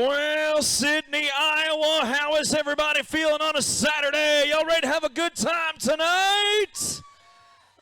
Well, Sidney, Iowa, how is everybody feeling on a Saturday? Y'all ready to have a good time tonight?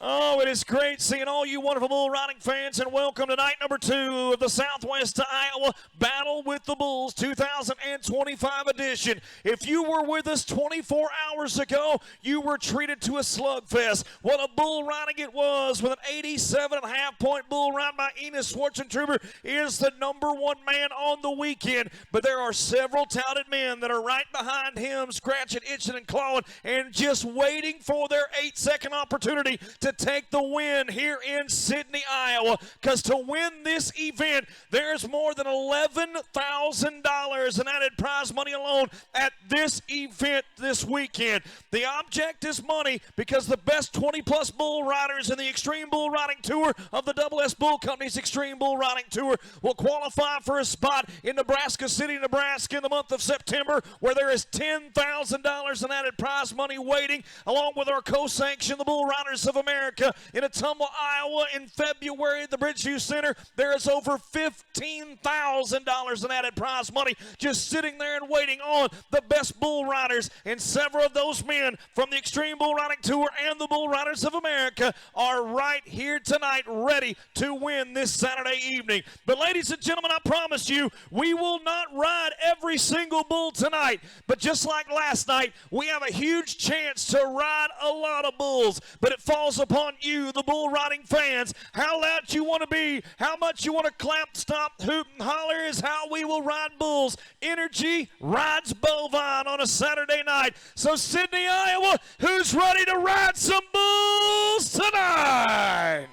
Oh, it is great seeing all you wonderful bull riding fans, and welcome to night number 2 of the Southwest to Iowa Battle with the Bulls 2025 edition. If you were with us 24 hours ago, you were treated to a slugfest. What a bull riding it was, with an 87.5-point bull ride by Enos Schwartzentruber. Is the #1 man on the weekend, but there are several talented men that are right behind him, scratching, itching, and clawing, and just waiting for their 8-second opportunity to take the win here in Sidney, Iowa. Because to win this event, there's more than $11,000 in added prize money alone at this event this weekend. The object is money, because the best 20-plus bull riders in the Extreme Bull Riding Tour of the S Bull Company's Extreme Bull Riding Tour will qualify for a spot in Nebraska City, Nebraska in the month of September, where there is $10,000 in added prize money waiting, along with our co-sanction, the Bull Riders of America. In Ottumwa, Iowa in February at the Bridgeview Center, there is over $15,000 in added prize money just sitting there and waiting on the best bull riders. And several of those men from the Extreme Bull Riding Tour and the Bull Riders of America are right here tonight, ready to win this Saturday evening. But ladies and gentlemen, I promise you, we will not ride every single bull tonight. But just like last night, we have a huge chance to ride a lot of bulls. But it falls upon you, the bull riding fans. How loud you want to be, how much you want to clap, stomp, hoot, and holler is how we will ride bulls. Energy rides bovine on a Saturday night. So Sidney, Iowa, who's ready to ride some bulls tonight?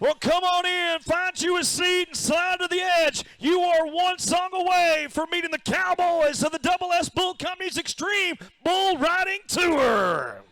Well, come on in, find you a seat, and slide to the edge. You are one song away from meeting the Cowboys of the S Bull Company's Extreme Bull Riding Tour.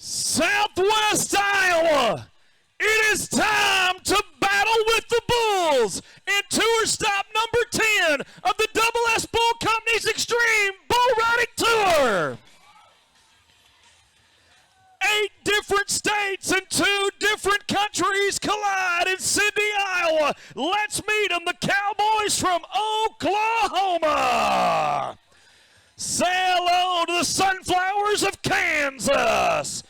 Southwest Iowa, it is time to battle with the bulls in tour stop number 10 of the S Bull Company's Extreme Bull Riding Tour. 8 different states and 2 different countries collide in Sidney, Iowa. Let's meet them, the Cowboys from Oklahoma. Say hello to the Sunflowers of Kansas,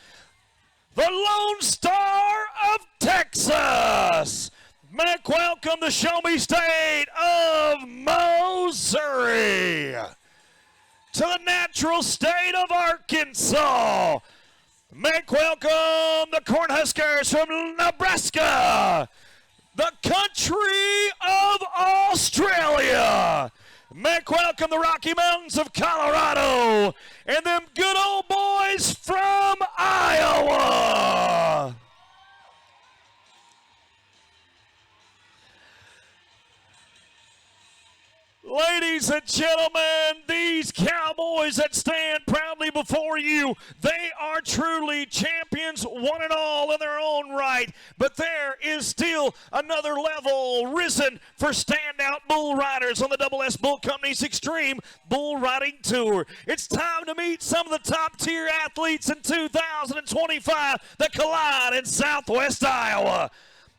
the Lone Star of Texas. Make welcome the Show Me State of Missouri, to the Natural State of Arkansas. Make welcome the Cornhuskers from Nebraska, the country of Australia. Make welcome the Rocky Mountains of Colorado, and them good old boys from Iowa. Ladies and gentlemen, these Cowboys that stand proudly before you, they are truly champions, one and all in their own right. But there is still another level risen for standout bull riders on the Double S Bull Company's Extreme Bull Riding Tour. It's time to meet some of the top-tier athletes in 2025 that collide in Southwest Iowa.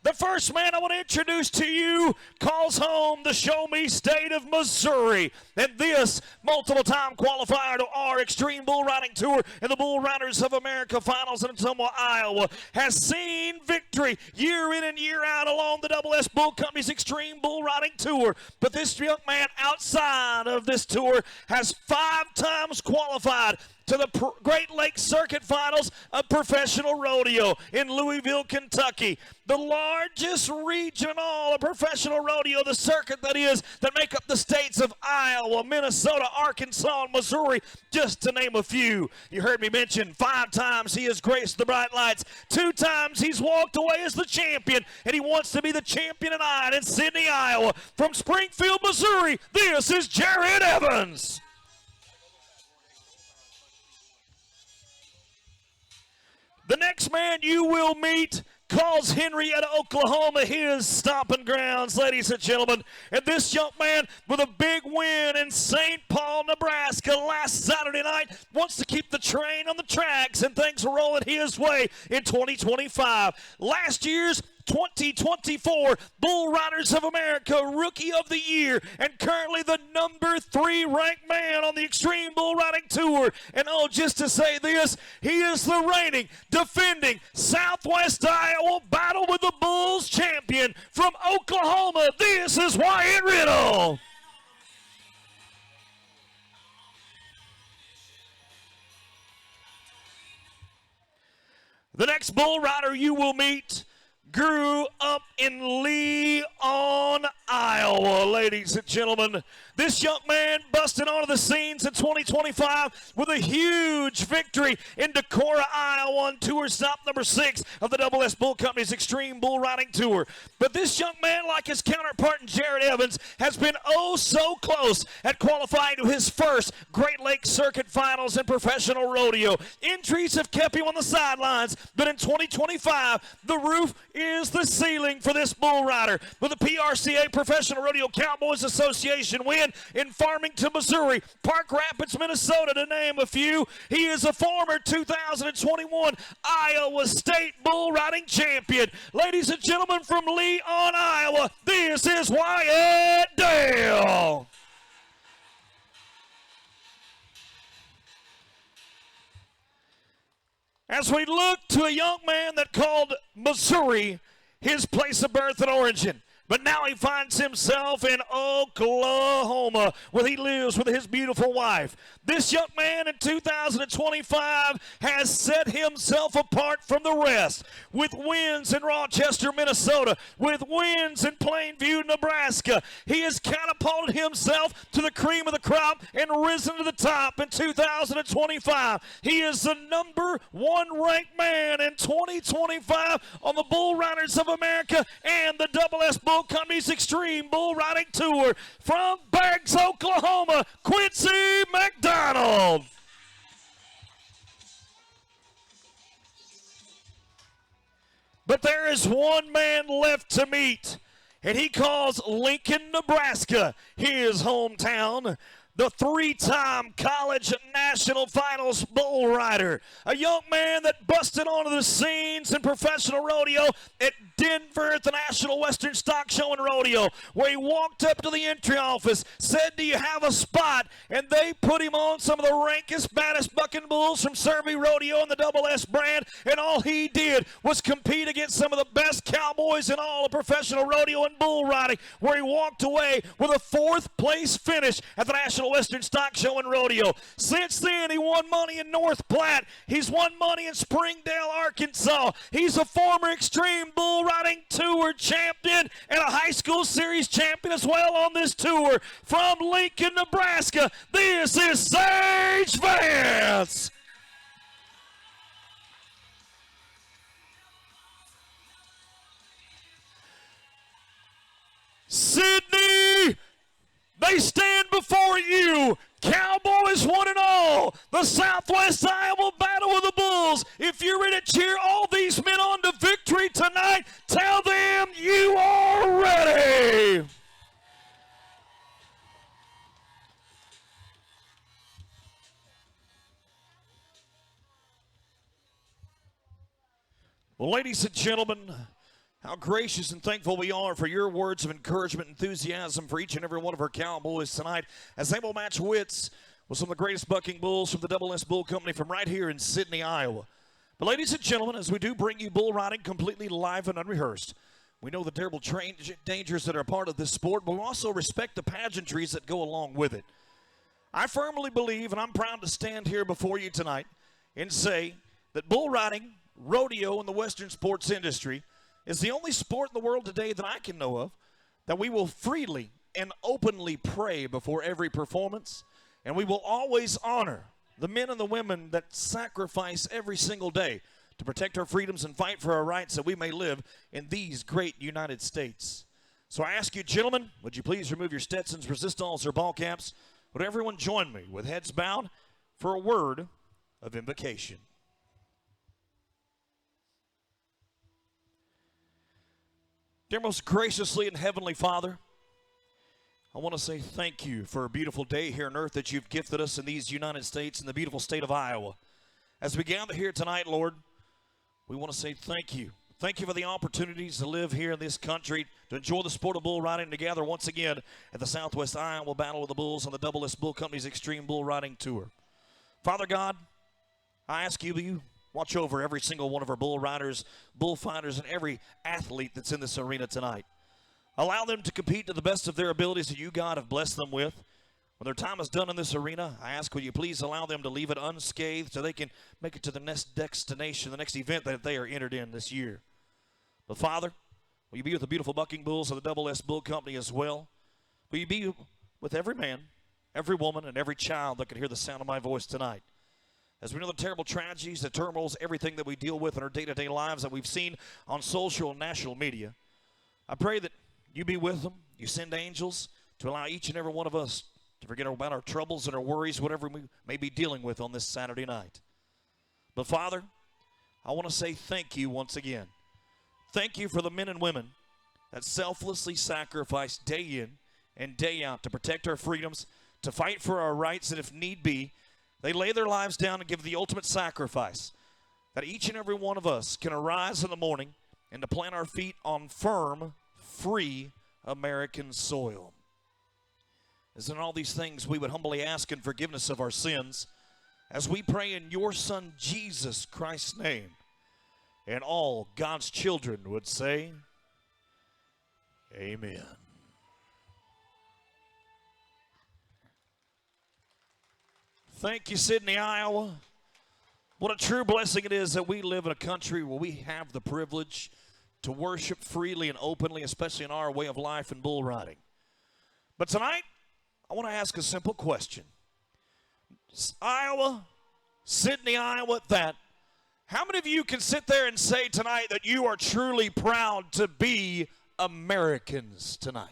The first man I want to introduce to you calls home the Show Me State of Missouri. And this multiple-time qualifier to our Extreme Bull Riding Tour and the Bull Riders of America Finals in Ottumwa, Iowa, has seen victory year in and year out along the Double S Bull Company's Extreme Bull Riding Tour. But this young man outside of this tour has 5 times qualified to the Great Lakes Circuit Finals of professional rodeo in Louisville, Kentucky. The largest region in all of professional rodeo, the circuit that is, that make up the states of Iowa, Minnesota, Arkansas, and Missouri, just to name a few. You heard me mention 5 times he has graced the bright lights. 2 times he's walked away as the champion, and he wants to be the champion tonight in Sidney, Iowa. From Springfield, Missouri, this is Jared Evans. The next man you will meet calls Henrietta, Oklahoma, his stomping grounds, ladies and gentlemen. And this young man with a big win in St. Paul, Nebraska last Saturday night wants to keep the train on the tracks and things are rolling his way in 2025. Last year's 2024 Bull Riders of America Rookie of the Year and currently the number 3 ranked man on the Extreme Bull Riding Tour. And oh, just to say this, he is the reigning, defending Southwest Iowa Battle with the Bulls champion from Oklahoma. This is Wyatt Riddle. The next bull rider you will meet grew up in Leon, Iowa, ladies and gentlemen. This young man busted onto the scenes in 2025 with a huge victory in Decorah, Iowa on tour stop number 6 of the Double S Bull Company's Extreme Bull Riding Tour. But this young man, like his counterpart in Jared Evans, has been oh so close at qualifying to his first Great Lakes Circuit Finals in professional rodeo. Injuries have kept him on the sidelines, but in 2025, the roof is the ceiling for this bull rider. With the PRCA Professional Rodeo Cowboys Association win in Farmington, Missouri, Park Rapids, Minnesota, to name a few. He is a former 2021 Iowa State bull riding champion. Ladies and gentlemen, from Leon, Iowa, this is Wyatt Dale. As we look to a young man that called Missouri his place of birth and origin, but now he finds himself in Oklahoma, where he lives with his beautiful wife. This young man in 2025 has set himself apart from the rest, with wins in Rochester, Minnesota, with wins in Plainview, Nebraska. He has catapulted himself to the cream of the crop and risen to the top in 2025. He is the number 1 ranked man in 2025 on the Bull Riders of America and the Double S Bull Company's Extreme Bull Riding Tour. From Beggs, Oklahoma, Quincy McDonald. But there is one man left to meet, and he calls Lincoln, Nebraska his hometown. The 3-time college national finals bull rider. A young man that busted onto the scenes in professional rodeo at Denver at the National Western Stock Show and Rodeo, where he walked up to the entry office, said, "Do you have a spot?" And they put him on some of the rankest, baddest bucking bulls from Survey Rodeo and the Double S brand, and all he did was compete against some of the best cowboys in all of professional rodeo and bull riding, where he walked away with a 4th place finish at the National Western Stock Show and Rodeo. Since then, he won money in North Platte. He's won money in Springdale, Arkansas. He's a former Extreme Bull Riding Tour champion and a high school series champion as well on this tour. From Lincoln, Nebraska, this is Sage Vance. Sidney, they stand the Southwest Iowa Battle of the Bulls. If you're ready to cheer all these men on to victory tonight, tell them you are ready. Well, ladies and gentlemen, how gracious and thankful we are for your words of encouragement and enthusiasm for each and every one of our Cowboys tonight as they will match wits with some of the greatest bucking bulls from the Double S Bull Company from right here in Sidney, Iowa. But ladies and gentlemen, as we do bring you bull riding completely live and unrehearsed, we know the terrible dangers that are a part of this sport, but we also respect the pageantries that go along with it. I firmly believe, and I'm proud to stand here before you tonight and say that bull riding, rodeo, and the Western sports industry is the only sport in the world today that I can know of that we will freely and openly pray before every performance, and we will always honor the men and the women that sacrifice every single day to protect our freedoms and fight for our rights that we may live in these great United States. So I ask you, gentlemen, would you please remove your Stetsons, resistals, or ball caps? Would everyone join me with heads bowed for a word of invocation? Dear most graciously and heavenly Father, I want to say thank you for a beautiful day here on earth that you've gifted us in these United States and the beautiful state of Iowa. As we gather here tonight, Lord, we want to say thank you. Thank you for the opportunities to live here in this country, to enjoy the sport of bull riding together once again at the Southwest Iowa Battle of the Bulls on the Double S Bull Company's Extreme Bull Riding Tour. Father God, I ask you, will you watch over every single one of our bull riders, bullfighters, and every athlete that's in this arena tonight. Allow them to compete to the best of their abilities that you, God, have blessed them with. When their time is done in this arena, I ask, will you please allow them to leave it unscathed so they can make it to the next destination, the next event that they are entered in this year. But Father, will you be with the beautiful bucking bulls of the Double S Bull Company as well? Will you be with every man, every woman, and every child that can hear the sound of my voice tonight? As we know the terrible tragedies, the turmoils, everything that we deal with in our day-to-day lives that we've seen on social and national media, I pray that you be with them. You send angels to allow each and every one of us to forget about our troubles and our worries, whatever we may be dealing with on this Saturday night. But Father, I want to say thank you once again. Thank you for the men and women that selflessly sacrifice day in and day out to protect our freedoms, to fight for our rights, and if need be, they lay their lives down and give the ultimate sacrifice that each and every one of us can arise in the morning and to plant our feet on firm, free American soil. As in all these things, we would humbly ask in forgiveness of our sins as we pray in your Son, Jesus Christ's name. And all God's children would say, amen. Thank you, Sidney, Iowa. What a true blessing it is that we live in a country where we have the privilege to worship freely and openly, especially in our way of life and bull riding. But tonight, I want to ask a simple question. Iowa, Sidney, Iowa, at that, how many of you can sit there and say tonight that you are truly proud to be Americans tonight?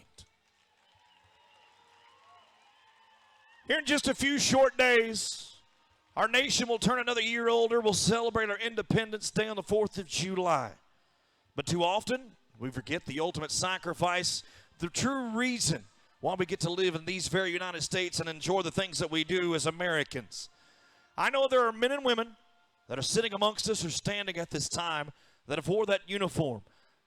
Here in just a few short days, our nation will turn another year older. We'll celebrate our Independence Day on the 4th of July. But too often, we forget the ultimate sacrifice, the true reason why we get to live in these very United States and enjoy the things that we do as Americans. I know there are men and women that are sitting amongst us or standing at this time that have wore that uniform,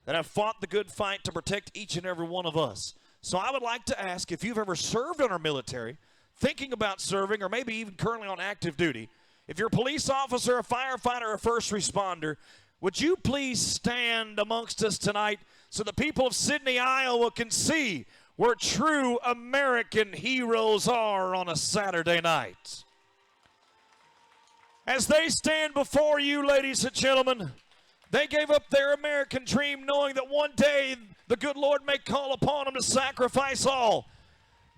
that have fought the good fight to protect each and every one of us. So I would like to ask if you've ever served in our military, thinking about serving, or maybe even currently on active duty, if you're a police officer, a firefighter, or a first responder, would you please stand amongst us tonight so the people of Sidney, Iowa can see where true American heroes are on a Saturday night? As they stand before you, ladies and gentlemen, they gave up their American dream knowing that one day the good Lord may call upon them to sacrifice all.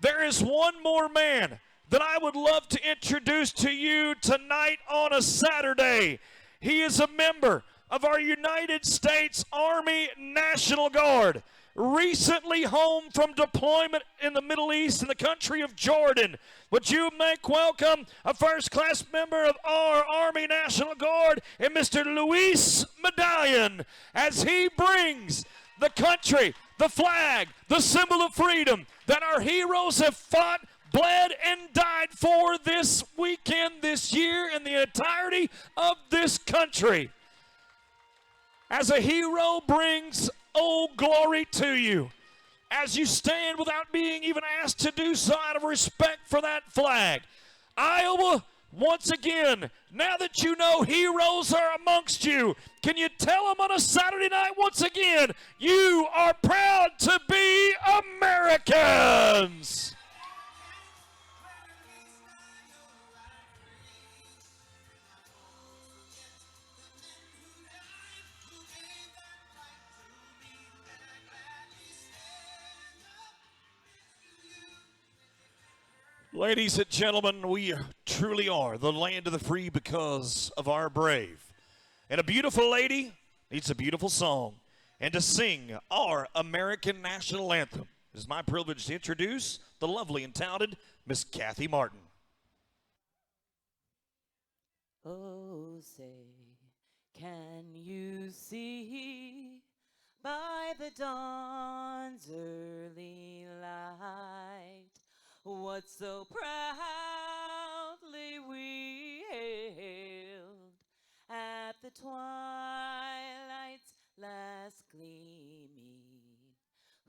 There is one more man that I would love to introduce to you tonight on a Saturday. He is a member of our United States Army National Guard. recently home from deployment in the Middle East in the country of Jordan. Would you make welcome a first-class member of our Army National Guard and Mr. Luis Medallion as he brings the country, the flag, the symbol of freedom that our heroes have fought, bled, and died for this weekend, this year, and the entirety of this country. As a hero brings Old Glory to you, as you stand without being even asked to do so out of respect for that flag. Iowa, once again, now that you know heroes are amongst you, can you tell them on a Saturday night once again, you are proud to be Americans? Ladies and gentlemen, we truly are the land of the free because of our brave. And a beautiful lady needs a beautiful song. And to sing our American national anthem, it is my privilege to introduce the lovely and talented Miss Kathy Martin. Oh, say, can you see by the dawn's early light what so proudly we hailed at the twilight's last gleaming,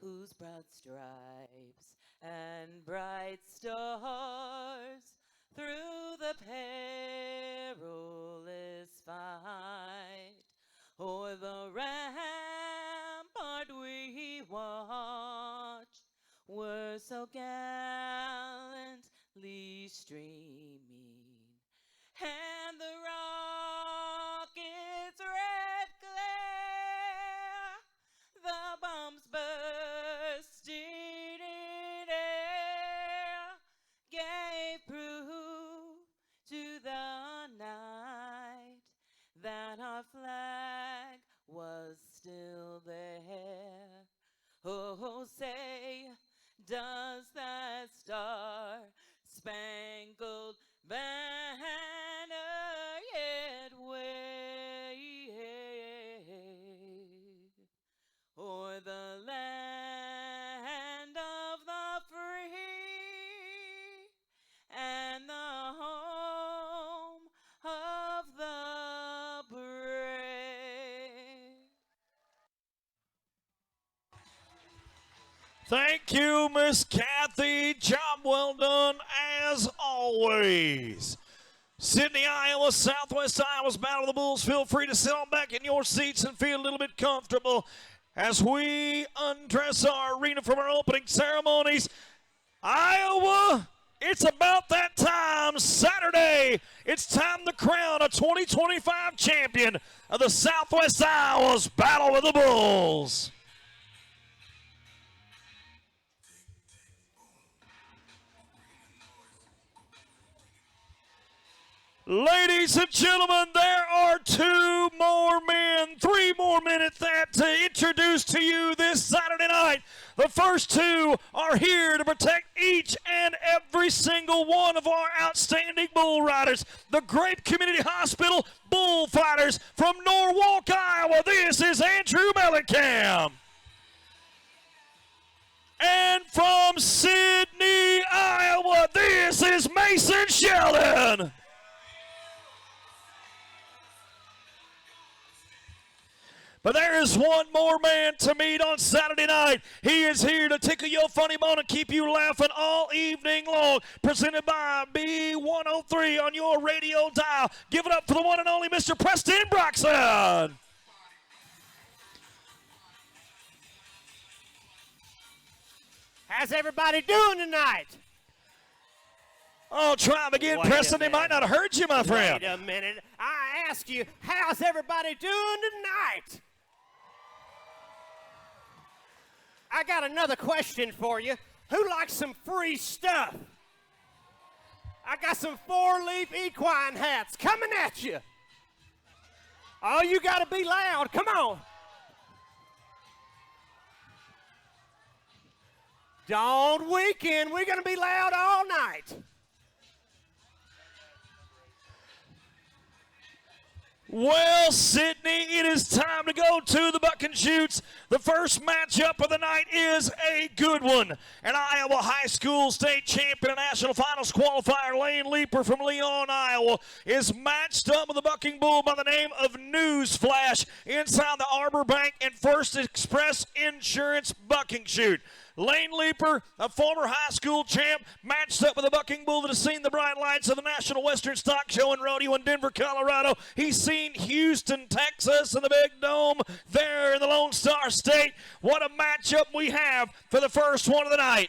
whose broad stripes and bright stars through the perilous fight o'er the rampart we watched were so gallantly streaming, and the rocket's red glare, the bombs bursting in air, gave proof to the night that our flag was still there. Oh, say, does that star-spangled banner yet wave o'er the land of the free and the home of the brave? Thank you, Miss Kathy. Job well done as always. Sidney, Iowa, Southwest Iowa's Battle of the Bulls. Feel free to sit on back in your seats and feel a little bit comfortable as we undress our arena from our opening ceremonies. Iowa, it's about that time. Saturday, it's time to crown a 2025 champion of the Southwest Iowa's Battle of the Bulls. Ladies and gentlemen, there are three more men at that to introduce to you this Saturday night. The first two are here to protect each and every single one of our outstanding bull riders. The Grape Community Hospital Bullfighters from Norwalk, Iowa. This is Andrew Mellencamp. And from Sidney, Iowa, this is Mason Sheldon. But there is one more man to meet on Saturday night. He is here to tickle your funny bone and keep you laughing all evening long. Presented by B103 on your radio dial. Give it up for the one and only Mr. Preston Broxson. How's everybody doing tonight? Oh, try him again, Preston. They might not have heard you, my friend. Wait a minute. I ask you, how's everybody doing tonight? I got another question for you. Who likes some free stuff? I got some four-leaf equine hats coming at you. Oh, you got to be loud. Come on. Dawn weekend. We're going to be loud all night. Well, Sidney, it is time to go to the Buck and Shoots. The first matchup of the night is a good one. An Iowa High School state champion and national finals qualifier, Lane Leeper from Leon, Iowa, is matched up with a bucking bull by the name of Newsflash inside the Arbor Bank and First Express Insurance bucking shoot. Lane Leeper, a former high school champ, matched up with a bucking bull that has seen the bright lights of the National Western Stock Show and Rodeo in Denver, Colorado. He's seen Houston, Texas, and the Big Dome there in the Lone Star State. What a matchup we have for the first one of the night.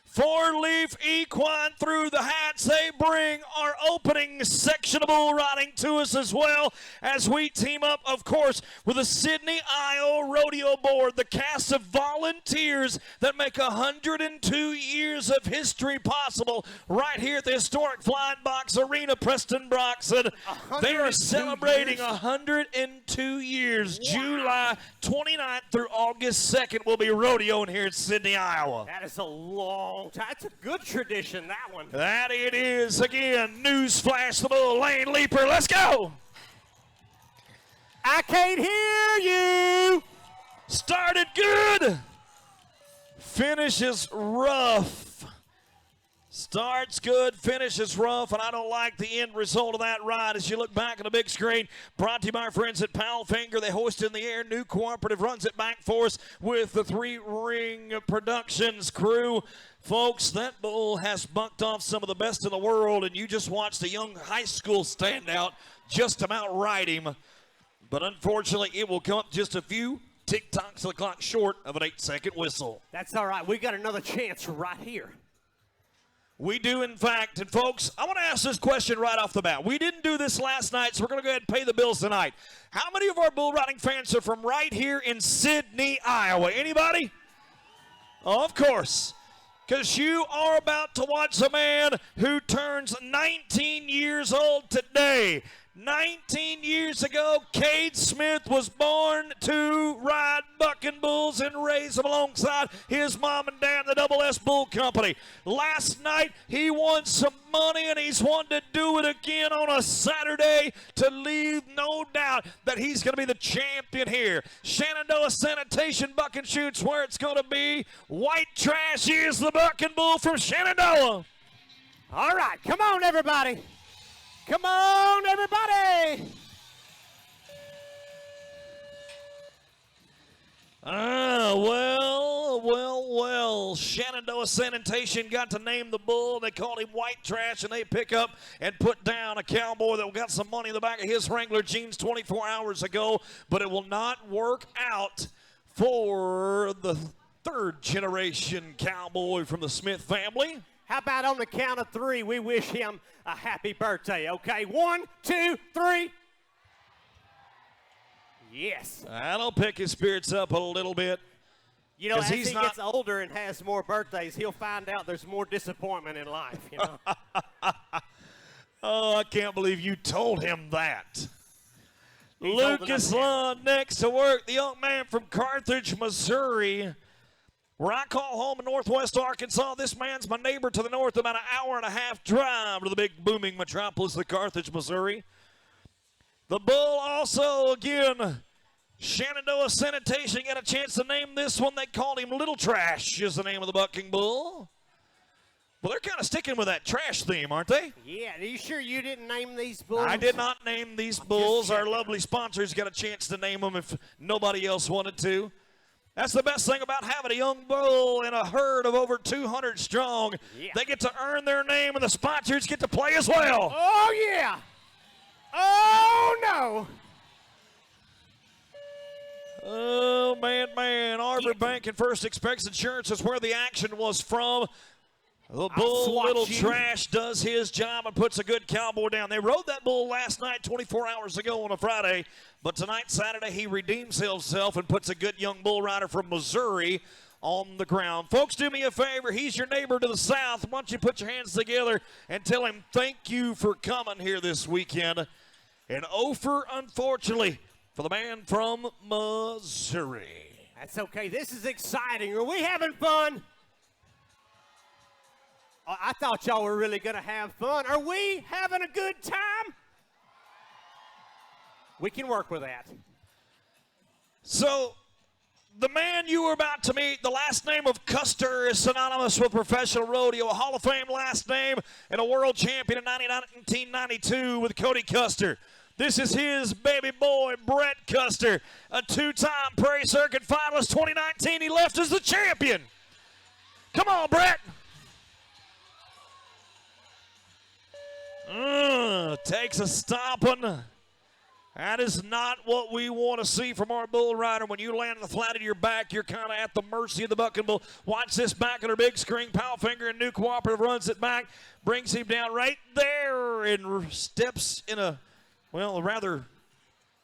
Four-leaf equine through the hats. They bring our opening section of bull riding to us as well as we team up, of course, with the Sidney, Iowa Rodeo Board, the cast of volunteers that make 102 years of history possible right here at the historic Flying Box Arena, Preston, Broxson. They are celebrating 102 years. Wow. July 29th through August 2nd will be rodeoing here in Sidney, Iowa. That is a long time. It's a good tradition, that one. That it is. Again, Newsflash the bull, Lane Leeper. Let's go. I can't hear you. Started good. Finishes rough. Starts good, finishes rough, and I don't like the end result of that ride. As you look back on the big screen, brought to you by our friends at Powellfinger. They hoist in the air. New Cooperative runs it back for us with the Three Ring Productions crew. Folks, that bull has bucked off some of the best in the world, and you just watched a young high school standout just about ride him. But unfortunately, it will come up just a few tick-tocks of the clock short of an 8-second whistle. That's all right. We got another chance right here. We do, in fact. And, folks, I want to ask this question right off the bat. We didn't do this last night, so we're going to go ahead and pay the bills tonight. How many of our bull riding fans are from right here in Sidney, Iowa? Anybody? Oh, of course. Because you are about to watch a man who turns 19 years old today. 19 years ago, Cade Smith was born to ride bucking bulls and raise them alongside his mom and dad, the Double S Bull Company. Last night, he won some money, and he's wanted to do it again on a Saturday to leave no doubt that he's going to be the champion here. Shenandoah Sanitation Bucking Shoots where it's going to be. White Trash is the bucking bull from Shenandoah. All right, come on, everybody. Come on, everybody! Well. Shenandoah Sanitation got to name the bull. They called him White Trash, and they pick up and put down a cowboy that got some money in the back of his Wrangler jeans 24 hours ago, but it will not work out for the third-generation cowboy from the Smith family. How about on the count of three, we wish him a happy birthday, okay? 1, 2, 3. Yes. That'll pick his spirits up a little bit. You know, as he gets older and has more birthdays, he'll find out there's more disappointment in life, you know? Oh, I can't believe you told him that. Lucas Lund next to work, the young man from Carthage, Missouri. Where I call home in northwest Arkansas, this man's my neighbor to the north, about an hour and a half drive to the big booming metropolis of Carthage, Missouri. The bull also, again, Shenandoah Sanitation got a chance to name this one. They called him Little Trash is the name of the bucking bull. Well, they're kind of sticking with that trash theme, aren't they? Yeah, are you sure you didn't name these bulls? I did not name these bulls. Our lovely sponsors got a chance to name them if nobody else wanted to. That's the best thing about having a young bull in a herd of over 200 strong. Yeah. They get to earn their name, and the sponsors get to play as well. Oh, yeah. Oh, no. Oh, man. Arbor Bank and First Express Insurance is where the action was from. The bull, Little Trash, does his job and puts a good cowboy down. They rode that bull last night, 24 hours ago on a Friday. But tonight, Saturday, he redeems himself and puts a good young bull rider from Missouri on the ground. Folks, do me a favor. He's your neighbor to the south. Why don't you put your hands together and tell him thank you for coming here this weekend. And Ophir, unfortunately, for the man from Missouri. That's okay. This is exciting. Are we having fun? Oh, I thought y'all were really going to have fun. Are we having a good time? We can work with that. So, the man you were about to meet, the last name of Custer is synonymous with professional rodeo, a Hall of Fame last name, and a world champion in 1992 with Cody Custer. This is his baby boy, Brett Custer, a two-time Prairie Circuit finalist. 2019, he left as the champion. Come on, Brett. Takes a stomping. That is not what we want to see from our bull rider. When you land on the flat of your back, you're kind of at the mercy of the bucking bull. Watch this back on her big screen. Powfinger and New Cooperative runs it back, brings him down right there, and steps in a, well, a rather,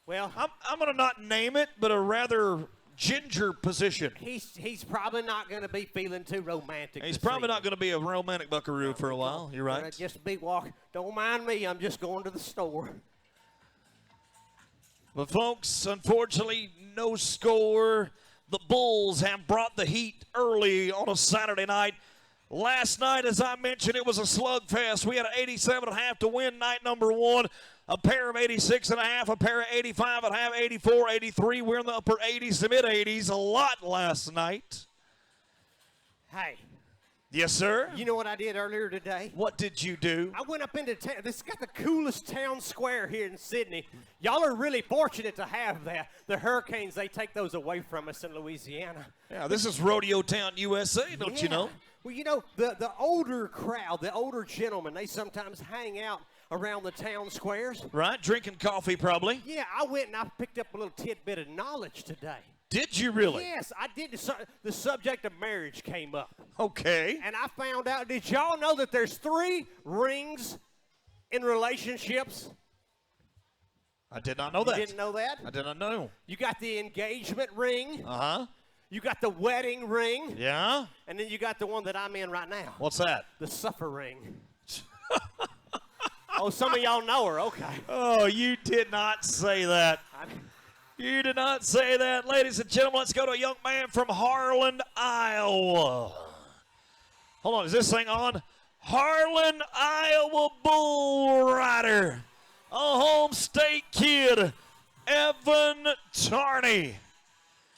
well, I'm going to not name it, but a rather ginger position. He's probably not going to be feeling too romantic. He's probably not going to be a romantic buckaroo for a while. You're right. Just be walking. Don't mind me. I'm just going to the store. But, folks, unfortunately, no score. The Bulls have brought the heat early on a Saturday night. Last night, as I mentioned, it was a slugfest. We had an 87.5 to win night number one. A pair of 86.5, a pair of 85.5, 84, 83. We're in the upper 80s to mid-80s. A lot last night. Hey. Yes, sir? You know what I did earlier today? What did you do? I went up into town. This has got the coolest town square here in Sidney. Y'all are really fortunate to have that. The hurricanes, they take those away from us in Louisiana. Yeah, this is Rodeo Town, USA, don't you know? Well, you know, the older crowd, the older gentlemen, they sometimes hang out around the town squares. Right, drinking coffee probably. Yeah, I went and I picked up a little tidbit of knowledge today. Did you really? Yes, I did. The subject of marriage came up. Okay. And I found out, did y'all know that there's 3 rings in relationships? I did not know that. You didn't know that? I did not know. You got the engagement ring. Uh-huh. You got the wedding ring. Yeah. And then you got the one that I'm in right now. What's that? The suffer ring. Oh, some of y'all know her. Okay. Oh, you did not say that. You did not say that. Ladies and gentlemen, let's go to a young man from Harlan, Iowa. Hold on, is this thing on? Harlan, Iowa bull rider. A home state kid, Evan Tarney.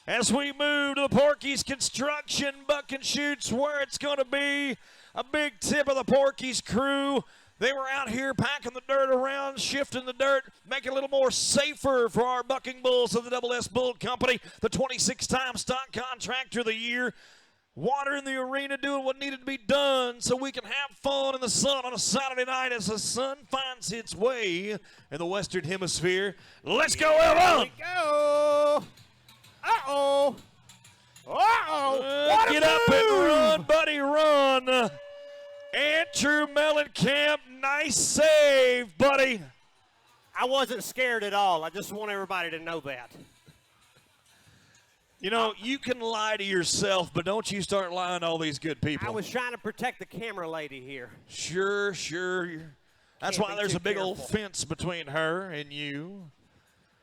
As we move to the Porky's Construction Buck and Shoots, where it's going to be a big tip of the Porky's crew. They were out here packing the dirt around, shifting the dirt, making it a little more safer for our bucking bulls of the Double S Bull Company, the 26-time stock contractor of the year. Water in the arena doing what needed to be done so we can have fun in the sun on a Saturday night as the sun finds its way in the Western Hemisphere. Let's go, Evan! Here we go! Uh-oh! Uh-oh! Get up and run, buddy, run! Andrew Mellencamp, nice save, buddy. I wasn't scared at all. I just want everybody to know that. You know, you can lie to yourself, but don't you start lying to all these good people. I was trying to protect the camera lady here. Sure. That's why there's a big old careful. fence between her and you.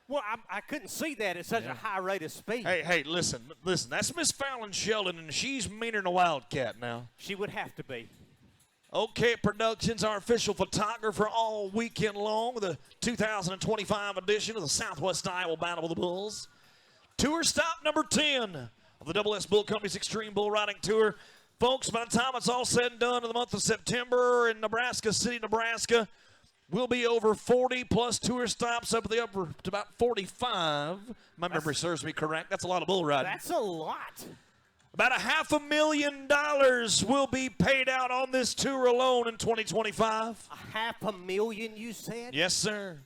Well, I couldn't see that at such a high rate of speed. Hey, listen. That's Miss Fallon Sheldon, and she's meaner than a wildcat now. She would have to be. OK Productions, our official photographer all weekend long with the 2025 edition of the Southwest Iowa Battle of the Bulls. Tour stop number 10 of the Double S Bull Company's Extreme Bull Riding Tour. Folks, by the time it's all said and done in the month of September in Nebraska City, Nebraska, we'll be over 40-plus tour stops up the upper to about 45. My memory serves me correct. That's a lot of bull riding. That's a lot. About $500,000 will be paid out on this tour alone in 2025. $500,000, you said? Yes, sir.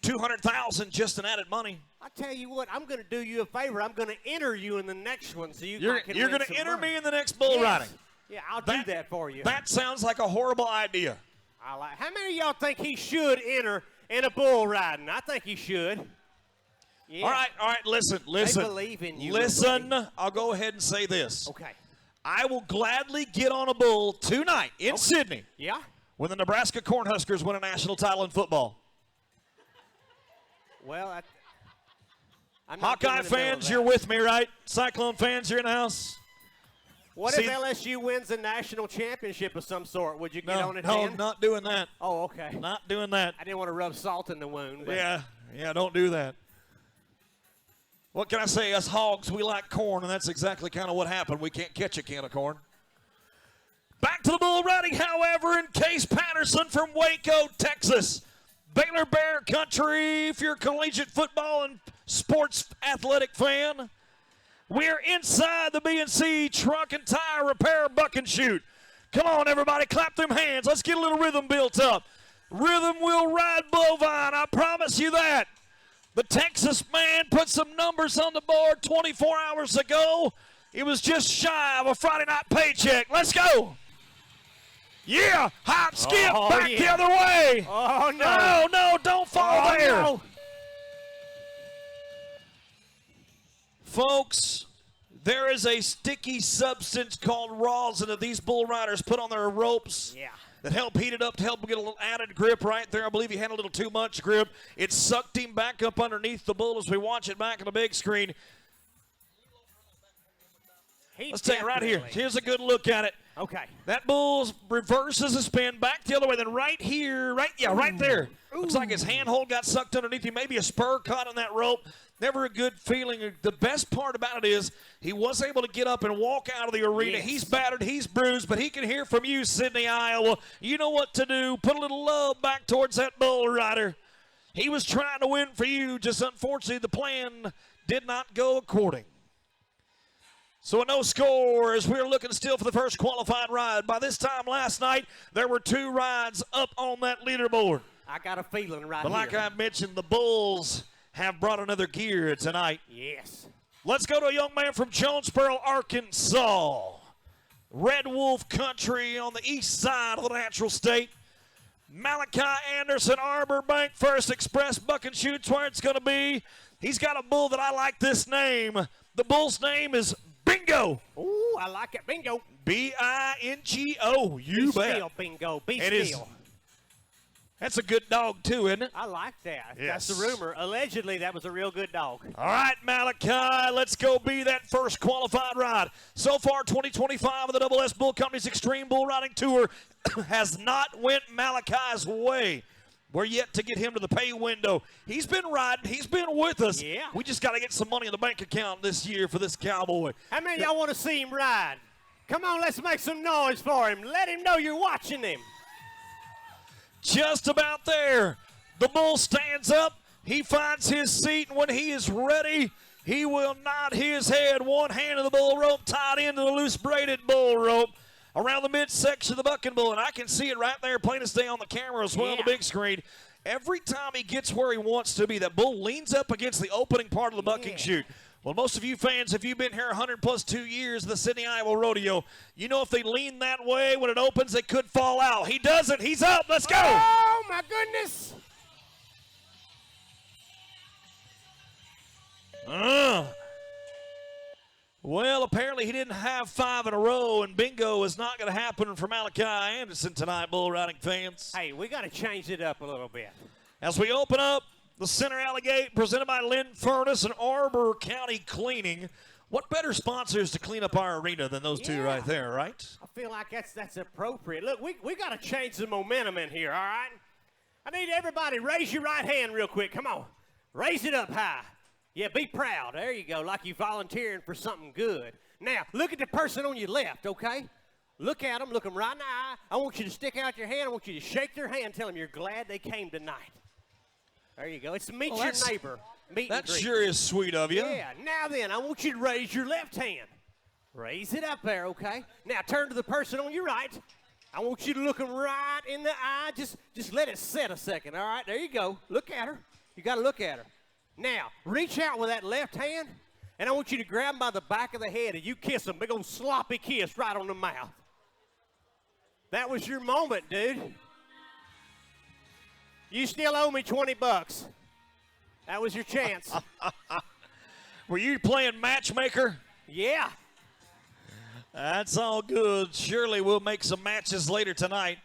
$200,000 just in added money. I tell you what, I'm going to do you a favor. I'm going to enter you in the next one so you You're can going to enter me in the next bull riding. Yeah, I'll do that for you. That sounds like a horrible idea. How many of y'all think he should enter in a bull riding? I think he should. Yeah. All right, listen. They believe in you. Listen, I'll go ahead and say this. Okay. I will gladly get on a bull tonight in Sidney. Yeah? When the Nebraska Cornhuskers win a national title in football. Well, I'm not Hawkeye getting in the middle of fans, that. you're with me, right? Cyclone fans, you're in the house? What See- if LSU wins a national championship of some sort? Would you get No, on it no, then? not doing that. Oh, okay. Not doing that. I didn't want to rub salt in the wound. But Yeah, don't do that. What can I say? Us hogs, we like corn, and that's exactly kind of what happened. We can't catch a can of corn. Back to the bull riding, however, in Case Patterson from Waco, Texas. Baylor Bear Country, if you're a collegiate football and sports athletic fan. We're inside the B&C Truck and Tire Repair Buck and Shoot. Come on, everybody, clap them hands. Let's get a little rhythm built up. Rhythm will ride bovine, I promise you that. The Texas man put some numbers on the board 24 hours ago. It was just shy of a Friday night paycheck. Let's go. Yeah, hop, skip, back the other way. Oh, no. No, don't fall there. No. Folks, there is a sticky substance called rosin that these bull riders put on their ropes that help heat it up to help them get a little added grip right there. I believe he had a little too much grip. It sucked him back up underneath the bull as we watch it back on the big screen. Let's take it right here. Here's a good look at it. Okay. That bull reverses a spin back the other way. Then right here, right there. Looks like his handhold got sucked underneath him. Maybe a spur caught on that rope. Never a good feeling. The best part about it is he was able to get up and walk out of the arena. Yes. He's battered, he's bruised, but he can hear from you, Sidney, Iowa. You know what to do. Put a little love back towards that bull rider. He was trying to win for you. Just unfortunately, the plan did not go according. So a no score as we're looking still for the first qualified ride. By this time last night, there were 2 rides up on that leaderboard. I got a feeling right But like here. I mentioned, the Bulls have brought another gear tonight. Yes. Let's go to a young man from Jonesboro, Arkansas. Red Wolf Country on the east side of the natural state. Malachi Anderson, Arbor Bank First Express Buck and Shoot's where it's going to be. He's got a bull that I like this name. The bull's name is Bingo. Ooh, I like it. Bingo. B-I-N-G-O. You Be bet. still, Bingo. Be It is. still. That's a good dog, too, isn't it? I like that. Yes. That's the rumor. Allegedly, that was a real good dog. All right, Malachi, let's go be that first qualified ride. So far, 2025 of the Double S Bull Company's Extreme Bull Riding Tour has not went Malachi's way. We're yet to get him to the pay window. He's been riding. He's been with us. Yeah. We just got to get some money in the bank account this year for this cowboy. How many of y'all want to see him ride? Come on, let's make some noise for him. Let him know you're watching him. Just about there. The bull stands up. He finds his seat, and when he is ready, he will nod his head. One hand of the bull rope tied into the loose braided bull rope around the midsection of the bucking bull, and I can see it right there plain as day on the camera as well on the big screen. Every time he gets where he wants to be, that bull leans up against the opening part of the bucking chute. Well, most of you fans, if you've been here 100+2 years of the Sidney, Iowa Rodeo, you know if they lean that way when it opens, they could fall out. He doesn't. He's up. Let's go. Oh, my goodness. Well, apparently he didn't have 5 in a row, and bingo is not going to happen for Malachi Anderson tonight, bull riding fans. Hey, we got to change it up a little bit. As we open up the center alley gate presented by Lynn Furnace and Arbor County Cleaning. What better sponsors to clean up our arena than those two right there, right? I feel like that's appropriate. Look, we got to change the momentum in here, all right? I need everybody, raise your right hand real quick. Come on. Raise it up high. Yeah, be proud. There you go, like you're volunteering for something good. Now, look at the person on your left, okay? Look at them. Look them right in the eye. I want you to stick out your hand. I want you to shake their hand. Tell them you're glad they came tonight. There you go. It's meet your neighbor. Meet That and greet. sure is sweet of you. Yeah. Now then, I want you to raise your left hand. Raise it up there, okay? Now turn to the person on your right. I want you to look them right in the eye. Just let it set a second, all right? There you go. Look at her. You got to look at her. Now, reach out with that left hand, and I want you to grab them by the back of the head, and you kiss them. Big old sloppy kiss right on the mouth. That was your moment, dude. You still owe me 20 bucks. That was your chance. Were you playing matchmaker? Yeah. That's all good. Surely we'll make some matches later tonight.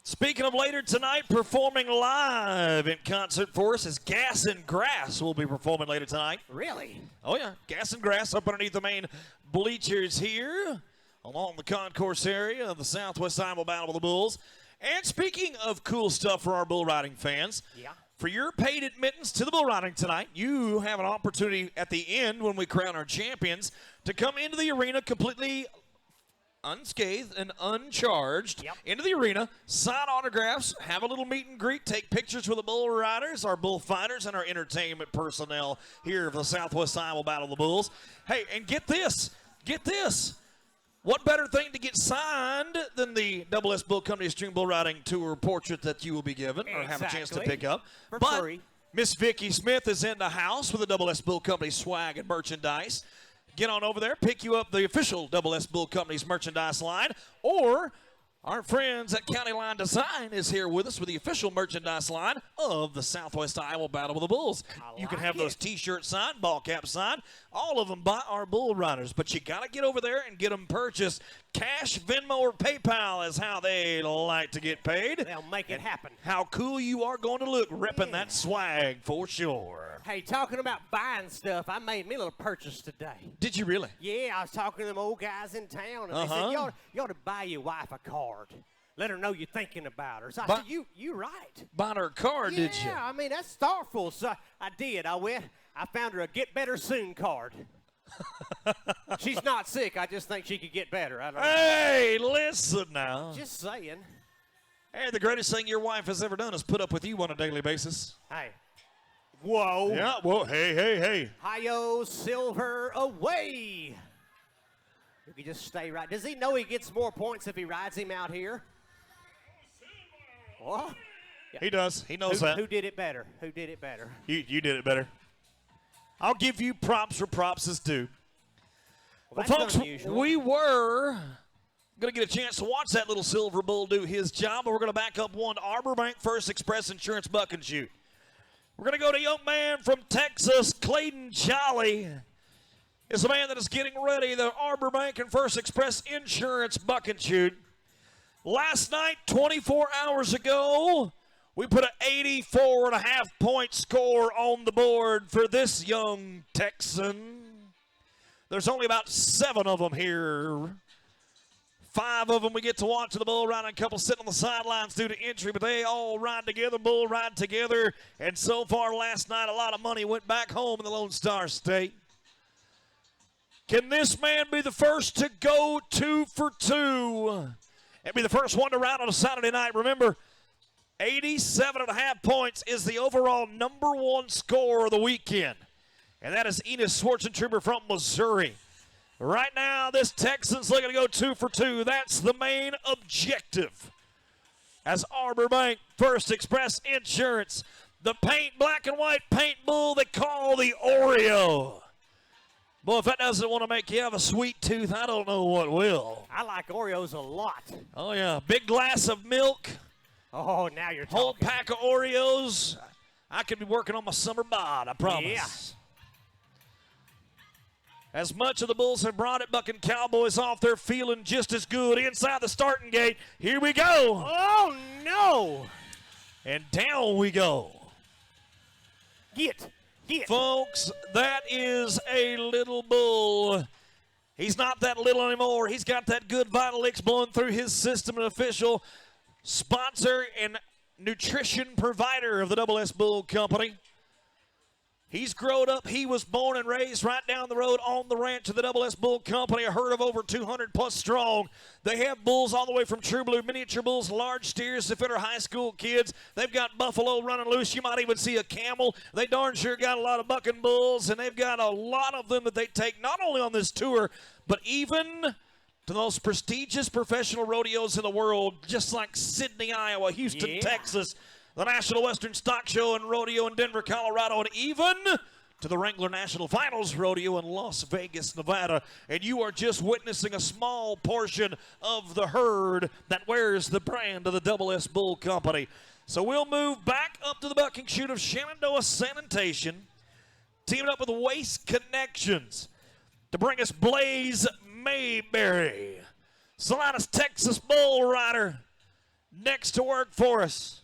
Speaking of later tonight, performing live in concert for us is Gas and Grass will be performing later tonight. Really? Oh, yeah. Gas and Grass up underneath the main bleachers here along the concourse area of the Southwest Iowa Battle of the Bulls. And speaking of cool stuff for our bull riding fans, for your paid admittance to the bull riding tonight, you have an opportunity at the end when we crown our champions to come into the arena completely unscathed and uncharged into the arena, sign autographs, have a little meet and greet, take pictures with the bull riders, our bullfighters, and our entertainment personnel here for the Southwest Iowa Battle of the Bulls. Hey, and get this. What better thing to get signed than the Double S Bull Company Extreme Bull Riding Tour portrait that you will be given or have a chance to pick up. For but free. Miss Vicki Smith is in the house with the Double S Bull Company swag and merchandise. Get on over there, pick you up the official Double S Bull Company's merchandise line, or our friends at County Line Design is here with us with the official merchandise line of the Southwest Iowa Battle of the Bulls. You can have those T-shirts signed, ball cap signed, all of them by our bull riders, but you got to get over there and get them purchased. Cash, Venmo, or PayPal is how they like to get paid. They'll make it happen. How cool you are going to look repping that swag for sure. Hey, talking about buying stuff, I made me a little purchase today. Did you really? Yeah, I was talking to them old guys in town, and they said, you ought to buy your wife a card. Let her know you're thinking about her. So I said, you right. Bought her a card, did you? Yeah, I mean, that's thoughtful. So I did. I went. I found her a Get Better Soon card. She's not sick. I just think she could get better. I don't know. Hey, listen now. Just saying. Hey, the greatest thing your wife has ever done is put up with you on a daily basis. Hey. Whoa. Yeah, whoa, hey. Hi-yo, Silver, away. You can just stay right. Does he know he gets more points if he rides him out here? What? Yeah. He does. He knows that. Who did it better? Who did it better? You did it better. I'll give you props where props is due. Well, folks, unusual. we were going to get a chance to watch that little Silver Bull do his job, but we're going to back up one Arbor Bank First Express Insurance Buck and Shoot. We're going to go to a young man from Texas, Clayton Jolly. Is the man that is getting ready, the Arbor Bank and First Express Insurance Buck and Shoot. Last night, 24 hours ago, we put an 84.5-point score on the board for this young Texan. There's only about 7 of them here. 5 of them we get to watch the bull riding, a couple sitting on the sidelines due to injury, but they all ride together, bull ride together. And so far last night, a lot of money went back home in the Lone Star State. Can this man be the first to go 2 for 2? And be the first one to ride on a Saturday night? Remember, 87.5 points is the overall #1 score of the weekend. And that is Enos Schwarzentrooper from Missouri. Right now, this Texan's looking to go 2 for 2. That's the main objective. As Arbor Bank First Express Insurance, the paint, black and white paint bull they call the Oreo. Boy, if that doesn't want to make you have a sweet tooth, I don't know what will. I like Oreos a lot. Oh, yeah. Big glass of milk. Oh, now you're talking. Whole pack of Oreos. I could be working on my summer bod, I promise. Yeah. As much of the Bulls have brought it, bucking Cowboys off, they're feeling just as good inside the starting gate. Here we go. Oh, no. And down we go. Get. Folks, that is a little bull. He's not that little anymore. He's got that good Vitalix blowing through his system. An official sponsor and nutrition provider of the Double S Bull Company. He's grown up. He was born and raised right down the road on the ranch of the Double S Bull Company, a herd of over 200 plus strong. They have bulls all the way from True Blue, miniature bulls, large steers to fit our high school kids. They've got buffalo running loose. You might even see a camel. They darn sure got a lot of bucking bulls, and they've got a lot of them that they take not only on this tour, but even to the most prestigious professional rodeos in the world, just like Sidney, Iowa, Houston, Texas, the National Western Stock Show and Rodeo in Denver, Colorado, and even to the Wrangler National Finals Rodeo in Las Vegas, Nevada. And you are just witnessing a small portion of the herd that wears the brand of the Double S Bull Company. So we'll move back up to the bucking chute of Shenandoah Sanitation, teaming up with Waste Connections to bring us Blaze Mayberry, Salinas, Texas bull rider. next to work for us.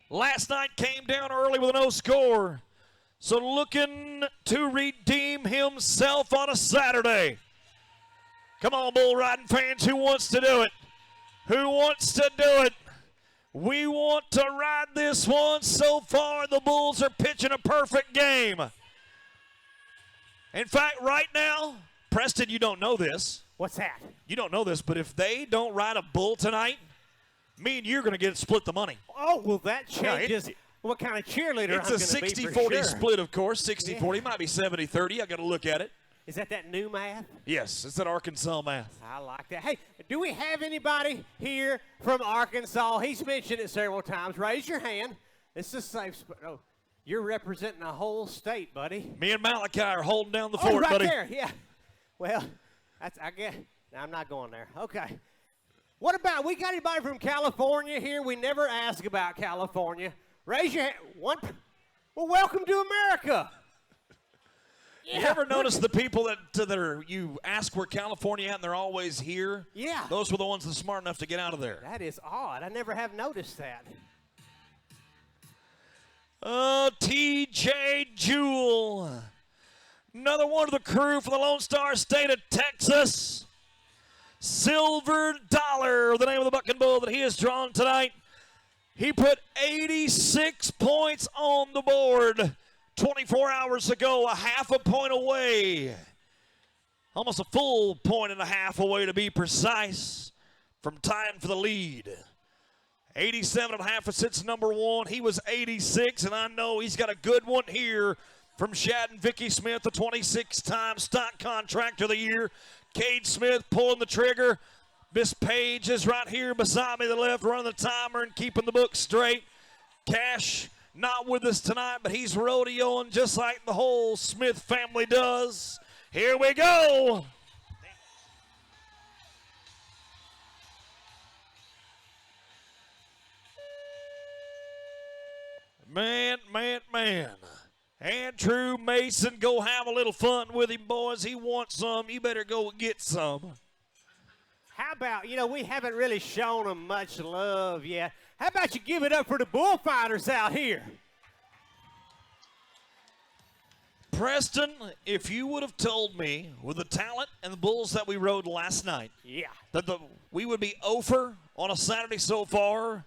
Last night came down early with a no score. So looking to redeem himself on a Saturday. Come on, bull riding fans, who wants to do it? Who wants to do it? We want to ride this one. So far, the Bulls are pitching a perfect game. In fact, right now, Preston, you don't know this. What's that? You don't know this, but if they don't ride a bull tonight, me and you're going to get split the money. Oh, well, that Yeah, changes what kind of cheerleader I'm It's going a to be for 60-40 sure. split, of course. 60-40, might be 70-30. I got to look at it. Is that new math? Yes, it's that Arkansas math. I like that. Hey, do we have anybody here from Arkansas? He's mentioned it several times. Raise your hand. It's a safe spot. Oh, you're representing a whole state, buddy. Me and Malachi are holding down the Oh, fort, right buddy. there. Yeah. Well, I guess I'm not going there. Okay. What about, we got anybody from California here? We never ask about California. Raise your hand. One. Well, welcome to America. You ever notice the people that are, you ask where California at and they're always here? Yeah. Those were the ones that are smart enough to get out of there. That is odd. I never have noticed that. Oh, TJ Jewell. Another one of the crew for the Lone Star State of Texas. Silver Dollar, the name of the bucking bull that he has drawn tonight. He put 86 points on the board 24 hours ago, a half a point away. Almost a full point and a half away to be precise from tying for the lead. 87 and a half since number one. He was 86, and I know he's got a good one here from Shad and Vicky Smith, the 26-time stock contractor of the year. Cade Smith pulling the trigger. Miss Page is right here beside me to the left, running the timer and keeping the book straight. Cash not with us tonight, but he's rodeoing just like the whole Smith family does. Here we go. Man. Andrew Mason, go have a little fun with him, boys. He wants some. You better go get some. How about, we haven't really shown them much love yet. How about you give it up for the bullfighters out here? Preston, if you would have told me with the talent and the bulls that we rode last night, Yeah. that we would be over on a Saturday so far,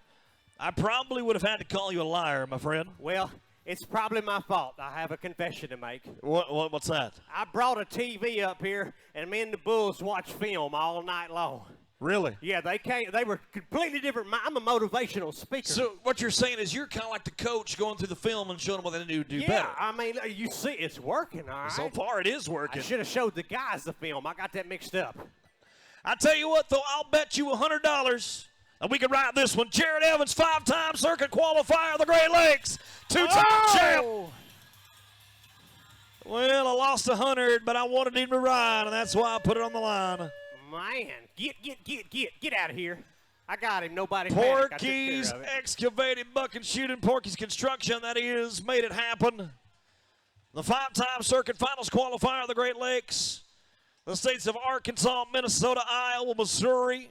I probably would have had to call you a liar, my friend. Well, it's probably my fault. I have a confession to make. What's that? I brought a TV up here, and me and the Bulls watched film all night long. Really? Yeah, they were completely different. I'm a motivational speaker. So what you're saying is you're kind of like the coach going through the film and showing them what they need to do better. Yeah, I mean, you see, it's working, all right? So far, it is I working. should have showed the guys the film. I got that mixed up. I tell you what, though, I'll bet you $100 that we can ride this one. Jared Evans, 5-time circuit qualifier of the Great Lakes, 2-time champ. Well, I lost 100, but I wanted him to ride, and that's why I put it on the line. Man, get out of here. I got him. Nobody panic. I took care Porky's of it. Excavating, Buck and Shooting, Porky's Construction, that is, made it happen. The 5-time circuit finals qualifier of the Great Lakes. The states of Arkansas, Minnesota, Iowa, Missouri,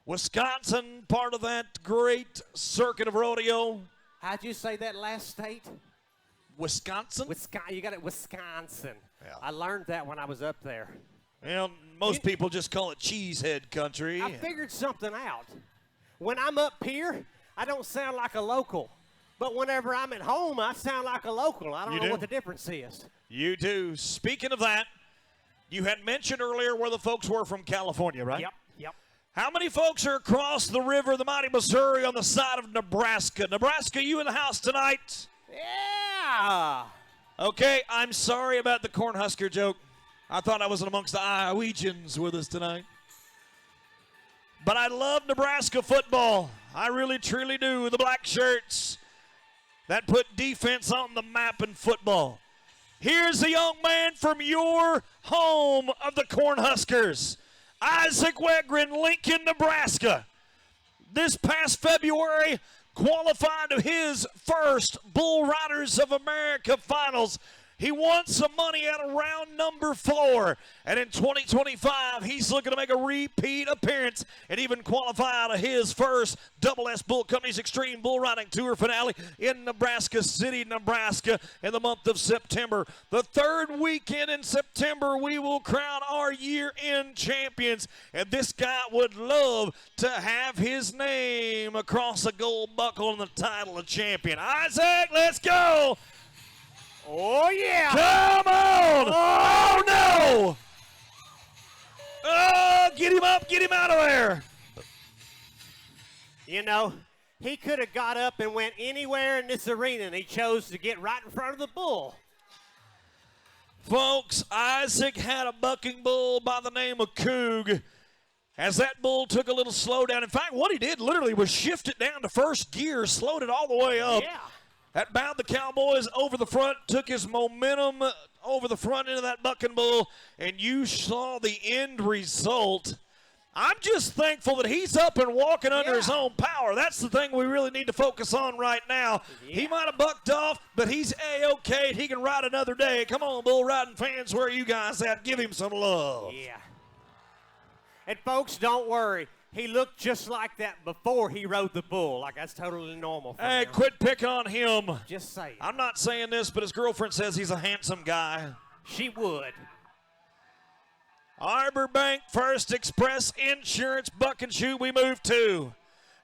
Wisconsin, part of that great circuit of rodeo. How'd you say that last state? Wisconsin? Wisconsin. You got it, Wisconsin. Yeah. I learned that when I was up there. Well, most people just call it cheesehead country. I figured something out. When I'm up here, I don't sound like a local. But whenever I'm at home, I sound like a local. I don't You know do? what the difference is. You do. Speaking of that, you had mentioned earlier where the folks were from California, right? Yep. How many folks are across the river, the mighty Missouri, on the side of Nebraska? Nebraska, you in the house tonight? Yeah. Okay, I'm sorry about the Cornhusker joke. I thought I was amongst the Iowegians with us tonight. But I love Nebraska football. I really, truly do. The black shirts that put defense on the map in football. Here's a young man from your home of the Cornhuskers, Isaac Wegrin, Lincoln, Nebraska. This past February, qualified to his first Bull Riders of America finals. He won some money out of round number 4. And in 2025, he's looking to make a repeat appearance and even qualify out of his first Double S Bull Company's Extreme Bull Riding Tour finale in Nebraska City, Nebraska in the month of September. The third weekend in September, we will crown our year-end champions. And this guy would love to have his name across a gold buckle and the title of champion. Isaac, let's go! Oh, yeah. Come on! Oh, no! Oh, get him up, get him out of there. You know, he could have got up and went anywhere in this arena, and he chose to get right in front of the bull. Folks, Isaac had a bucking bull by the name of Coog. As that bull took a little slowdown. In fact, what he did literally was shift it down to first gear, slowed it all the way up. Yeah. That bound the Cowboys over the front, took his momentum over the front end of that bucking bull, and you saw the end result. I'm just thankful that he's up and walking under his own power. That's the thing we really need to focus on right now. Yeah. He might have bucked off, but he's A-OK. He can ride another day. Come on, bull riding fans, where are you guys at? Give him some love. Yeah. And folks, don't worry. He looked just like that before he rode the bull. Like, that's totally normal for Hey, him. quit pick on him. Just saying. I'm not saying this, but his girlfriend says he's a handsome guy. She would. Arbor Bank First Express Insurance Buck and Shoot, we move to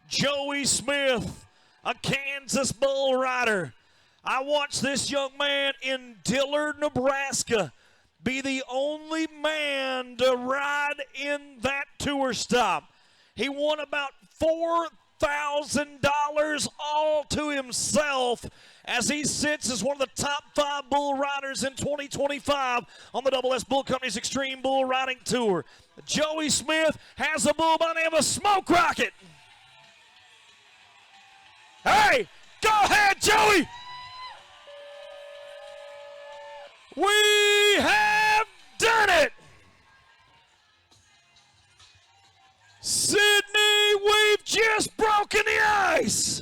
Joey Smith, a Kansas bull rider. I watched this young man in Dillard, Nebraska, be the only man to ride in that tour stop. He won about $4,000 all to himself as he sits as one of the top 5 bull riders in 2025 on the Double S Bull Company's Extreme Bull Riding Tour. Joey Smith has a bull by the name of Smoke Rocket. Hey, go ahead, Joey. We have done it. Sidney, we've just broken the ice.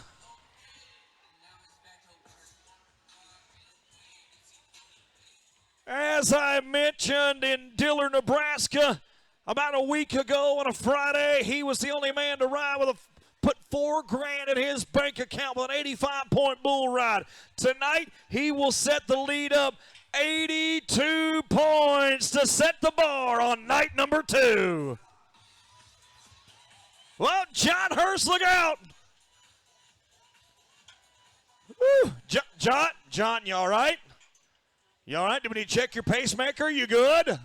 As I mentioned, in Dillard, Nebraska, about a week ago on a Friday, he was the only man to ride with put $4,000 in his bank account with an 85-point bull ride. Tonight, he will set the lead up 82 points to set the bar on night number 2. Well, John Hurst, look out. Woo. John, you all right? You all right? Do we need to check your pacemaker? You good?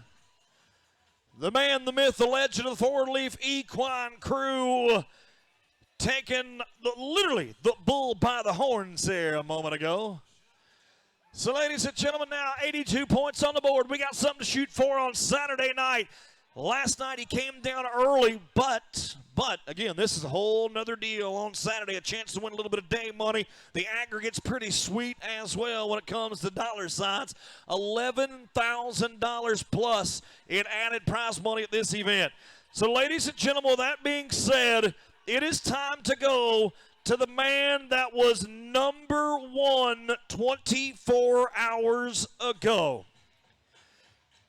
The man, the myth, the legend of the four-leaf equine crew taking literally the bull by the horns there a moment ago. So, ladies and gentlemen, now 82 points on the board. We got something to shoot for on Saturday night. Last night he came down early, but again, this is a whole nother deal on Saturday. A chance to win a little bit of day money. The aggregate's pretty sweet as well when it comes to dollar signs. $11,000 plus in added prize money at this event. So, ladies and gentlemen, with that being said, it is time to go to the man that was number 1 24 hours ago.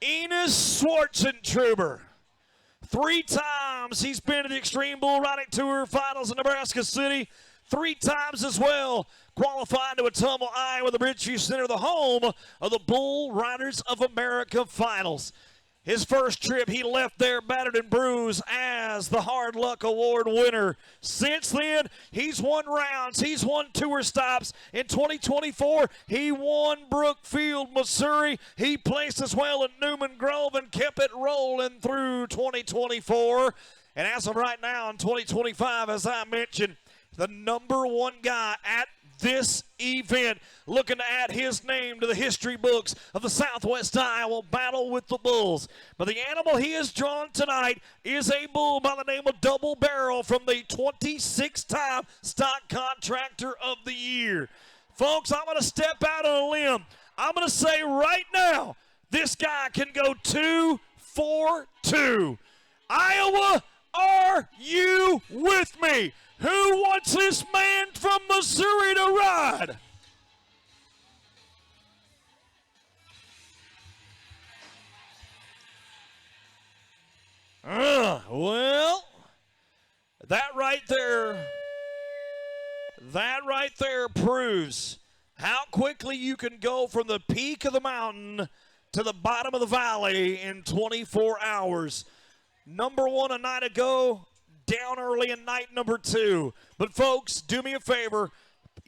Enos Schwartzentruber. 3 times he's been to the Extreme Bull Riding Tour finals in Nebraska City. 3 times as well qualified to Atomo, Iowa, the Bridgeview Center, the home of the Bull Riders of America finals. His first trip, he left there battered and bruised as the Hard Luck Award winner. Since then, he's won rounds. He's won tour stops. In 2024, he won Brookfield, Missouri. He placed as well in Newman Grove and kept it rolling through 2024. And as of right now in 2025, as I mentioned, the number 1 guy at this event, looking to add his name to the history books of the Southwest Iowa Battle with the Bulls. But the animal he has drawn tonight is a bull by the name of Double Barrel from the 26th-time Stock Contractor of the Year. Folks, I'm going to step out on a limb. I'm going to say right now, this guy can go 2-4-2. Iowa, are you with me? Who wants this man from Missouri to ride? proves how quickly you can go from the peak of the mountain to the bottom of the valley in 24 hours. Number one a night ago, down early in night number 2. But folks, do me a favor.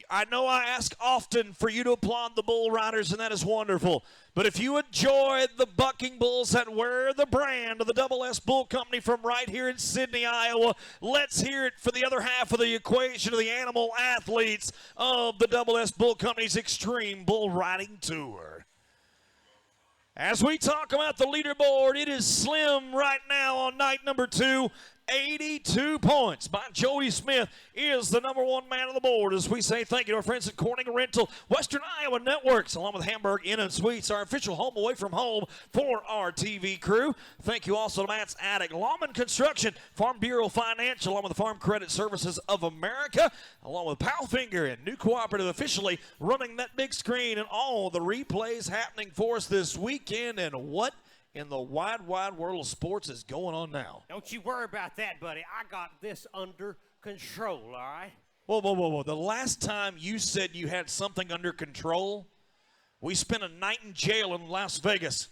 I know I ask often for you to applaud the bull riders, and that is wonderful. But if you enjoy the bucking bulls that wear the brand of the Double S Bull Company from right here in Sidney, Iowa, let's hear it for the other half of the equation of the animal athletes of the Double S Bull Company's Extreme Bull Riding Tour. As we talk about the leaderboard, it is slim right now on night number 2. 82 points by Joey Smith is the number 1 man on the board. As we say thank you to our friends at Corning Rental, Western Iowa Networks, along with Hamburg Inn and Suites, our official home away from home for our TV crew. Thank you also to Matt's Attic, Lawman Construction, Farm Bureau Financial, along with the Farm Credit Services of America, along with Powfinger and New Cooperative officially running that big screen and all the replays happening for us this weekend. And what in the wide world of sports is going on now? Don't you worry about that, buddy. I got this under control, all right? Whoa. The last time you said you had something under control, we spent a night in jail in Las Vegas.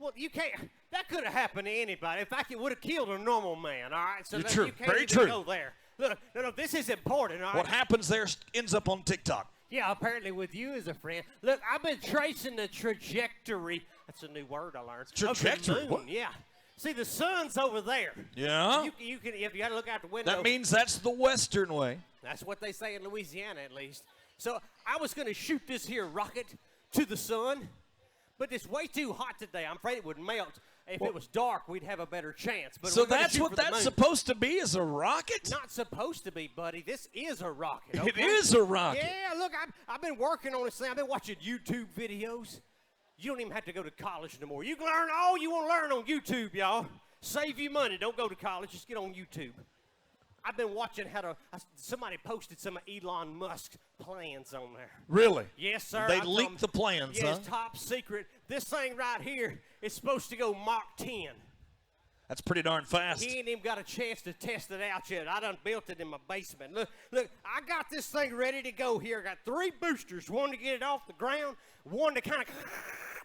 Well, you can't. That could have happened to anybody. In fact, it would have killed a normal man, all right? So You're that true. You can't Very even true. go there. Look, no, this is important, all right? What happens there ends up on TikTok. Yeah, apparently with you as a friend. Look, I've been tracing the trajectory. That's a new word I learned. Trajectory? Of the moon, What? yeah. See, the sun's over there. Yeah? You can, if you got to look out the window. That means that's the western way. That's what they say in Louisiana, at least. So I was going to shoot this here rocket to the sun, but it's way too hot today. I'm afraid it would melt. If it was dark, we'd have a better chance. But So we're gonna that's shoot what for the that's moon. supposed to be, is a rocket? Not supposed to be, buddy. This is a rocket. It Okay? is a rocket. Yeah, look, I've been working on this thing. I've been watching YouTube videos. You don't even have to go to college no more. You can learn all you want to learn on YouTube, y'all. Save you money. Don't go to college. Just get on YouTube. I've been watching somebody posted some of Elon Musk's plans on there. Really? Yes, sir. They leaked the plans, Yeah, huh? it's top secret. This thing right here is supposed to go Mach 10. That's pretty darn fast. He ain't even got a chance to test it out yet. I done built it in my basement. Look, I got this thing ready to go here. I got 3 boosters, one to get it off the ground, one to kind of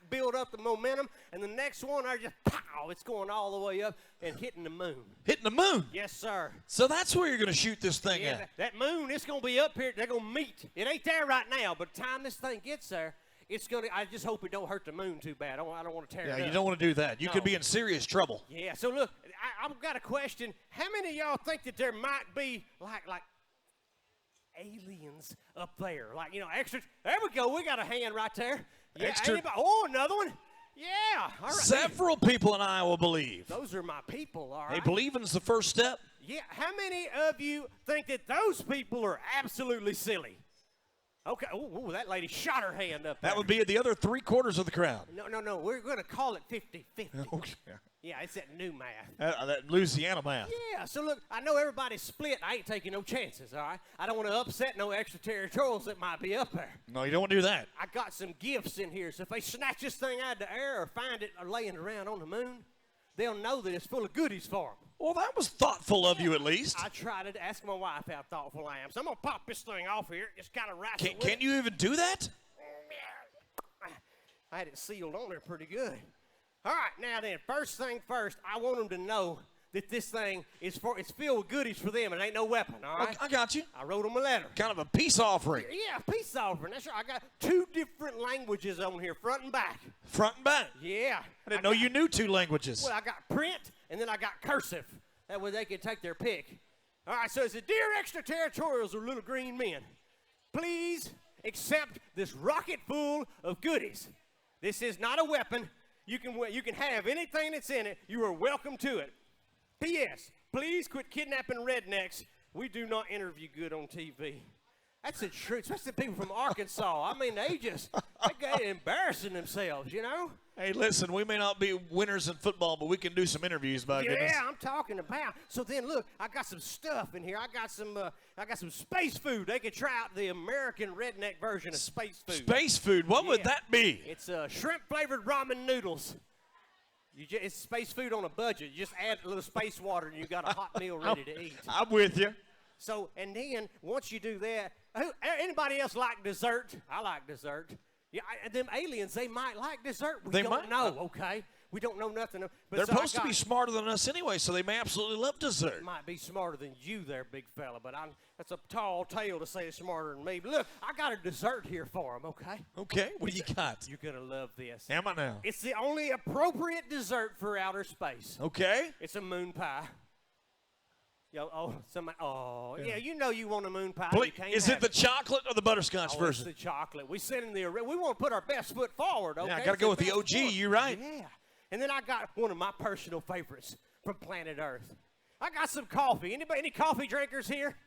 build up the momentum, and the next one, I just, pow, it's going all the way up and hitting the moon. Hitting the moon? Yes, sir. So that's where you're going to shoot this thing Yeah, at. that moon, it's going to be up here. They're going to meet. It ain't there right now, but the time this thing gets there, it's going to, I just hope it don't hurt the moon too bad. I don't want to tear it up. Yeah, you don't want to do that. You No. could be in serious trouble. Yeah, so look, I've got a question. How many of y'all think that there might be like aliens up there? Like, extra. There we go. We got a hand right there. Yeah, Extra- anybody? Oh, another one. Yeah. All right. Several people in Iowa believe. Those are my people, all Hey, right? believing's the first step. Yeah. How many of you think that those people are absolutely silly? Okay. Oh, that lady shot her hand up there. That would be the other 3/4 of the crowd. No. We're going to call it 50-50. Okay. Yeah, it's that new math. That Louisiana math. Yeah, so look, I know everybody's split. I ain't taking no chances, all right? I don't want to upset no extraterritorials that might be up there. No, you don't want to do that. I got some gifts in here, so if they snatch this thing out of the air or find it laying around on the moon, they'll know that it's full of goodies for them. Well, that was thoughtful of you, at least. I tried to ask my wife how thoughtful I am, so I'm going to pop this thing off here. Just kind of wrestle with Can it. you even do that? I had it sealed on there pretty good. All right, now then, first thing first, I want them to know that this thing it's filled with goodies for them. It ain't no weapon, all right? I got you. I wrote them a letter. Kind of a peace offering. Yeah, peace offering. That's right. I got 2 different languages on here, front and back. Front and back. Yeah. I didn't know you knew 2 languages. Well, I got print, and then I got cursive. That way they can take their pick. All right, so it's a dear extraterritorials or little green men. Please accept this rocket full of goodies. This is not a weapon. You can have anything that's in it. You are welcome to it. P.S. Please quit kidnapping rednecks. We do not interview good on TV. That's the truth, especially people from Arkansas. I mean, they get embarrassing themselves, you know? Hey, listen, we may not be winners in football, but we can do some interviews, by goodness. Yeah, I'm talking about. So then, look, I got some stuff in here. I got some space food. They can try out the American redneck version of space food. Space food, what would Yeah. that be? It's shrimp-flavored ramen noodles. It's space food on a budget. You just add a little space water, and you got a hot meal ready to eat. I'm with you. So, and then once you do that, Anybody else like dessert? I like dessert. Yeah, them aliens, they might like dessert. They don't might. know, okay? We don't know nothing. But They're supposed to be smarter than us anyway, so they may absolutely love dessert. Might be smarter than you there, big fella, but that's a tall tale to say it's smarter than me. But look, I got a dessert here for them, okay? Okay, what do you got? You're going to love this. Am I now? It's the only appropriate dessert for outer space. Okay. It's a moon pie. Yeah, you know you want a moon pie. Please, is it the chocolate or the butterscotch version? It's the chocolate. We want to put our best foot forward, okay? Yeah, I got to go with the OG, you right. Yeah. And then I got one of my personal favorites from planet Earth. I got some coffee. Any coffee drinkers here?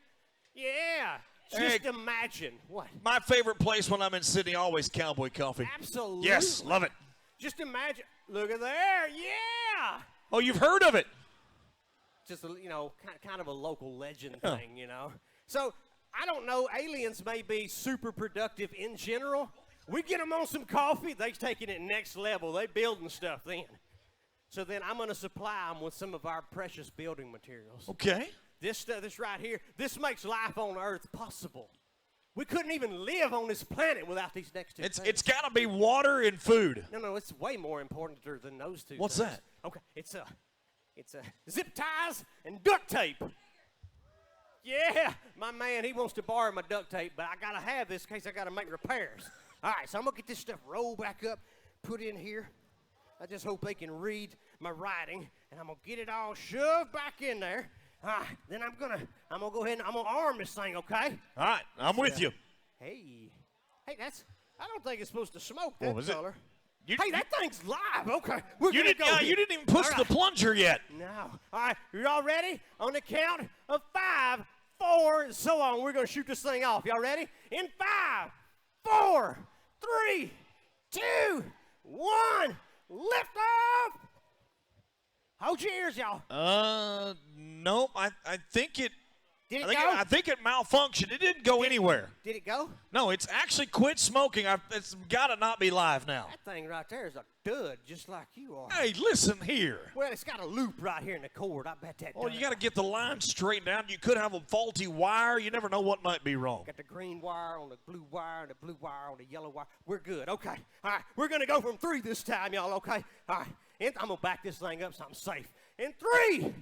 Yeah. Just imagine. What? My favorite place when I'm in Sydney, always Cowboy Coffee. Absolutely. Yes, love it. Just imagine. Look at there. Yeah. Oh, you've heard of it? Just, kind of a local legend thing, So, I don't know. Aliens may be super productive in general. We get them on some coffee, they're taking it next level. They building stuff then. So then I'm going to supply them with some of our precious building materials. Okay. This stuff, this right here, this makes life on Earth possible. We couldn't even live on this planet without these next two things. It's got to be water and food. No, it's way more important than those two What's things. that? Okay, it's a zip ties and duct tape. Yeah, my man, he wants to borrow my duct tape, but I got to have this in case I got to make repairs. All right, so I'm going to get this stuff rolled back up, put in here. I just hope they can read my writing, and I'm going to get it all shoved back in there. All right, then I'm going to go ahead and I'm going to arm this thing, okay? All right, I'm with you. Hey, I don't think it's supposed to smoke that is it? color. You, Hey, that thing's live. Okay. you didn't even push the plunger yet. No. All right, you all ready? On the count of 5, 4, and so on, we're going to shoot this thing off. Y'all ready? In 5, 4, 3, 2, 1, lift off! Hold your ears, y'all. Nope. I think it. Did it go? I think it malfunctioned. It didn't go anywhere. Did it go? No, it's actually quit smoking. It's got to not be live now. That thing right there is a dud, just like you are. Hey, listen here. Well, it's got a loop right here in the cord. I bet that. Well, you got to get the line straightened out. You could have a faulty wire. You never know what might be wrong. Got the green wire on the blue wire and the blue wire on the yellow wire. We're good. Okay. All right. We're going to go from 3 this time, y'all. Okay. All right. And I'm going to back this thing up so I'm safe. In 3,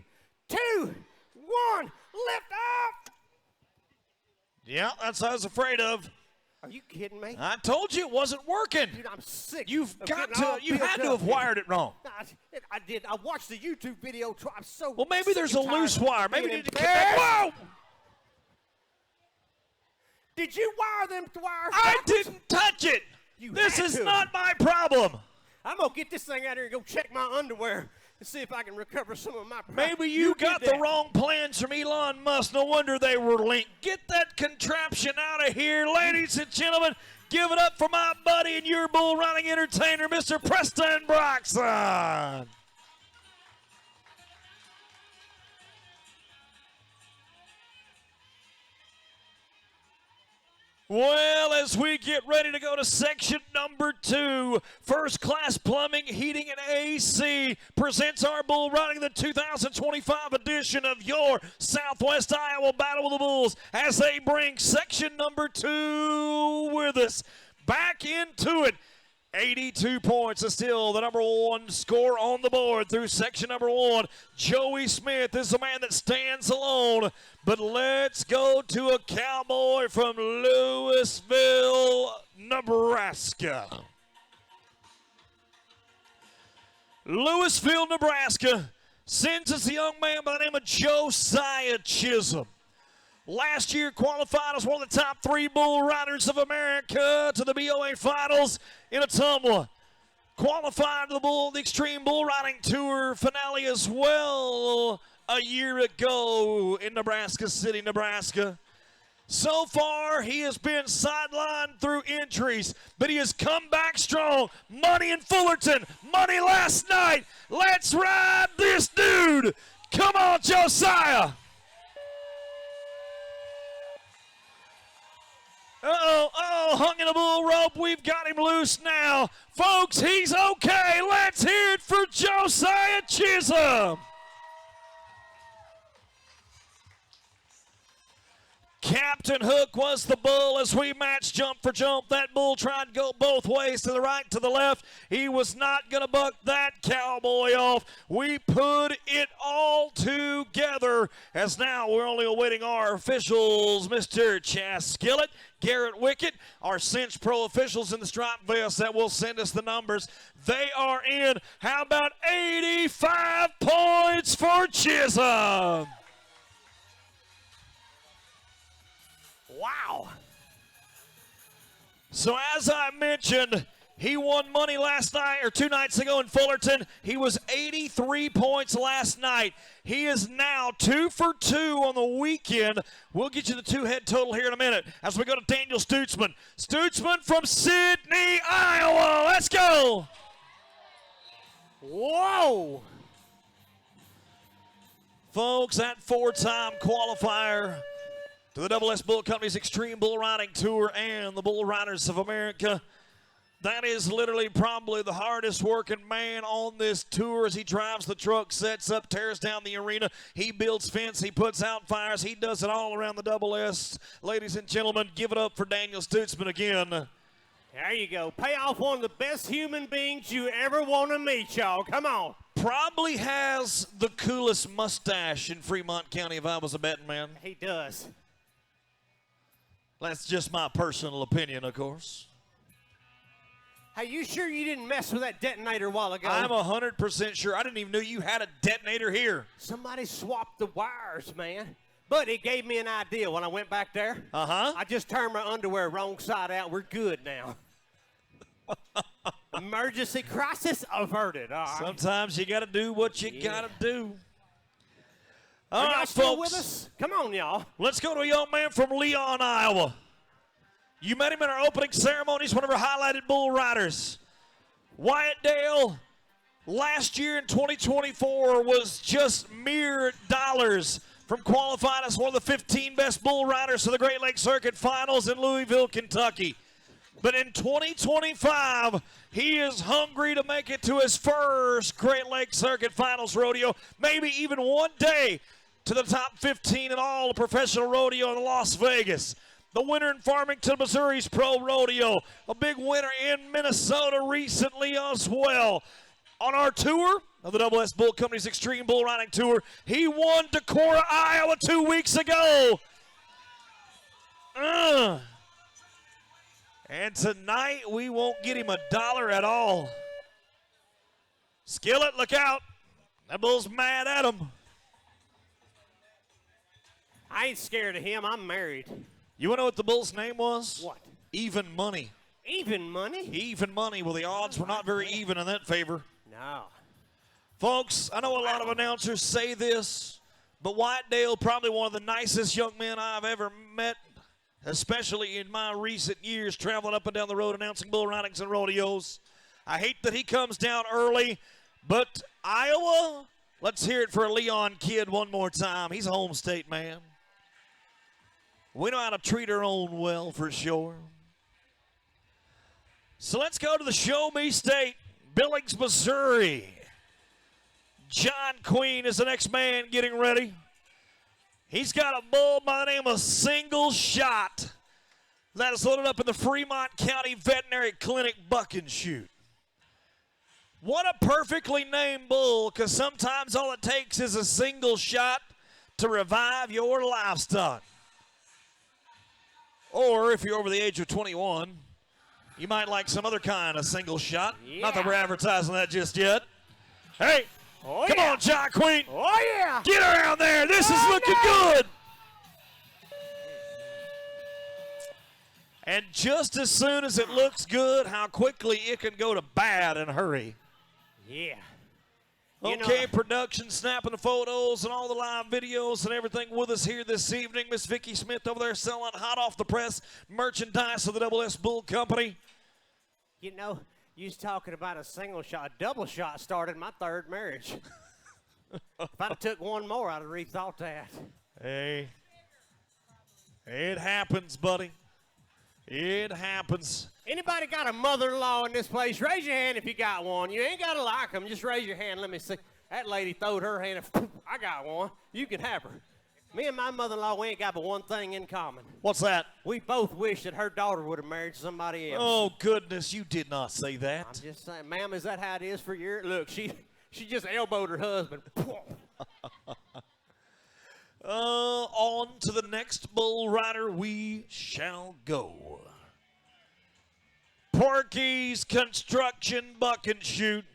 2, 1, lift off. Yeah, that's what I was afraid of. Are you kidding me? I told you it wasn't working. Dude, I'm sick. You had to have wired it wrong. I did. I watched the YouTube video. I'm so Well, maybe there's a sick and loose tired of wire. Maybe being you need to embarrassed. Whoa! Did you wire them wires? I backwards? didn't touch it. This had is to. not my problem. I'm going to get this thing out here and go check my underwear and see if I can recover some of my pride. Maybe you got did the that. wrong plans from Elon Musk. No wonder they were linked. Get that contraption out of here, ladies and gentlemen. Give it up for my buddy and your bull riding entertainer, Mr. Preston Broxson. Well, as we get ready to go to section number 2, First Class Plumbing, Heating, and AC presents our bull riding the 2025 edition of your Southwest Iowa Battle of the Bulls as they bring section number 2 with us. Back into it. 82 points is still the number 1 score on the board through section number 1. Joey Smith is the man that stands alone. But let's go to a cowboy from Louisville, Nebraska. Louisville, Nebraska sends us a young man by the name of Josiah Chisholm. Last year qualified as one of the top 3 bull riders of America to the BOA finals in Ottumwa. Qualified to the Extreme Bull Riding Tour finale as well a year ago in Nebraska City, Nebraska. So far, he has been sidelined through injuries, but he has come back strong. Money in Fullerton, money last night. Let's ride this dude. Come on, Josiah. Hung in a bull rope. We've got him loose now. Folks, he's okay. Let's hear it for Josiah Chisholm. Captain Hook was the bull as we matched jump for jump. That bull tried to go both ways, to the right, to the left. He was not going to buck that cowboy off. We put it all together as now we're only awaiting our officials, Mr. Chas Skillett, Garrett Wickett, our Cinch Pro officials in the striped vest that will send us the numbers. They are in. How about 85 points for Chisholm? Wow. So as I mentioned, he won money last night or 2 nights ago in Fullerton. He was 83 points last night. He is now 2 for 2 on the weekend. We'll get you the 2-head total here in a minute as we go to Daniel Stutzman. Stutzman from Sidney, Iowa. Let's go. Whoa. Folks, that 4-time qualifier to the Double S Bull Company's Extreme Bull Riding Tour and the Bull Riders of America. That is literally probably the hardest working man on this tour as he drives the truck, sets up, tears down the arena. He builds fence, he puts out fires, he does it all around the Double S. Ladies and gentlemen, give it up for Daniel Stutzman again. There you go. Pay off one of the best human beings you ever want to meet, y'all. Come on. Probably has the coolest mustache in Fremont County if I was a betting man. He does. That's just my personal opinion, of course. Hey, you sure you didn't mess with that detonator a while ago? I'm 100% sure. I didn't even know you had a detonator here. Somebody swapped the wires, man. But it gave me an idea when I went back there. Uh-huh. I just turned my underwear wrong side out. We're good now. Emergency crisis averted. All right. Sometimes you got to do what you got to do. All Are y'all right, still folks. with us? Come on, y'all. Let's go to a young man from Leon, Iowa. You met him in our opening ceremonies, one of our highlighted bull riders. Wyatt Dale, last year in 2024, was just mere dollars from qualifying as one of the 15 best bull riders to the Great Lakes Circuit Finals in Louisville, Kentucky. But in 2025, he is hungry to make it to his first Great Lakes Circuit Finals rodeo, maybe even one day to the top 15 in all of professional rodeo in Las Vegas. The winner in Farmington, Missouri's Pro Rodeo. A big winner in Minnesota recently as well. On our tour of the Double S Bull Company's Extreme Bull Riding Tour, he won Decorah, Iowa 2 weeks ago. And tonight, we won't get him $1 at all. Skillett, look out. That bull's mad at him. I ain't scared of him. I'm married. You want to know what the bull's name was? What? Even Money. Even money? Even Money. Well, the odds were not very even in that favor. No. Folks, I know a lot of announcers say this, but Wyatt Dale, probably one of the nicest young men I've ever met, especially in my recent years traveling up and down the road announcing bull ridings and rodeos. I hate that he comes down early, but Iowa, let's hear it for a Leon kid one more time. He's a home state man. We know how to treat our own well, for sure. So let's go to the Show Me State, Billings, Missouri. John Queen is the next man getting ready. He's got a bull by the name of Single Shot that is loaded up in the Fremont County Veterinary Clinic buck and shoot. What a perfectly named bull, because sometimes all it takes is a single shot to revive your livestock. Or if you're over the age of 21, you might like some other kind of single shot. Yeah. Not that we're advertising that just yet. Hey, Oh, come yeah. on, John Queen. Oh, yeah. Get around there. This is Oh, looking no. good. And just as soon as it looks good, how quickly it can go to bad in a hurry. Yeah. You know- Okay, production snapping the photos and all the live videos and everything with us here this evening. Miss Vicki Smith over there selling hot off the press merchandise of the Double S Bull Company. You know, you was talking about a single shot. A double shot started my third marriage. If I'd have took one more, I'd have rethought that. Hey, it happens, buddy. It happens. Anybody got a mother-in-law in this place? Raise your hand if you got one. You ain't got to like them. Just raise your hand. Let me see. That lady throwed her hand. I got one. You can have her. Me and my mother-in-law, we ain't got but one thing in common. What's that? We both wish that her daughter would have married somebody else. Oh, goodness, you did not say that. I'm just saying, ma'am, is that how it is for you? Look, she just elbowed her husband. On to the next bull rider we shall go. Porky's Construction Buck and Shoot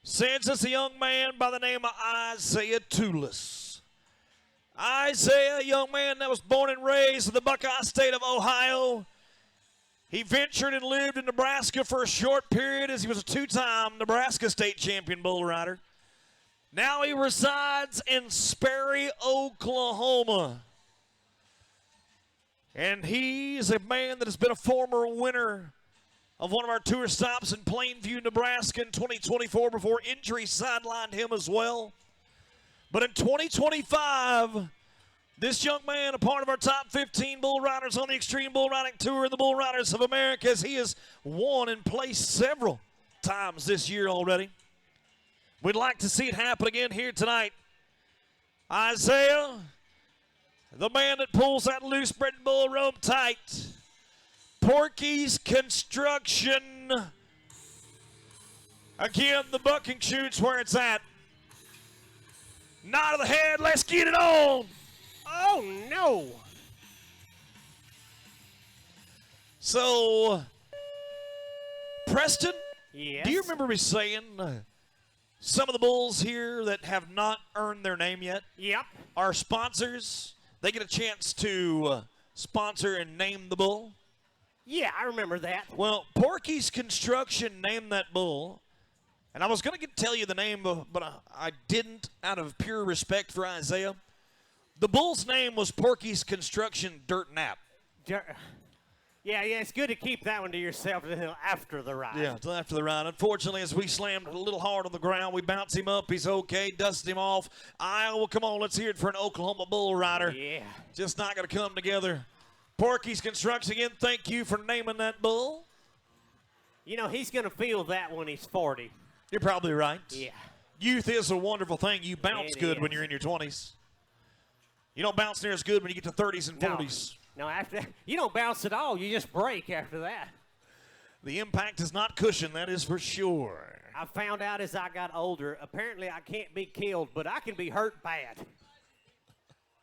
sends us a young man by the name of Isaiah Toulis. Isaiah, a young man that was born and raised in the Buckeye State of Ohio. He ventured and lived in Nebraska for a short period as he was a two-time Nebraska State champion bull rider. Now he resides in Sperry, Oklahoma. And he's a man that has been a former winner of one of our tour stops in Plainview, Nebraska in 2024 before injury sidelined him as well. But in 2025, this young man, a part of our top 15 bull riders on the Extreme Bull Riding Tour of the Bull Riders of America, as he has won and placed several times this year already. We'd like to see it happen again here tonight. Isaiah, the man that pulls that loose bred bull rope tight. Porky's Construction. Again, the bucking chute's where it's at. Nod of the head, let's get it on. Oh, no. So, Preston, Yes. do you remember me saying some of the bulls here that have not earned their name yet Yep. are sponsors? They get a chance to sponsor and name the bull. Yeah, I remember that. Well, Porky's Construction named that bull. And I was going to tell you the name, but I didn't out of pure respect for Isaiah. The bull's name was Porky's Construction Dirt Nap. Yeah, it's good to keep that one to yourself until after the ride. Yeah, until after the ride. Unfortunately, as we slammed a little hard on the ground, we bounce him up. He's okay, dust him off. Iowa, come on, let's hear it for an Oklahoma bull rider. Yeah. Just not going to come together. Porky's Construction, again, thank you for naming that bull. You know, he's going to feel that when he's 40. You're probably right. Yeah. Youth is a wonderful thing. You bounce It good when is. you're in your 20s. You don't bounce near as good when you get to 30s and 40s. No, after you don't bounce at all. You just break after that. The impact is not cushioned, that is for sure. I found out as I got older, apparently I can't be killed, but I can be hurt bad.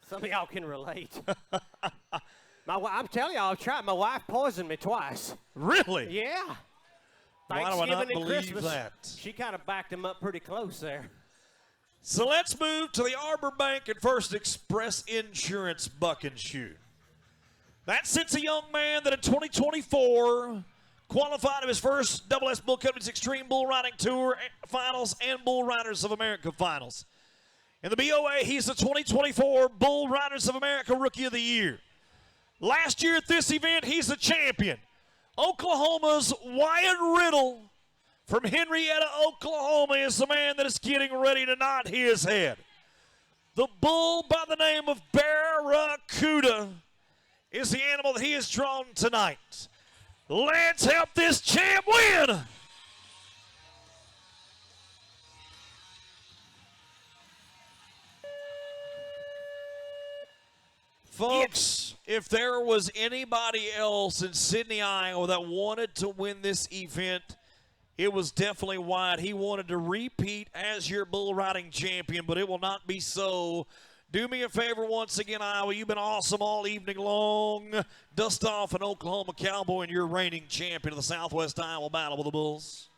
Some of y'all can relate. I'm telling y'all, I've tried. My wife poisoned me twice. Really? Yeah. Why do I not Thanksgiving and believe Christmas, that? She kind of backed him up pretty close there. So let's move to the Arbor Bank and First Express Insurance Buck and Shoot. That sits a young man that in 2024 qualified of his first S Bull Company's Extreme Bull Riding Tour Finals and Bull Riders of America Finals. In the BOA, he's the 2024 Bull Riders of America Rookie of the Year. Last year at this event, he's the champion. Oklahoma's Wyatt Riddle from Henrietta, Oklahoma is the man that is getting ready to nod his head. The bull by the name of Barracuda is the animal that he has drawn tonight. Let's help this champ win. Folks, if there was anybody else in Sidney, Iowa that wanted to win this event, it was definitely Wyatt. He wanted to repeat as your bull riding champion, but it will not be so. Do me a favor once again, Iowa. You've been awesome all evening long. Dust off an Oklahoma Cowboy and you're reigning champion of the Southwest Iowa Battle with the Bulls.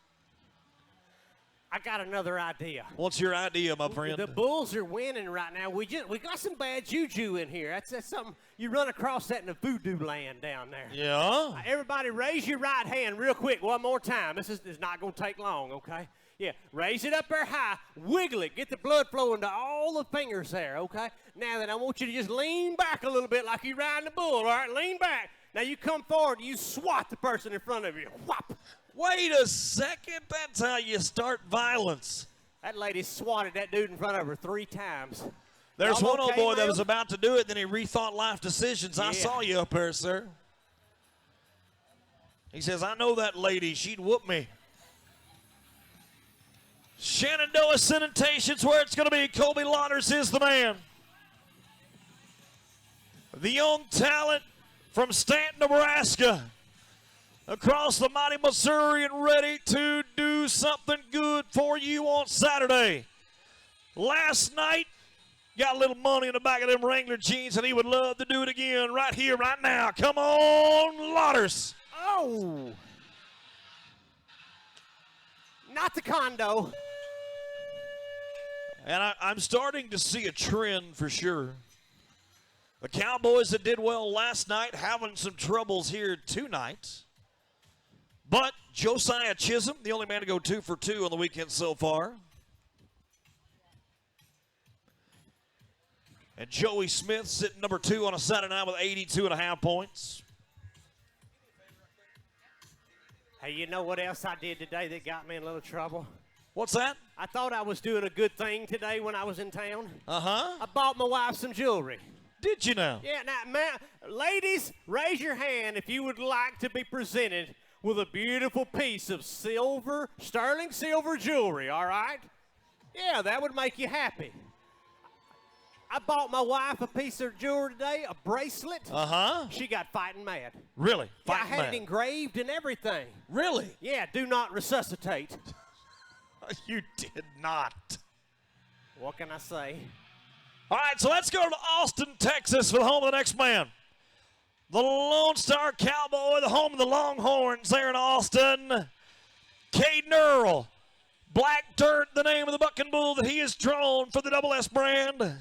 I got another idea. What's your idea, my friend? The Bulls are winning right now. We got some bad juju in here. That's something you run across that in the voodoo land down there. Yeah? Everybody raise your right hand real quick one more time. This is not going to take long, okay? Yeah, raise it up there high, wiggle it, get the blood flowing to all the fingers there, okay? Now then, I want you to just lean back a little bit like you're riding a bull, all right? Lean back. Now you come forward and you swat the person in front of you. Whop! Wait a second. That's how you start violence. That lady swatted that dude in front of her 3 times. There's Y'all one old okay, boy that ma'am? was about to do it, then he rethought life decisions. I Yeah. saw you up there, sir. He says, I know that lady. She'd whoop me. Shenandoah Sanitation's where it's going to be. Colby Lauders is the man. The young talent from Stanton, Nebraska, across the mighty Missouri and ready to do something good for you on Saturday. Last night, got a little money in the back of them Wrangler jeans, and he would love to do it again right here, right now. Come on, Lotters. Oh. Not the condo. And I'm starting to see a trend for sure. The Cowboys that did well last night having some troubles here tonight. But Josiah Chisholm, the only man to go 2 for 2 on the weekend so far. And Joey Smith sitting number 2 on a Saturday night with 82.5 points. Hey, you know what else I did today that got me in a little trouble? What's that? I thought I was doing a good thing today when I was in town. Uh-huh. I bought my wife some jewelry. Did you now? Yeah, now, ladies, raise your hand if you would like to be presented with a beautiful piece of silver, sterling silver jewelry, all right? Yeah, that would make you happy. I bought my wife a piece of jewelry today, a bracelet. Uh-huh. She got fighting mad. Really? Yeah, I Fighting had mad. it engraved and everything. Really? Yeah, do not resuscitate. You did not. What can I say? All right, so let's go to Austin, Texas for the home of the next man. The Lone Star Cowboy, the home of the Longhorns there in Austin. Caden Earl. Black Dirt, the name of the bucking bull that he has drawn for the Double S brand.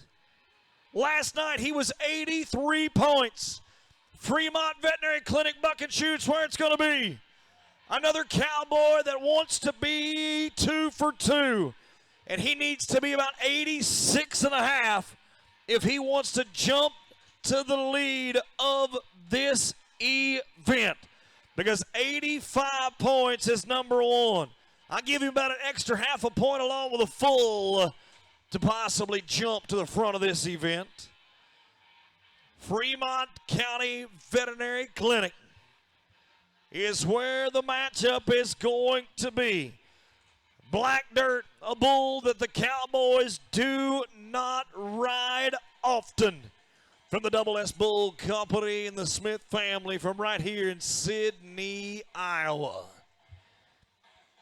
Last night he was 83 points. Fremont Veterinary Clinic buck and shoots where it's going to be. Another Cowboy that wants to be 2 for 2. And he needs to be about 86.5 if he wants to jump to the lead of this event. Because 85 points is number 1. I'll give you about an extra half a point along with a full to possibly jump to the front of this event. Fremont County Veterinary Clinic is where the matchup is going to be. Black Dirt, a bull that the Cowboys do not ride often. From the Double S Bull Company and the Smith family from right here in Sidney, Iowa.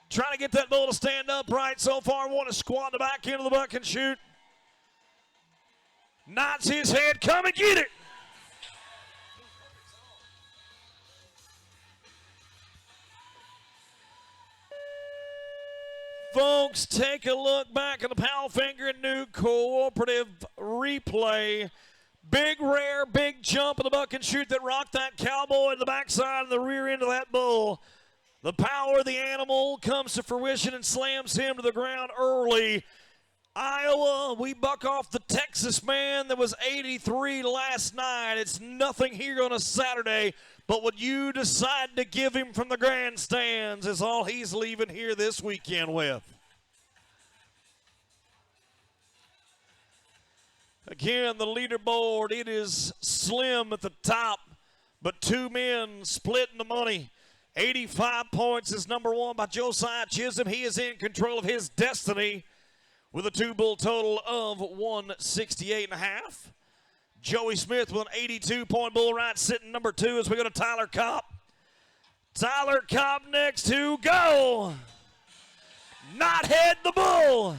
Trying to get that bull to stand upright so far. Want to squat the back end of the buck and shoot. Nods his head. Come and get it. Folks, take a look back at the Powellfinger and New Cooperative replay. Big, rare, big jump of the buck and shoot that rocked that Cowboy in the backside and the rear end of that bull. The power of the animal comes to fruition and slams him to the ground early. Iowa, we buck off the Texas man that was 83 last night. It's nothing here on a Saturday, but what you decide to give him from the grandstands is all he's leaving here this weekend with. Again, the leaderboard, it is slim at the top, but 2 men splitting the money. 85 points is number 1 by Josiah Chisholm. He is in control of his destiny with a 2-bull total of 168.5. Joey Smith with an 82-point bull ride sitting number 2 as we go to Tyler Kopp. Tyler Kopp next to go. Knothead the bull.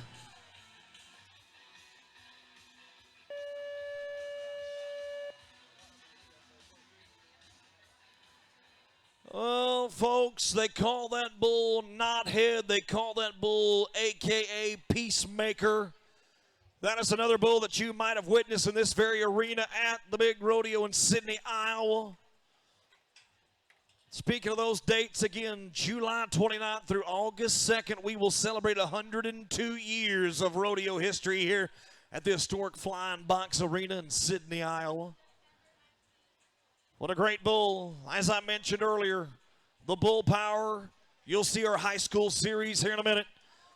Well, folks, they call that bull Knothead. They call that bull a.k.a. Peacemaker. That is another bull that you might have witnessed in this very arena at the big rodeo in Sidney, Iowa. Speaking of those dates, again, July 29th through August 2nd, we will celebrate 102 years of rodeo history here at the historic Flying Box Arena in Sidney, Iowa. What a great bull. As I mentioned earlier, the bull power. You'll see our high school series here in a minute.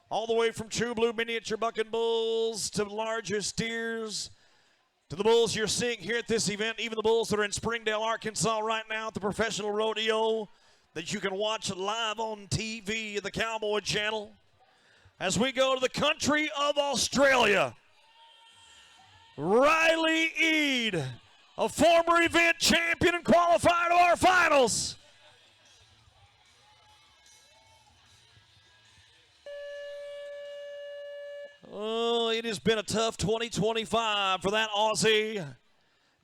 All the way from true blue miniature bucking bulls to larger steers to the bulls you're seeing here at this event, even the bulls that are in Springdale, Arkansas right now at the professional rodeo that you can watch live on TV at the Cowboy Channel. As we go to the country of Australia, Riley Eade a former event champion and qualifier to our finals. Oh, it has been a tough 2025 for that Aussie.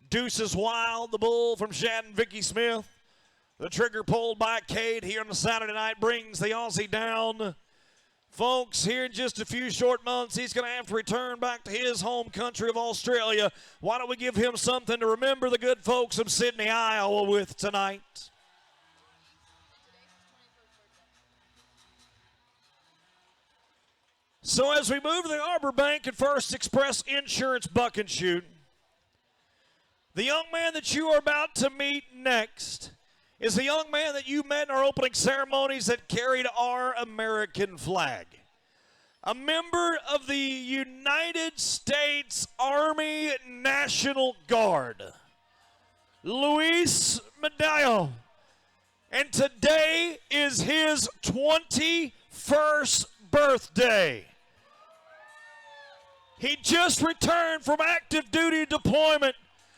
Deuces Wild, the bull from Shadden, Vicky Smith. The trigger pulled by Cade here on the Saturday night brings the Aussie down. Folks, here in just a few short months, he's going to have to return back to his home country of Australia. Why don't we give him something to remember the good folks of Sidney, Iowa with tonight? So as we move to the Arbor Bank and First Express Insurance Buck and Shoot, the young man that you are about to meet next is the young man that you met in our opening ceremonies that carried our American flag. A member of the United States Army National Guard, Luis Medallo. And today is his 21st birthday. He just returned from active duty deployment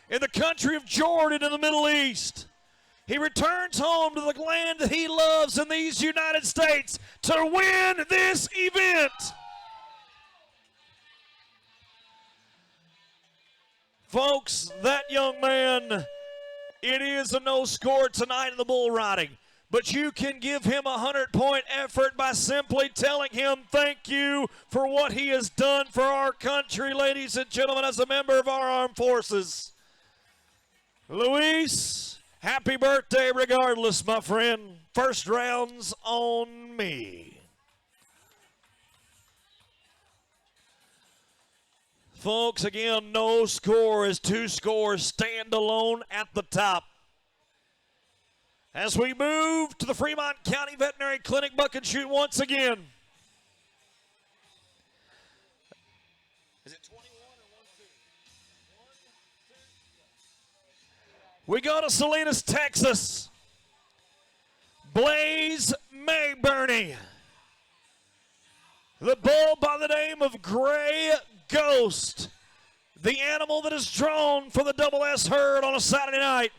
in the country of Jordan in the Middle East. He returns home to the land that he loves in these United States to win this event. Folks, that young man, it is a no score tonight in the bull riding. But you can give him a 100-point effort by simply telling him thank you for what he has done for our country, ladies and gentlemen, as a member of our armed forces. Luis, happy birthday regardless, my friend. First round's on me. Folks, again, no score is two scores stand alone at the top. As we move to the Fremont County Veterinary Clinic Buck and Shoot once again. Is it 21 or 1-2? We go to Salinas, Texas. Blaze Mayburney. The bull by the name of Gray Ghost. The animal that is drawn for the Double S herd on a Saturday night.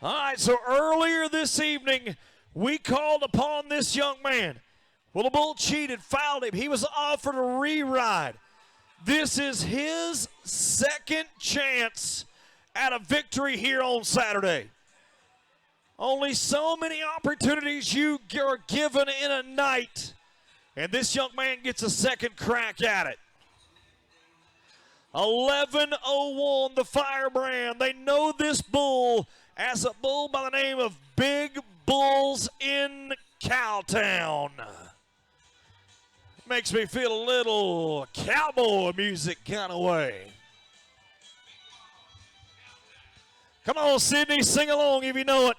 All right, so earlier this evening, we called upon this young man. Well, the bull cheated, fouled him. He was offered a re-ride. This is his second chance at a victory here on Saturday. Only so many opportunities you are given in a night, and this young man gets a second crack at it. 11:01, the Firebrand. They know this bull as a bull by the name of Big Bulls in Cowtown. Makes me feel a little cowboy music kind of way. Come on, Sidney, sing along if you know it.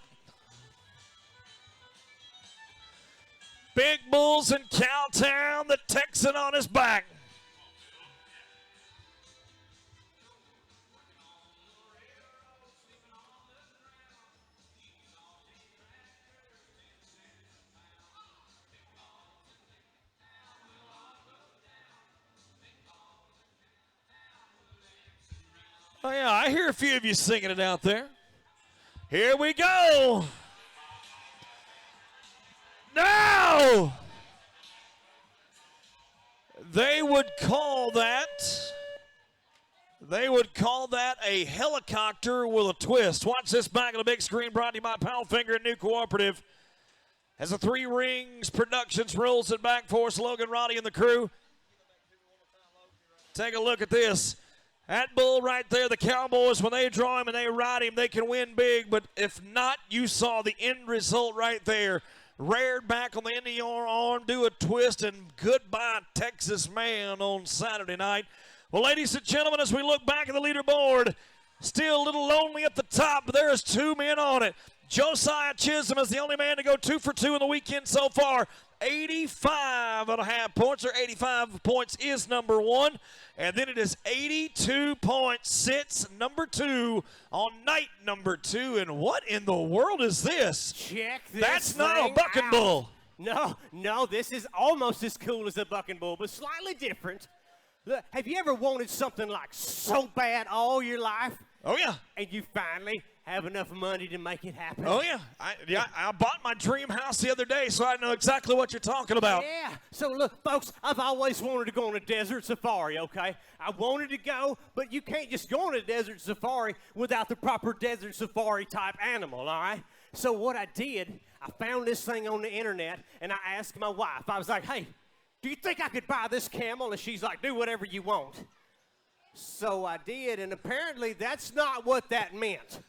Big Bulls in Cowtown, the Texan on his back. Oh, yeah, I hear a few of you singing it out there. Here we go. Now, they would call that a helicopter with a twist. Watch this back on the big screen, brought to you by Powellfinger and New Cooperative. As the Three Rings Productions rolls it back for us, Logan, Roddy, and the crew. Take a look at this. That bull right there, the Cowboys, when they draw him and they ride him, they can win big. But if not, you saw the end result right there. Reared back on the end of your arm, do a twist, and goodbye, Texas man, on Saturday night. Well, ladies and gentlemen, as we look back at the leaderboard, still a little lonely at the top, but there is two men on it. Josiah Chisholm is the only man to go 2 for 2 in the weekend so far. 85.5 points, or 85 points is number one. And then it is 82 points sits number two on night number two. And what in the world is this? Check this That's not a thing bucking out. bull. No, this is almost as cool as a bucking bull, but slightly different. Look, have you ever wanted something like so bad all your life? Oh, yeah. And you finally have enough money to make it happen? Oh, yeah. I bought my dream house the other day, so I know exactly what you're talking about. Yeah. So, look, folks, I've always wanted to go on a desert safari, okay? I wanted to go, but you can't just go on a desert safari without the proper desert safari type animal, all right? So what I did, I found this thing on the internet, and I asked my wife. I was like, hey, do you think I could buy this camel? And she's like, do whatever you want. So I did, and apparently that's not what that meant.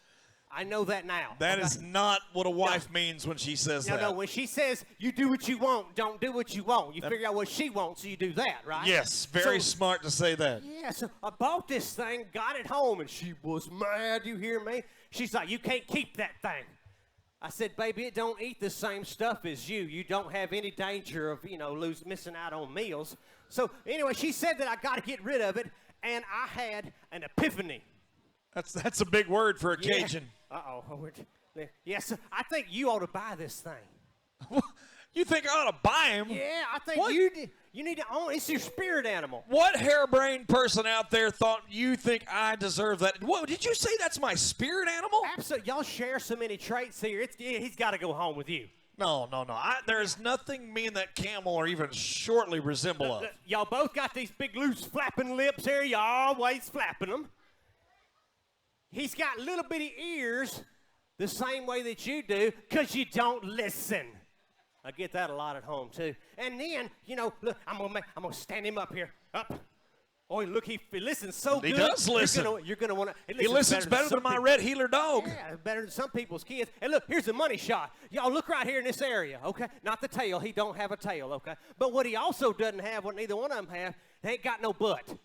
I know that now. That is not what a wife means when she says that. No, when she says you do what you want, don't do what you want. You figure out what she wants, so you do that, right? Yes, very smart to say that. Yeah, so I bought this thing, got it home, and she was mad, you hear me? She's like, you can't keep that thing. I said, baby, it don't eat the same stuff as you. You don't have any danger of, missing out on meals. So anyway, she said that I got to get rid of it, and I had an epiphany. That's a big word for occasion. Yeah. Uh-oh. Yes, I think you ought to buy this thing. You think I ought to buy him? Yeah, I think What? you need to own it. It's your spirit animal. What harebrained person out there thought you think I deserve that? What, did you say that's my spirit animal? Absolutely. Y'all share so many traits here. He's got to go home with you. No. There's nothing me and that camel are even shortly resemble of. Y'all both got these big loose flapping lips here. Y'all always flapping them. He's got little bitty ears the same way that you do because you don't listen. I get that a lot at home, too. And then, look, I'm gonna stand him up here. Up. Oh, look, he listens so good. He does listen. You're gonna want to. He listens better than my red heeler dog. Yeah, better than some people's kids. And look, here's a money shot. Y'all look right here in this area, okay? Not the tail. He don't have a tail, okay? But what he also doesn't have, what neither one of them have, they ain't got no butt.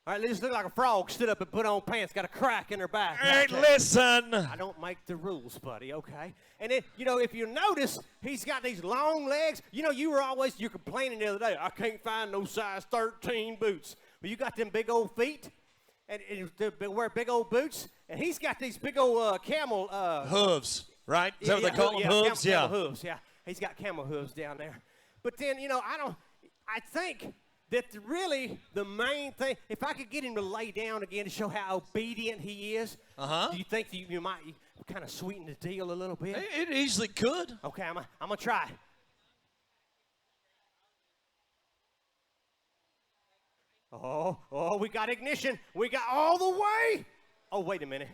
All right, they just look like a frog stood up and put on pants, got a crack in their back. Hey, listen. I don't make the rules, buddy, okay? And then, if you notice, he's got these long legs. You're complaining the other day, I can't find no size 13 boots. But you got them big old feet, and they wear big old boots, and he's got these big old camel hooves, right? Is that what they call them? Hooves? Camel hooves, yeah. He's got camel hooves down there. But then, I think that really the main thing, if I could get him to lay down again to show how obedient he is, do you think you might kind of sweeten the deal a little bit? It easily could. Okay, I'm going to try. Oh, we got ignition. We got all the way. Oh, wait a minute.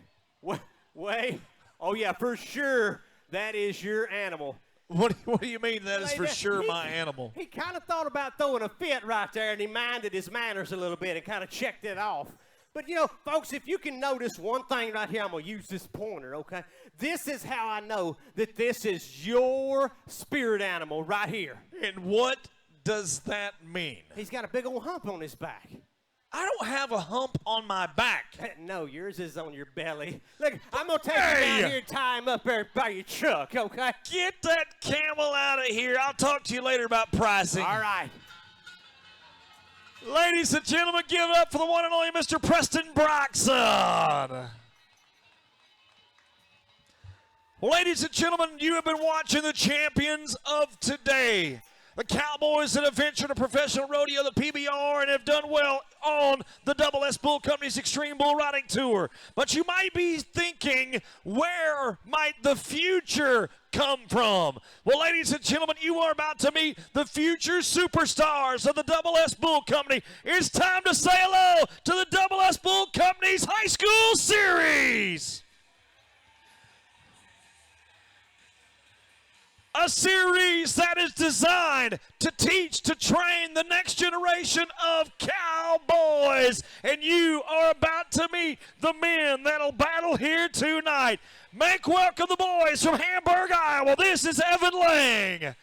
Wait. Oh, yeah, for sure. That is your animal. What do you mean that is for sure my animal? He kind of thought about throwing a fit right there, and he minded his manners a little bit and kind of checked it off. But, folks, if you can notice one thing right here, I'm going to use this pointer, okay? This is how I know that this is your spirit animal right here. And what does that mean? He's got a big old hump on his back. I don't have a hump on my back. No, yours is on your belly. Look, I'm going to take you down here and tie him up there by your truck, okay? Get that camel out of here. I'll talk to you later about pricing. All right. Ladies and gentlemen, give it up for the one and only Mr. Preston Broxson. Ladies and gentlemen, you have been watching the champions of today. The Cowboys that have ventured a professional rodeo, the PBR, and have done well on the Double S Bull Company's Extreme Bull Riding Tour. But you might be thinking, where might the future come from? Well, ladies and gentlemen, you are about to meet the future superstars of the Double S Bull Company. It's time to say hello to the Double S Bull Company's High School Series. A series that is designed to teach, to train the next generation of cowboys. And you are about to meet the men that'll battle here tonight. Make welcome the boys from Hamburg, Iowa. This is Evan Lang.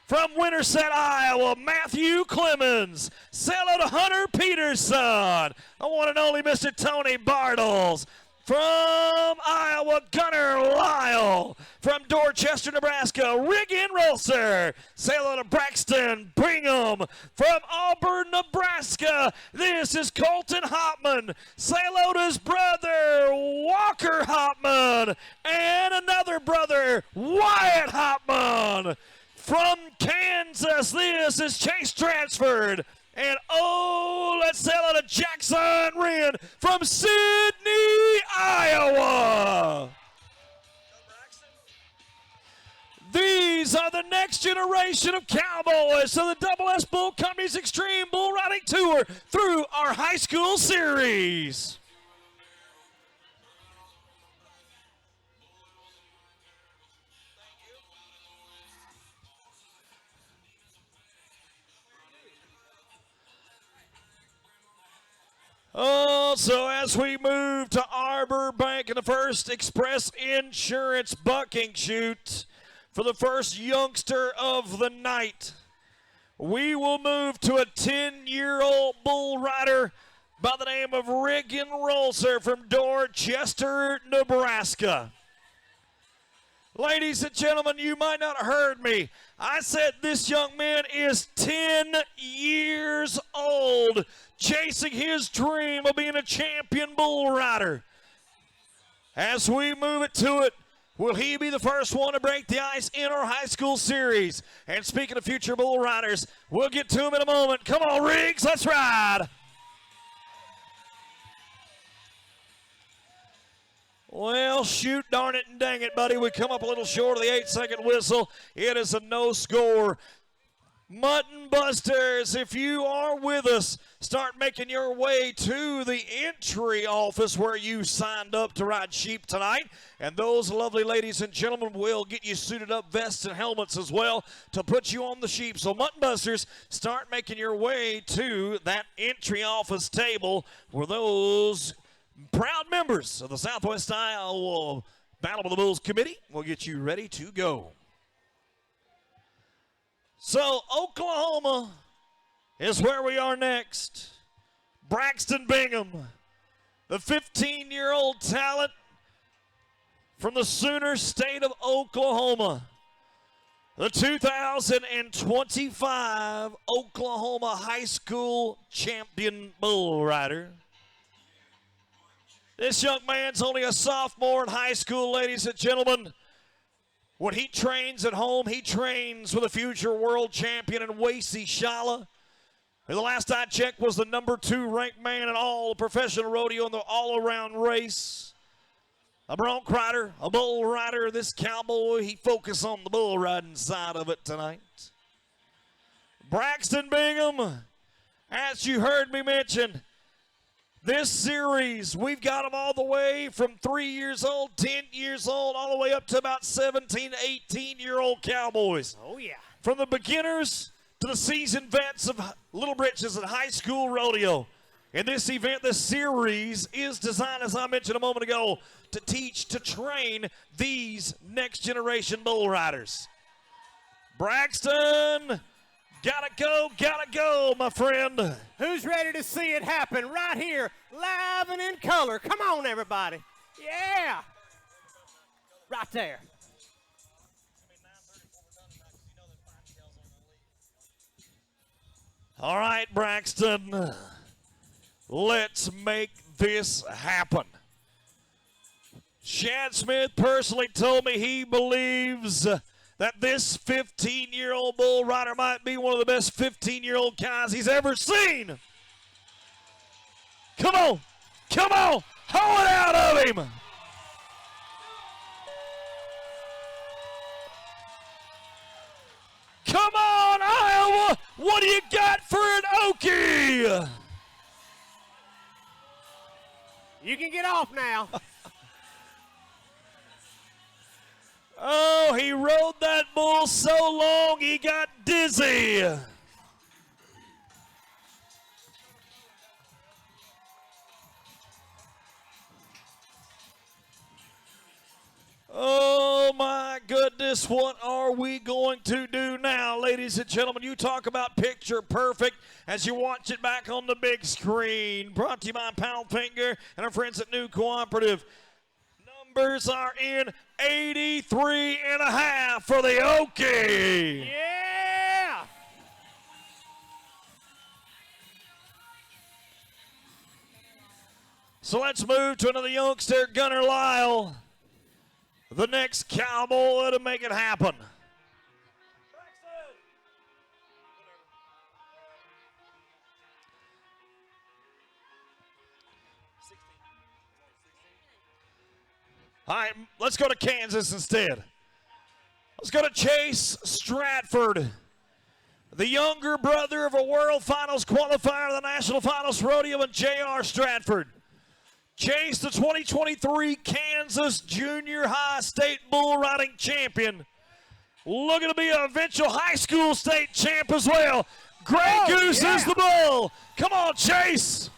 From Winterset, Iowa, Matthew Clemens. Say hello to Hunter Peterson. The one and only Mr. Tony Bartles. From Iowa, Gunnar Lyle. From Dorchester, Nebraska, Riggin Rolser. Say hello to Braxton Brigham. From Auburn, Nebraska, this is Colton Hopman. Say hello to his brother, Walker Hopman. And another brother, Wyatt Hopman. From Kansas, this is Chase Transford. And oh, let's sell it to Jackson Wren from Sidney, Iowa. These are the next generation of cowboys to the Double S Bull Company's Extreme Bull Riding Tour through our high school series. Oh, so as we move to Arbor Bank in the first Express Insurance bucking chute for the first youngster of the night, we will move to a 10-year-old bull rider by the name of Riggin Rolser from Dorchester, Nebraska. Ladies and gentlemen, you might not have heard me. I said this young man is 10 years old, chasing his dream of being a champion bull rider. As we move it to it, will he be the first one to break the ice in our high school series? And speaking of future bull riders, we'll get to him in a moment. Come on, Riggs, let's ride. Well, shoot, darn it, and dang it, buddy. We come up a little short of the 8-second whistle. It is a no score. Mutton Busters, if you are with us, start making your way to the entry office where you signed up to ride sheep tonight. And those lovely ladies and gentlemen will get you suited up, vests and helmets as well, to put you on the sheep. So Mutton Busters, start making your way to that entry office table where those proud members of the Southwest Iowa Battle of the Bulls Committee will get you ready to go. So Oklahoma is where we are next. Braxton Bingham, the 15-year-old talent from the Sooner State of Oklahoma, the 2025 Oklahoma High School champion bull rider. This young man's only a sophomore in high school, ladies and gentlemen. When he trains at home, he trains with a future world champion in Wasey Shala, who the last I checked was the #2 ranked man in all professional rodeo in the all-around race. A bronc rider, a bull rider, this cowboy, he focused on the bull riding side of it tonight. Braxton Bingham, as you heard me mention, this series, we've got them all the way from 3 years old, 10 years old, all the way up to about 17, 18-year-old cowboys. Oh, yeah. From the beginners to the seasoned vets of Little Britches and high school rodeo. In this event, the series is designed, as I mentioned a moment ago, to teach, to train these next generation bull riders. Braxton, gotta go, my friend. Who's ready to see it happen right here, live and in color? Come on, everybody. Yeah. Right there. All right, Braxton, let's make this happen. Shad Smith personally told me he believes that this 15-year-old bull rider might be one of the best 15-year-old guys he's ever seen. Come on, haul it out of him. Come on, Iowa, what do you got for an Okie? You can get off now. Oh, he rode that bull so long he got dizzy. Oh, my goodness, what are we going to do now, ladies and gentlemen? You talk about picture perfect as you watch it back on the big screen. Brought to you by Powellfinger and our friends at New Cooperative. Numbers are in 83.5 for the Okie. Yeah! So let's move to another youngster, Gunnar Lyle, the next cowboy to make it happen. All right, let's go to Kansas instead. Let's go to Chase Stratford, the younger brother of a World Finals qualifier of the National Finals Rodeo, and J.R. Stratford. Chase, the 2023 Kansas Junior High State Bull Riding Champion. Looking to be an eventual high school state champ as well. Grey Goose is the bull. Come on, Chase.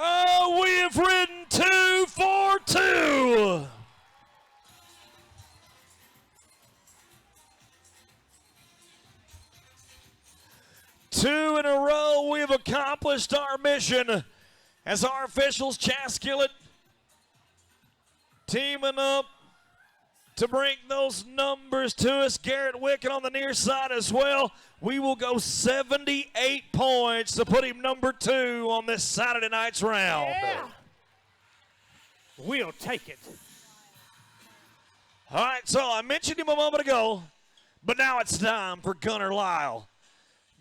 Oh, we have ridden 2 for 2. Two in a row, we have accomplished our mission as our officials, Chas Skillett, teaming up to bring those numbers to us. Garrett Wicken on the near side as well. We will go 78 points to put him number 2 on this Saturday night's round. Yeah. We'll take it. All right, so I mentioned him a moment ago, but now it's time for Gunnar Lyle.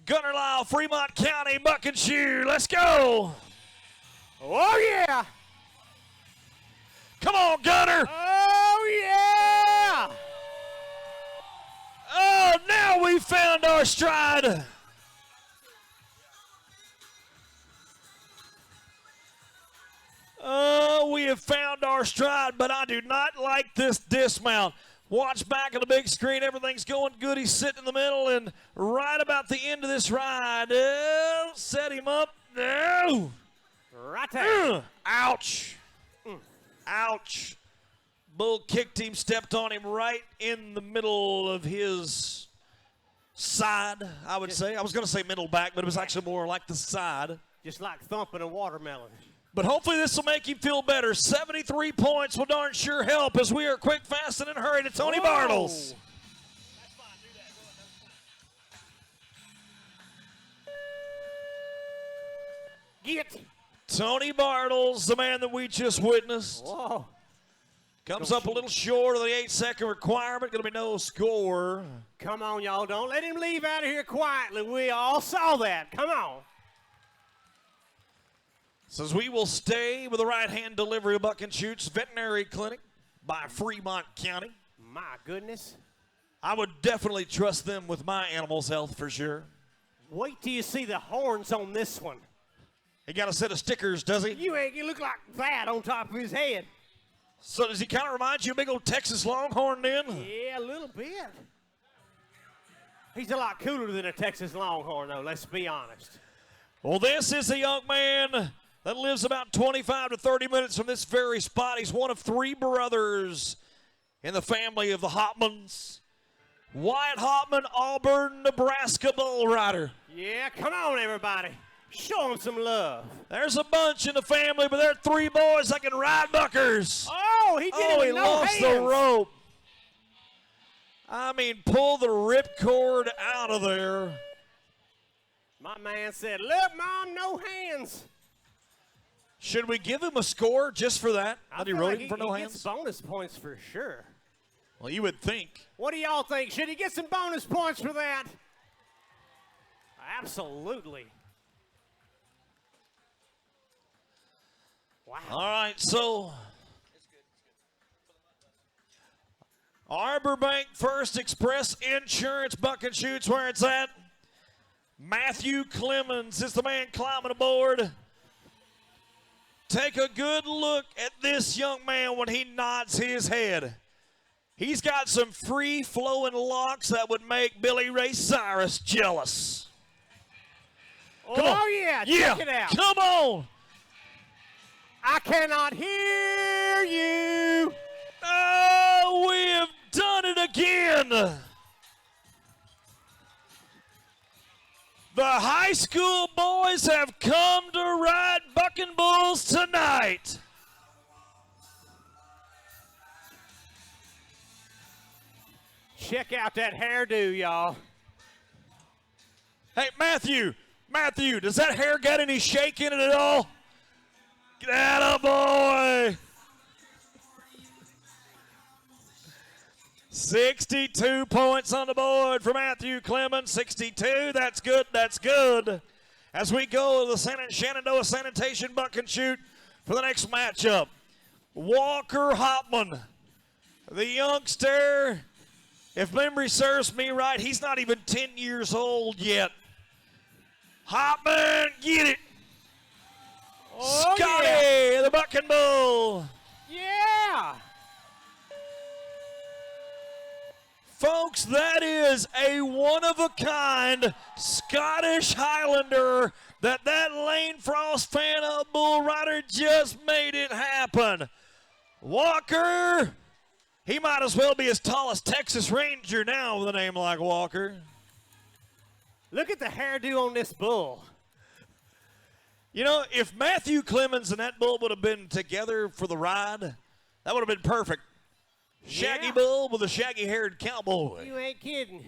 Gunnar Lyle, Fremont County, Buck and Shoe. Let's go. Oh, yeah. Come on, Gunnar. Oh, yeah. Oh, now we found our stride. Oh, we have found our stride, but I do not like this dismount. Watch back on the big screen. Everything's going good. He's sitting in the middle, and right about the end of this ride, set him up. No. Right there. Ouch. Ouch. Bull kicked him, stepped on him right in the middle of his side, I would say. I was going to say middle back, but it was actually more like the side. Just like thumping a watermelon. But hopefully this will make him feel better. 73 points will darn sure help as we are quick, fast, and in a hurry to Tony Bartles. Get. Tony Bartles, the man that we just witnessed. Whoa. Comes up a little short of the 8-second requirement. Going to be no score. Come on, y'all. Don't let him leave out of here quietly. We all saw that. Come on. Says we will stay with the right-hand delivery of Buck and Chute's Veterinary Clinic by Fremont County. My goodness. I would definitely trust them with my animal's health for sure. Wait till you see the horns on this one. He got a set of stickers, does he? You look like that on top of his head. So does he kind of remind you of a big old Texas Longhorn then? Yeah, a little bit. He's a lot cooler than a Texas Longhorn, though, let's be honest. Well, this is a young man that lives about 25 to 30 minutes from this very spot. He's one of 3 brothers in the family of the Hopmans. Wyatt Hopman, Auburn, Nebraska bull rider. Yeah, come on, everybody. Show him some love. There's a bunch in the family, but there are 3 boys that can ride buckers. Oh, he did it with he no lost hands. the rope. I mean, pull the ripcord out of there. My man said, look, Mom, no hands. Should we give him a score just for that? I That he feel rode like him for no hands? Gets bonus points for sure. Well, you would think. What do y'all think? Should he get some bonus points for that? Absolutely. Wow. All right, so Arbor Bank First Express Insurance, Buck and Shoots where it's at. Matthew Clemens is the man climbing aboard. Take a good look at this young man when he nods his head. He's got some free-flowing locks that would make Billy Ray Cyrus jealous. Come on. Yeah, Yeah, check it out. come on. I cannot hear you. Oh, we have done it again. The high school boys have come to ride bucking bulls tonight. Check out that hairdo, y'all. Hey, Matthew, does that hair got any shake in it at all? Get out, boy. 62 points on the board for Matthew Clemens. 62, that's good, that's good. as we go to the Shenandoah Sanitation Buck and Shoot for the next matchup. Walker Hopman, the youngster, if memory serves me right, he's not even 10 years old yet. Hopman, get it. Oh, Scotty, yeah. the Buck and Bull. Yeah. Folks, that is a one-of-a-kind Scottish Highlander that Lane Frost fan of Bull Rider just made it happen. Walker, he might as well be as tall as Texas Ranger now with a name like Walker. Look at the hairdo on this bull. You know, if Matthew Clemens and that bull would have been together for the ride, that would have been perfect. Shaggy Yeah. bull with a shaggy-haired cowboy. You ain't kidding.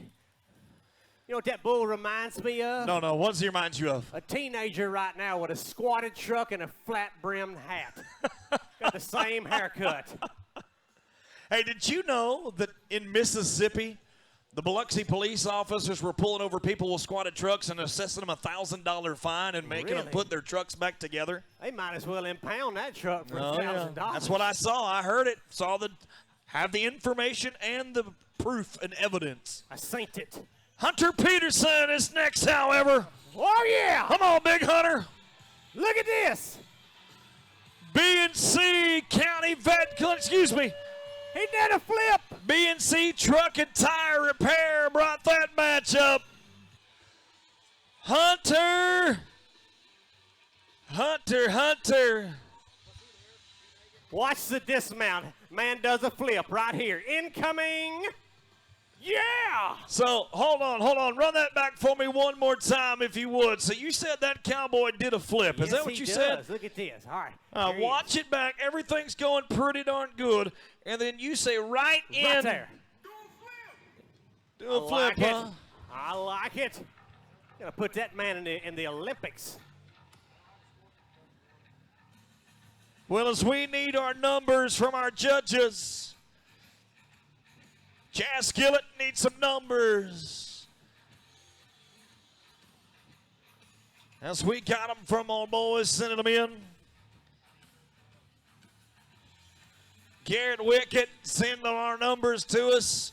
You know what that bull reminds me of? No, what's he reminds you of? A teenager right now with a squatted truck and a flat-brimmed hat. Got the same haircut. Hey, did you know that in Mississippi, the Biloxi police officers were pulling over people with squatted trucks and assessing them a $1,000 fine and making them Really? put their trucks back together? They might as well impound that truck for Oh, yeah. $1,000. That's what I saw. I heard it. Have the information and the proof and evidence. I synced it. Hunter Peterson is next, however. Oh, yeah. Come on, Big Hunter. Look at this. B&C County Vet, excuse me. He did a flip. B&C Truck and Tire Repair brought that matchup. Hunter. Watch the dismount. Man does a flip right here. Incoming. Yeah. So, hold on. Run that back for me one more time if you would. So, you said that cowboy did a flip. Is Yes, that what he you does. said? Look at this. All right. Here he Watch it back. Everything's going pretty darn good. And then you say right is. in. Right there. Do a flip, like it. huh? I like it. Gonna put that man in the Olympics. Well, as we need our numbers from our judges, Jazz Gillett needs some numbers. As we got them from our boys, sending them in. Garrett Wickett sending our numbers to us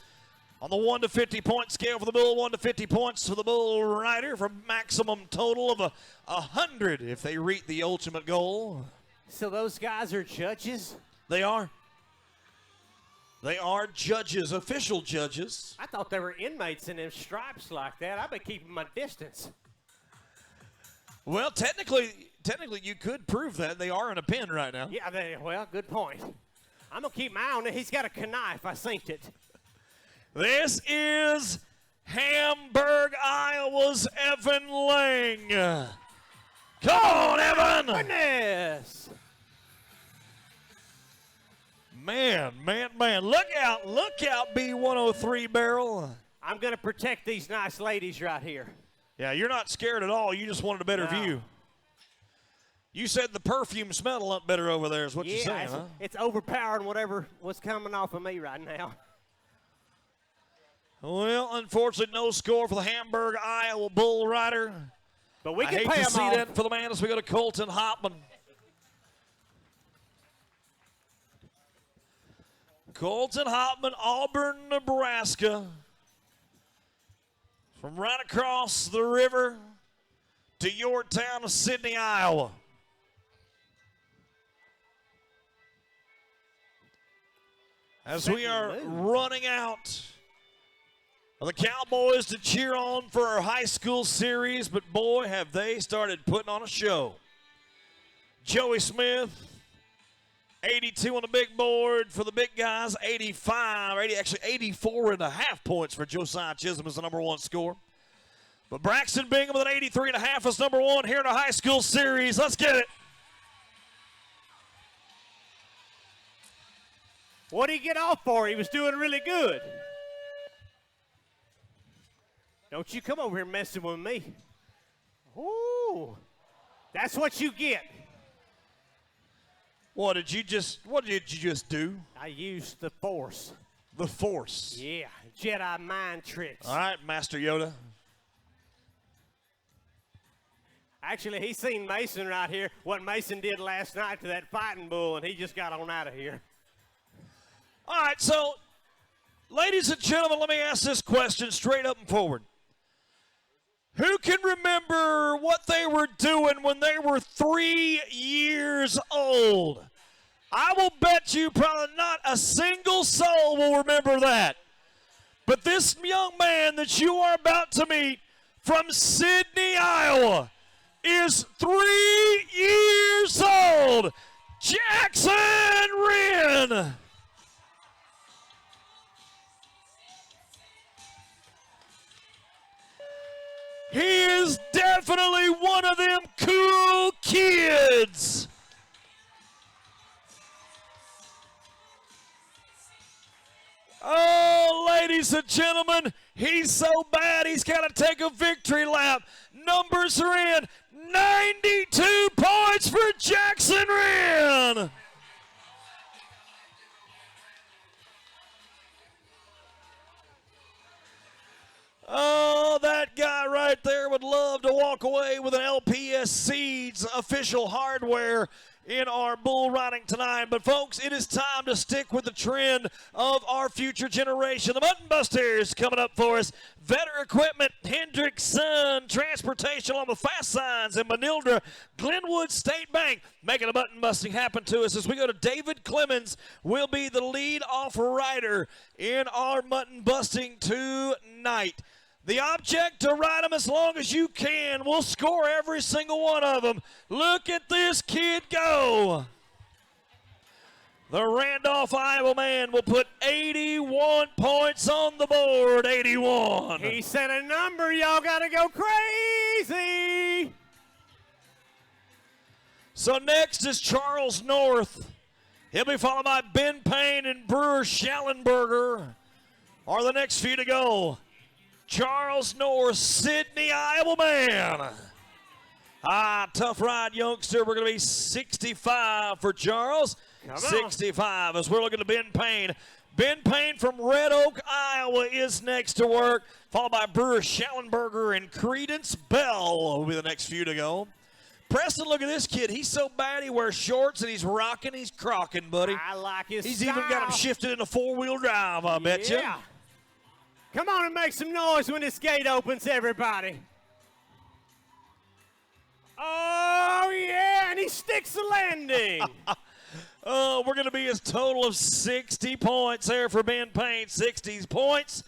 on the 1 to 50 point scale for the Bull. 1 to 50 points for the Bull Rider for maximum total of 100 if they reach the ultimate goal. So those guys are judges? They are. They are judges, official judges. I thought they were inmates in them stripes like that. I've been keeping my distance. Well, technically you could prove that. They are in a pen right now. Yeah, well, good point. I'm going to keep my eye on it. He's got a knife. I synced it. This is Hamburg, Iowa's Evan Lang. Come on, Evan! Goodness! Man. Look out, B103 barrel. I'm going to protect these nice ladies right here. Yeah, you're not scared at all. You just wanted a better No. view. You said the perfume smelled a lot better over there is what you're saying, huh? It's overpowering what's coming off of me right now. Well, unfortunately, no score for the Hamburg, Iowa Bull Rider. But we I can hate pay to them see off. that for the man as we go to Colton Hopman. Colton Hopman, Auburn, Nebraska. From right across the river to your town of Sidney, Iowa. As we are running out of the Cowboys to cheer on for our high school series, but boy, have they started putting on a show. Joey Smith, 82 on the big board for the big guys, 84 and a half points for Josiah Chisholm as the number one score. But Braxton Bingham with an 83 and a half is number one here in the high school series. Let's get it. What did he get off for? He was doing really good. Don't you come over here messing with me. Ooh, that's what you get. What did you just do? I used the Force. The Force. Yeah, Jedi mind tricks. All right, Master Yoda. Actually, he's seen Mason right here, what Mason did last night to that fighting bull, and he just got on out of here. All right, so, ladies and gentlemen, let me ask this question straight up and forward. Who can remember what they were doing when they were 3 years old? I will bet you probably not a single soul will remember that. But this young man that you are about to meet from Sidney, Iowa, is 3 years old. Jackson Wren. He is definitely one of them cool kids. Oh, ladies and gentlemen, he's so bad he's got to take a victory lap. Numbers are in. 92 points for Jackson Wren. Oh, that guy right there would love to walk away with an LPS Seeds official hardware in our bull riding tonight. But folks, it is time to stick with the trend of our future generation. The Mutton Busters coming up for us. Vetter Equipment, Hendrickson Transportation along with Fast Signs and Manildra, Glenwood State Bank making the mutton busting happen to us as we go to David Clemens will be the lead off rider in our mutton busting tonight. The object to ride them as long as you can. We'll score every single one of them. Look at this kid go. The Randolph, Iowa man will put 81 points on the board. 81. He said a number. Y'all got to go crazy. So next is Charles North. He'll be followed by Ben Payne and Brewer Schallenberger are the next few to go. Charles North, Sidney, Iowa man. Tough ride, youngster. We're going to be 65 for Charles. 65 as we're looking to Ben Payne. Ben Payne from Red Oak, Iowa is next to work, followed by Brewer Schallenberger and Credence Bell will be the next few to go. Preston, look at this kid. He's so bad he wears shorts and he's rocking, he's crocking, buddy. I like his He's style. even got him shifted into four-wheel drive, I bet you. Yeah. Come on and make some noise when this gate opens, everybody. Oh, yeah, and he sticks the landing. Oh, we're going to be a total of 60 points there for Ben Payne. 60 points.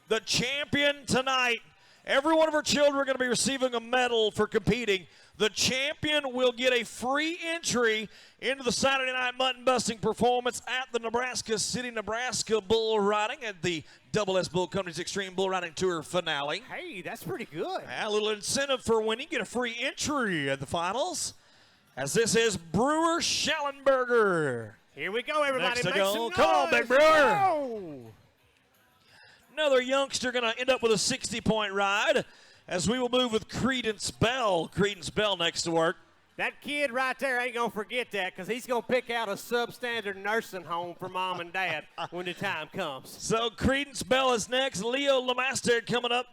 The champion tonight. Every one of our children are going to be receiving a medal for competing. The champion will get a free entry into the Saturday Night Mutton Busting performance at the Nebraska City, Nebraska Bull Riding at the Double S Bull Company's Extreme Bull Riding Tour finale. Hey, that's pretty good. A little incentive for winning. Get a free entry at the finals. As this is Brewer Schallenberger. Here we go, everybody. Next to Make go. some noise. Come on, Big Brewer. Go. Another youngster going to end up with a 60-point ride as we will move with Credence Bell. Credence Bell next to work. That kid right there ain't going to forget that because he's going to pick out a substandard nursing home for mom and dad when the time comes. So Credence Bell is next. Leo Lemaster coming up.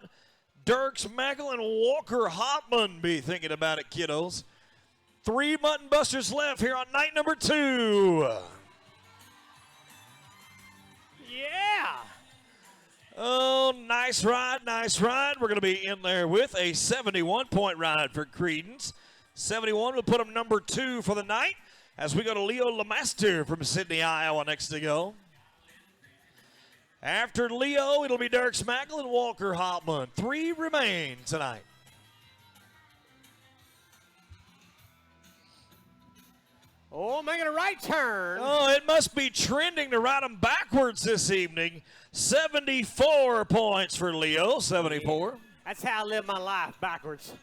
Dirks Mackel and Walker Hopman be thinking about it, kiddos. 3 Mutton Busters left here on night number 2. Yeah. Oh, nice ride, nice ride. We're going to be in there with a 71-point ride for Credence. 71 will put him number 2 for the night as we go to Leo Lemaster from Sidney, Iowa next to go. After Leo, it'll be Dirks Mackel and Walker Hopman. 3 remain tonight. Oh, making a right turn. Oh, it must be trending to ride him backwards this evening. 74 points for Leo, 74. That's how I live my life, backwards.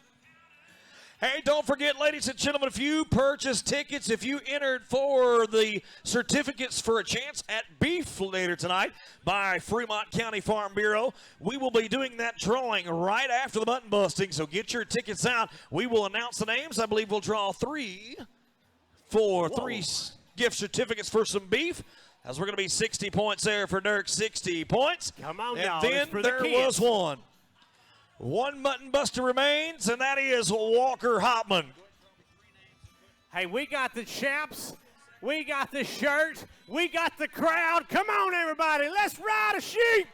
Hey, don't forget, ladies and gentlemen, if you purchase tickets, if you entered for the certificates for a chance at beef later tonight by Fremont County Farm Bureau, we will be doing that drawing right after the mutton busting, so get your tickets out. We will announce the names. I believe we'll draw 3 gift certificates for some beef, as we're going to be 60 points there for Dirk, 60 points. Come on, and y'all. then there was one. One mutton buster remains, and that is Walker Hopman. Hey, we got the champs. We got the shirt. We got the crowd. Come on, everybody. Let's ride a sheep.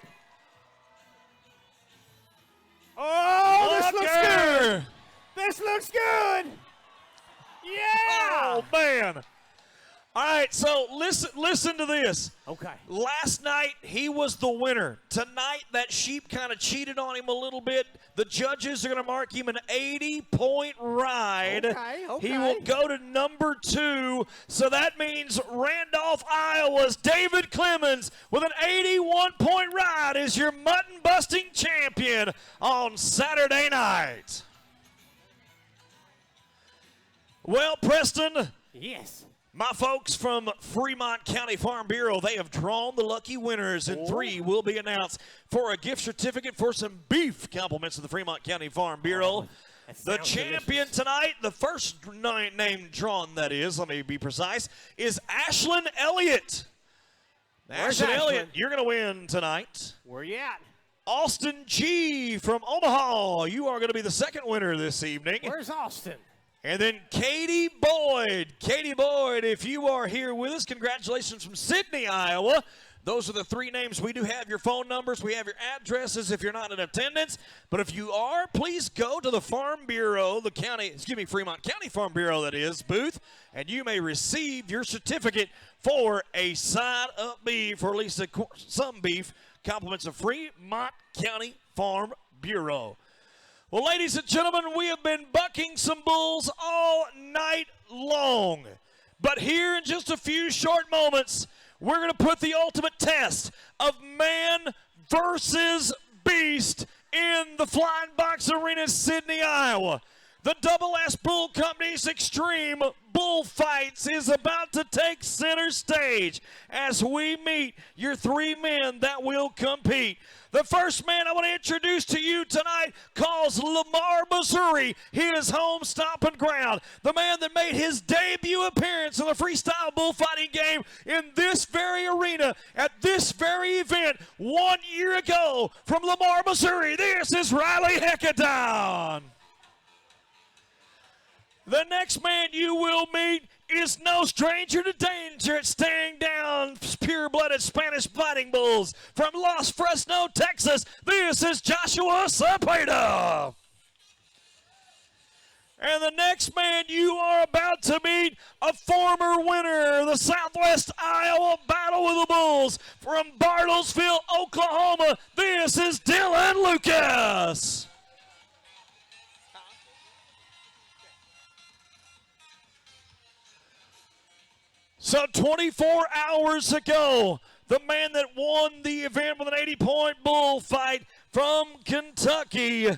Oh, this looks good. This looks good. Yeah. Oh, man. All right, so listen to this. Okay. Last night, he was the winner. Tonight, that sheep kind of cheated on him a little bit. The judges are going to mark him an 80-point ride. Okay. He will go to number 2. So that means Randolph, Iowa's David Clemens with an 81-point ride is your mutton-busting champion on Saturday night. Well, Preston. Yes. My folks from Fremont County Farm Bureau, they have drawn the lucky winners, and 3 will be announced for a gift certificate for some beef. Compliments of the Fremont County Farm Bureau. The champion tonight, the first name drawn, that is, let me be precise, is Ashlyn Elliott. Ashlyn Elliott, you're going to win tonight. Where you at? Austin G. from Omaha, you are going to be the second winner this evening. Where's Austin? And then Katie Boyd. Katie Boyd, if you are here with us, congratulations from Sidney, Iowa. Those are the 3 names. We do have your phone numbers. We have your addresses if you're not in attendance. But if you are, please go to the Farm Bureau, Fremont County Farm Bureau, that is, booth, and you may receive your certificate for a side-up beef, or at least some beef, compliments of Fremont County Farm Bureau. Well, ladies and gentlemen, we have been bucking some bulls all night long. But here in just a few short moments, we're going to put the ultimate test of man versus beast in the Flying Box Arena, Sidney, Iowa. The Double S Bull Company's Extreme Bullfights is about to take center stage as we meet your 3 men that will compete. The first man I want to introduce to you tonight calls Lamar, Missouri, his home stomping ground. The man that made his debut appearance in the freestyle bullfighting game in this very arena at this very event 1 year ago from Lamar, Missouri. This is Riley Heckadown. The next man you will meet is no stranger to danger at staring down pure-blooded Spanish fighting bulls from Los Fresno, Texas. This is Joshua Cepeda. And the next man you are about to meet, a former winner of the Southwest Iowa Battle with the Bulls from Bartlesville, Oklahoma. This is Dylan Lucas. So 24 hours ago, the man that won the event with an 80-point bullfight from Kentucky,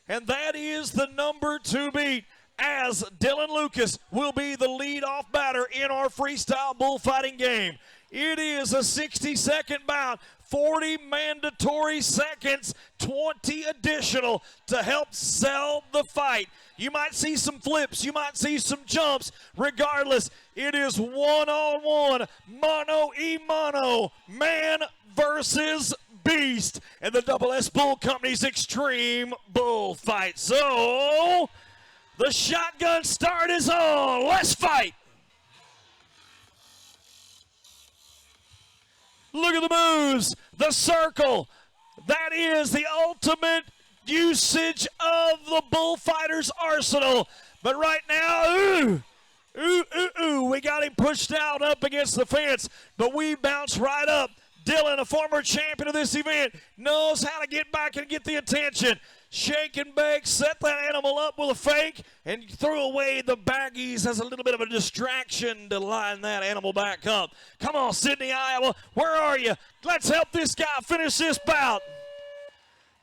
and that is the number 2 beat, as Dylan Lucas will be the lead-off batter in our freestyle bullfighting game. It is a 60-second bout, 40 mandatory seconds, 20 additional to help sell the fight. You might see some flips, you might see some jumps. Regardless, it is one-on-one, mano-y-mano, man versus beast, and the Double S Bull Company's Extreme Bullfight. So, the shotgun start is on. Let's fight. Look at the moves, the circle. That is the ultimate usage of the bullfighter's arsenal. But right now, we got him pushed out up against the fence, but we bounce right up. Dylan, a former champion of this event, knows how to get back and get the attention. Shake and bake, set that animal up with a fake, and threw away the baggies as a little bit of a distraction to line that animal back up. Come on, Sidney, Iowa, where are you? Let's help this guy finish this bout.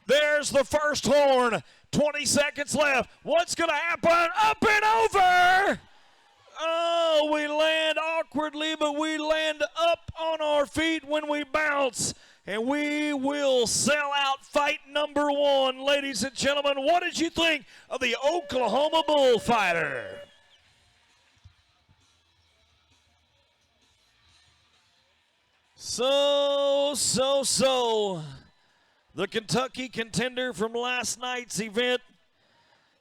There's the first horn. 20 seconds left. What's going to happen? Up and over! Oh, we land awkwardly, but we land up on our feet when we bounce. And we will sell out fight number 1. Ladies and gentlemen, what did you think of the Oklahoma bullfighter? So. The Kentucky contender from last night's event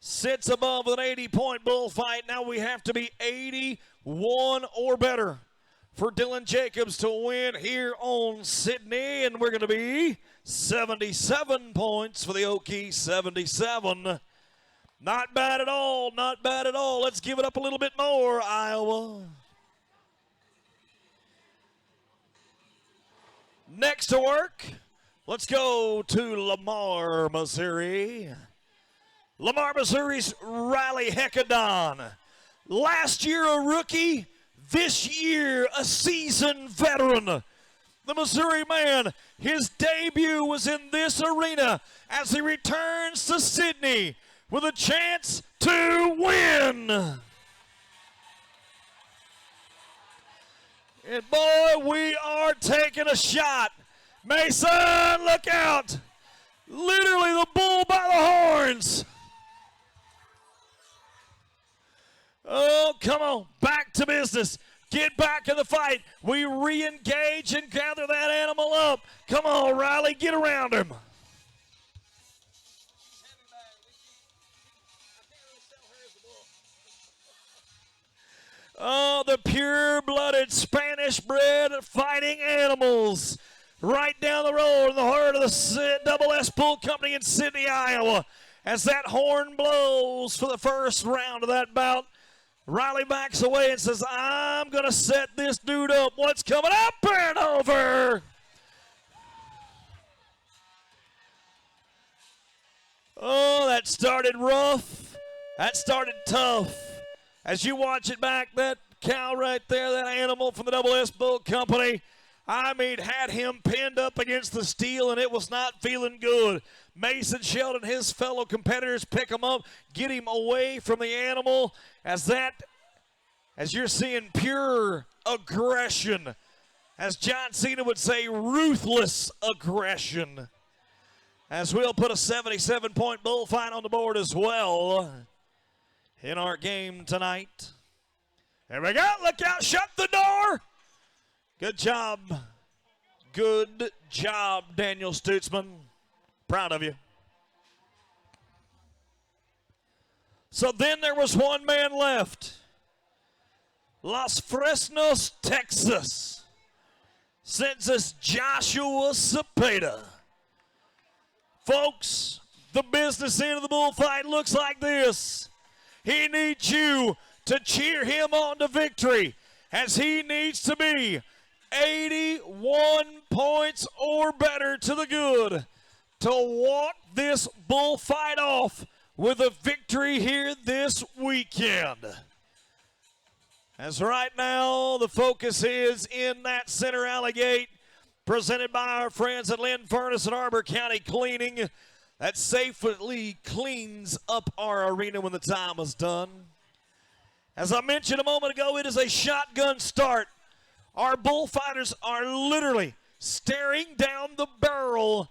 sits above an 80-point bullfight. Now we have to be 81 or better for Dylan Jacobs to win here on Sidney, and we're going to be 77 points for the Okie, 77. Not bad at all, not bad at all. Let's give it up a little bit more, Iowa. Next to work, let's go to Lamar, Missouri. Lamar, Missouri's Riley Heckadon. Last year a rookie, this year a seasoned veteran. The Missouri man, his debut was in this arena as he returns to Sidney with a chance to win. And boy, we are taking a shot. Mason, look out. Literally the bull by the horns. Oh, come on, back to business. Get back in the fight. We re-engage and gather that animal up. Come on, Riley, get around him. Oh, the pure-blooded Spanish-bred fighting animals right down the road in the heart of the Double S Bull Company in Sidney, Iowa. As that horn blows for the first round of that bout, Riley backs away and says, I'm going to set this dude up. What's coming up and over? Oh, that started rough. That started tough. As you watch it back, that cow right there, that animal from the Double S Bull Company, I mean, had him pinned up against the steel, and it was not feeling good. Mason Sheldon, his fellow competitors, pick him up, get him away from the animal. As you're seeing pure aggression, as John Cena would say, ruthless aggression. As we'll put a 77-point bullfight on the board as well in our game tonight. There we go. Look out. Shut the door. Good job. Good job, Daniel Stutzman. Proud of you. So then there was one man left. Los Fresnos, Texas. Census Joshua Cepeda. Folks, the business end of the bullfight looks like this. He needs you to cheer him on to victory, as he needs to be 81 points or better to the good to walk this bullfight off with a victory here this weekend. As right now the focus is in that center alley gate, presented by our friends at Lynn Furnace and Arbor County Cleaning, that safely cleans up our arena when the time is done. As I mentioned a moment ago, it is a shotgun start. Our bullfighters are literally staring down the barrel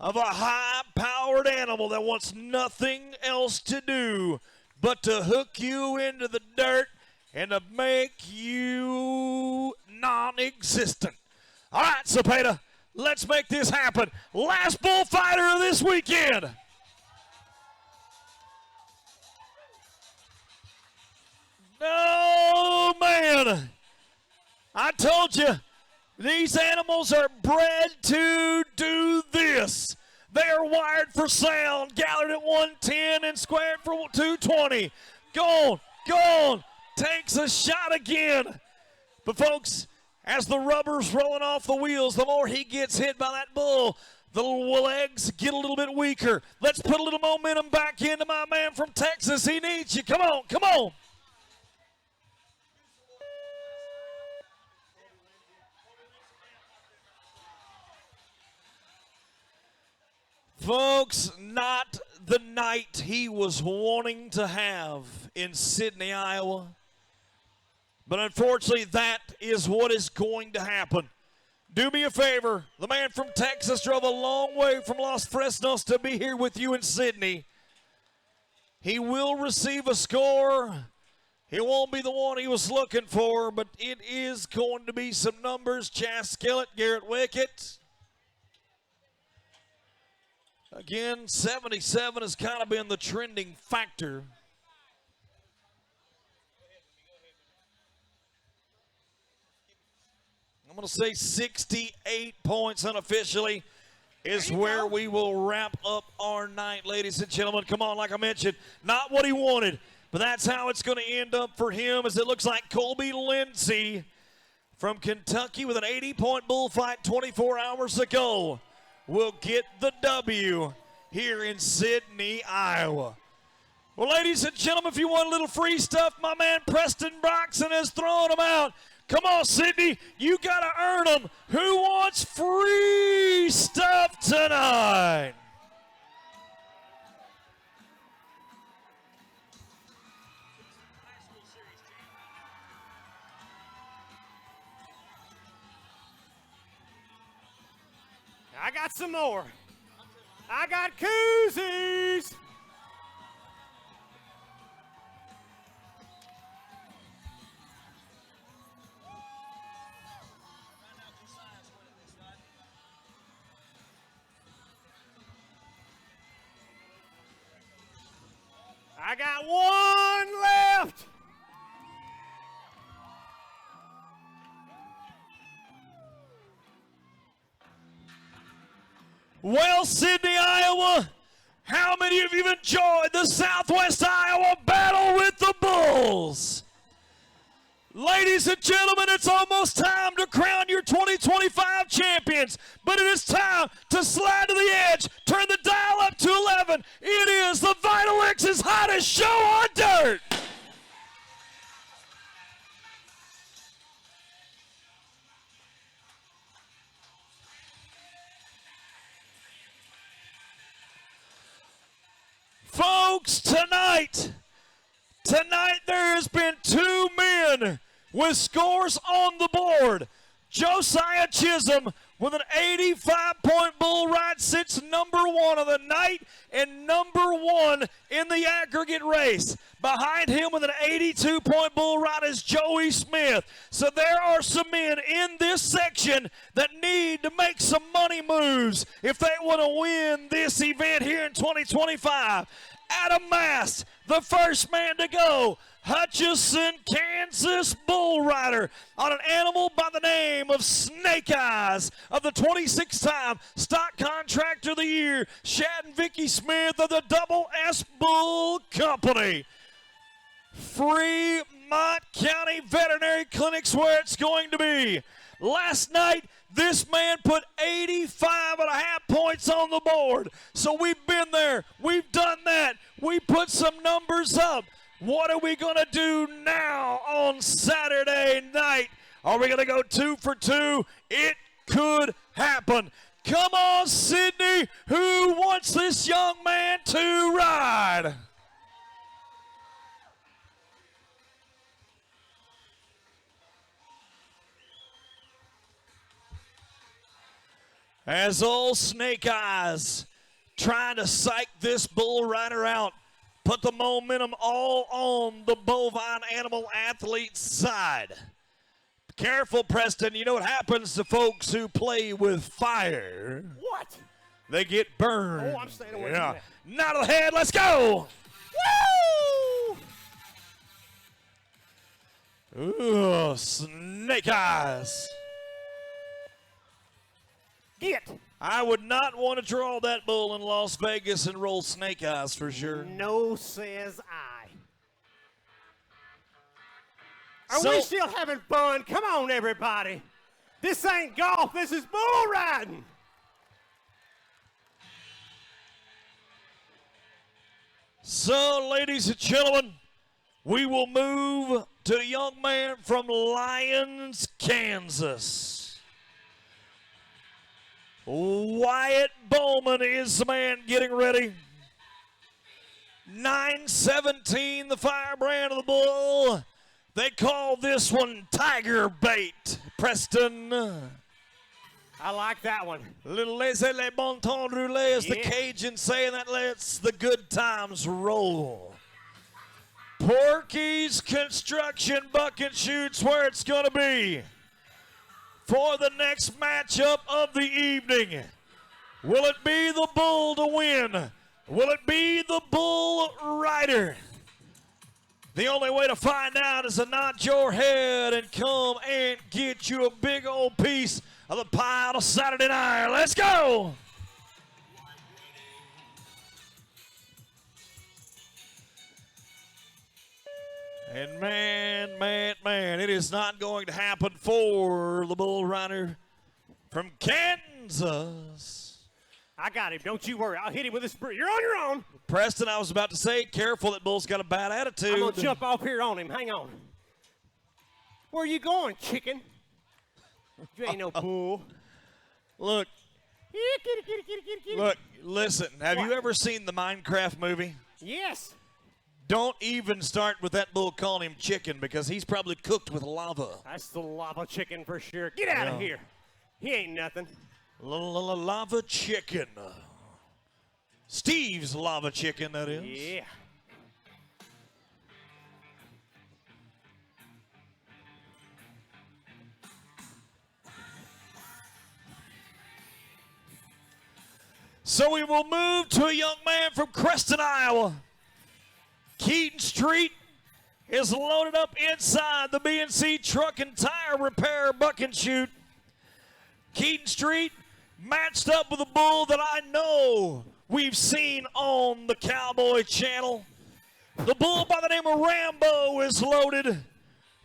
of a high-powered animal that wants nothing else to do but to hook you into the dirt and to make you non-existent. All right, Cepeda, let's make this happen. Last bullfighter of this weekend. Oh, man. I told you, these animals are bred to do this. They are wired for sound, gathered at 110 and squared for 220. Go on, takes a shot again. But folks, as the rubber's rolling off the wheels, the more he gets hit by that bull, the legs get a little bit weaker. Let's put a little momentum back into my man from Texas. He needs you. Come on, come on. Folks, not the night he was wanting to have in Sidney, Iowa. But unfortunately, that is what is going to happen. Do me a favor. The man from Texas drove a long way from Los Fresnos to be here with you in Sidney. He will receive a score. It won't be the one he was looking for, but it is going to be some numbers. Chas Skillett, Garrett Wickett. Again, 77 has kind of been the trending factor. I'm going to say 68 points unofficially is where we will wrap up our night, ladies and gentlemen. Come on, like I mentioned, not what he wanted, but that's how it's going to end up for him, as it looks like Colby Lindsay from Kentucky with an 80-point bullfight 24 hours ago will get the W here in Sidney, Iowa. Well, ladies and gentlemen, if you want a little free stuff, my man Preston Broxson is throwing them out. Come on, Sidney, you got to earn them. Who wants free stuff tonight? I got some more. I got koozies. I got one left. Well, Sidney, Iowa, how many of you have enjoyed the Southwest Iowa Battle with the Bulls? Ladies and gentlemen, it's almost time to crown your 2025 champions, but it is time to slide to the edge, turn the dial up to 11. It is the Vital X's hottest show on dirt. Folks, tonight there has been two men with scores on the board. Josiah Chisholm with an 85-point bull ride sits #1 of the night and #1 in the aggregate race. Behind him with an 82-point bull ride is Joey Smith. So there are some men in this section that need to make some money moves if they want to win this event here in 2025. Adam Mast, the first man to go. Hutchinson, Kansas bull rider on an animal by the name of Snake Eyes of the 26th-time Stock Contractor of the Year, Shad and Vicky Smith of the Double S Bull Company. Fremont County Veterinary Clinic's where it's going to be. Last night, this man put 85.5 points on the board. So we've been there. We've done that. We put some numbers up. What are we going to do now on Saturday night? Are we going to go 2 for 2? It could happen. Come on, Sidney. Who wants this young man to ride? As old Snake Eyes trying to psych this bull rider out, put the momentum all on the bovine animal athlete's side. Careful, Preston. You know what happens to folks who play with fire? What? They get burned. Oh, I'm staying away from that. Not of the head. Let's go. Woo! Ooh, Snake Eyes. Get. I would not want to draw that bull in Las Vegas and roll Snake Eyes for sure. No, says I. Are we still having fun? Come on, everybody. This ain't golf. This is bull riding. So, ladies and gentlemen, we will move to a young man from Lyons, Kansas. Wyatt Bowman is the man getting ready. 917, the firebrand of the bull. They call this one Tiger Bait, Preston. I like that one. Little laissez les bon temps rouler, as the Cajun saying, that lets the good times roll. Porky's Construction Bucket Shoots where it's going to be for the next matchup of the evening. Will it be the bull to win? Will it be the bull rider? The only way to find out is to nod your head and come and get you a big old piece of the pie on a Saturday night. Let's go! And man, it is not going to happen for the bull rider from Kansas. I got him. Don't you worry. I'll hit him with this. You're on your own. Preston, I was about to say, careful, that bull's got a bad attitude. I'm going to jump off here on him. Hang on. Where are you going, chicken? You ain't no bull. Look. Look, listen. Have you ever seen the Minecraft movie? Yes. Don't even start with that bull calling him chicken because he's probably cooked with lava. That's the lava chicken for sure. Get out of here. He ain't nothing. Lava chicken. Steve's lava chicken, that is. Yeah. So we will move to a young man from Preston, Iowa. Keaton Street is loaded up inside the BNC Truck and Tire Repair Buck and Shoot. Keaton Street matched up with a bull that I know we've seen on the Cowboy Channel. The bull by the name of Rambo is loaded.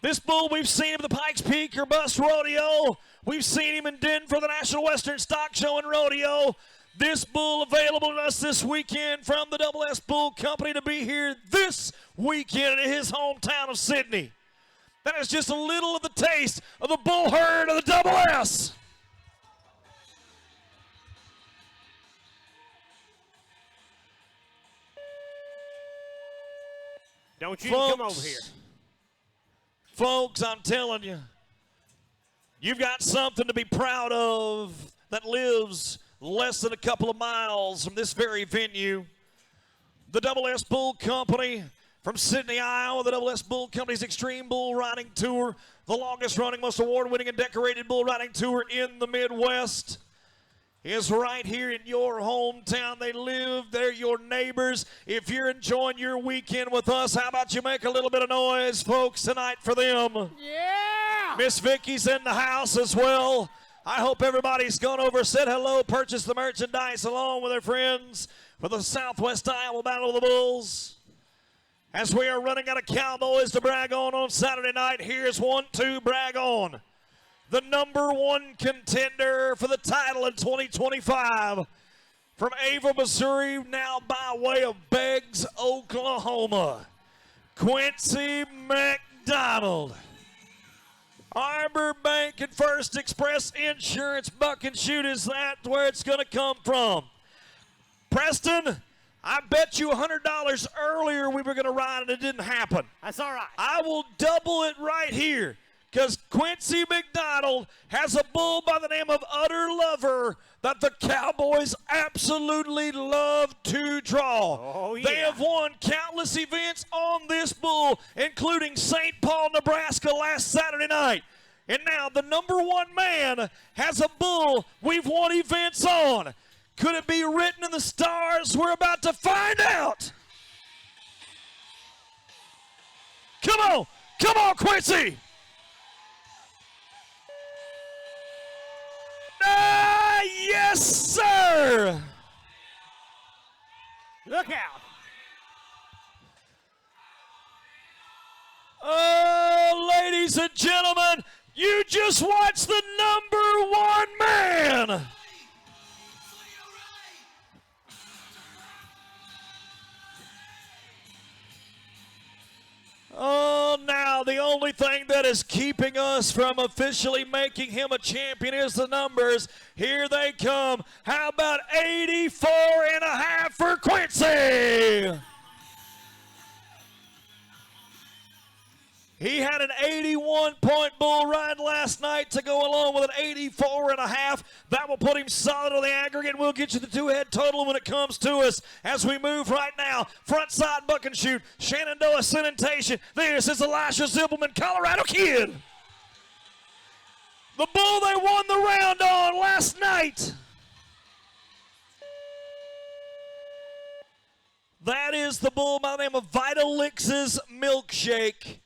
This bull, we've seen him at the Pikes Peak or Bust Rodeo. We've seen him in Denver for the National Western Stock Show and Rodeo. This bull available to us this weekend from the Double S Bull Company to be here this weekend in his hometown of Sidney. That is just a little of the taste of the bull herd of the Double S. Don't you come over here. Folks, I'm telling you, you've got something to be proud of that lives less than a couple of miles from this very venue. The Double S Bull Company from Sidney, Iowa, the Double S Bull Company's Extreme Bull Riding Tour, the longest running, most award-winning and decorated bull riding tour in the Midwest, is right here in your hometown. They live, they're your neighbors. If you're enjoying your weekend with us, how about you make a little bit of noise, folks, tonight for them? Yeah! Miss Vicky's in the house as well. I hope everybody's gone over, said hello, purchased the merchandise along with their friends for the Southwest Iowa Battle of the Bulls. As we are running out of Cowboys to brag on Saturday night, here's one to brag on. The #1 contender for the title in 2025 from Ava, Missouri, now by way of Beggs, Oklahoma, Quincy McDonald. Arbor Bank and First Express Insurance Buck and Shoot, is that where it's going to come from? Preston, I bet you $100 earlier we were going to ride and it didn't happen. That's all right. I will double it right here because Quincy McDonald has a bull by the name of Utter Lover that the Cowboys absolutely love to draw. Oh, yeah. They have won countless events on this bull, including St. Paul, Nebraska last Saturday night. And now the #1 man has a bull we've won events on. Could it be written in the stars? We're about to find out. Come on, Quincy. Yes, sir. Look out. Oh, ladies and gentlemen, you just watched the #1 man. Oh, now the only thing that is keeping us from officially making him a champion is the numbers. Here they come. How about 84.5 for Quincy? He had an 81-point bull ride last night to go along with an 84.5. That will put him solid on the aggregate. We'll get you the two-head total when it comes to us as we move right now. Front side Buck and Shoot, Shenandoah Sanitation. This is Elisha Zippelman, Colorado Kid. The bull they won the round on last night. is the bull by the name of Vitalix's Milkshake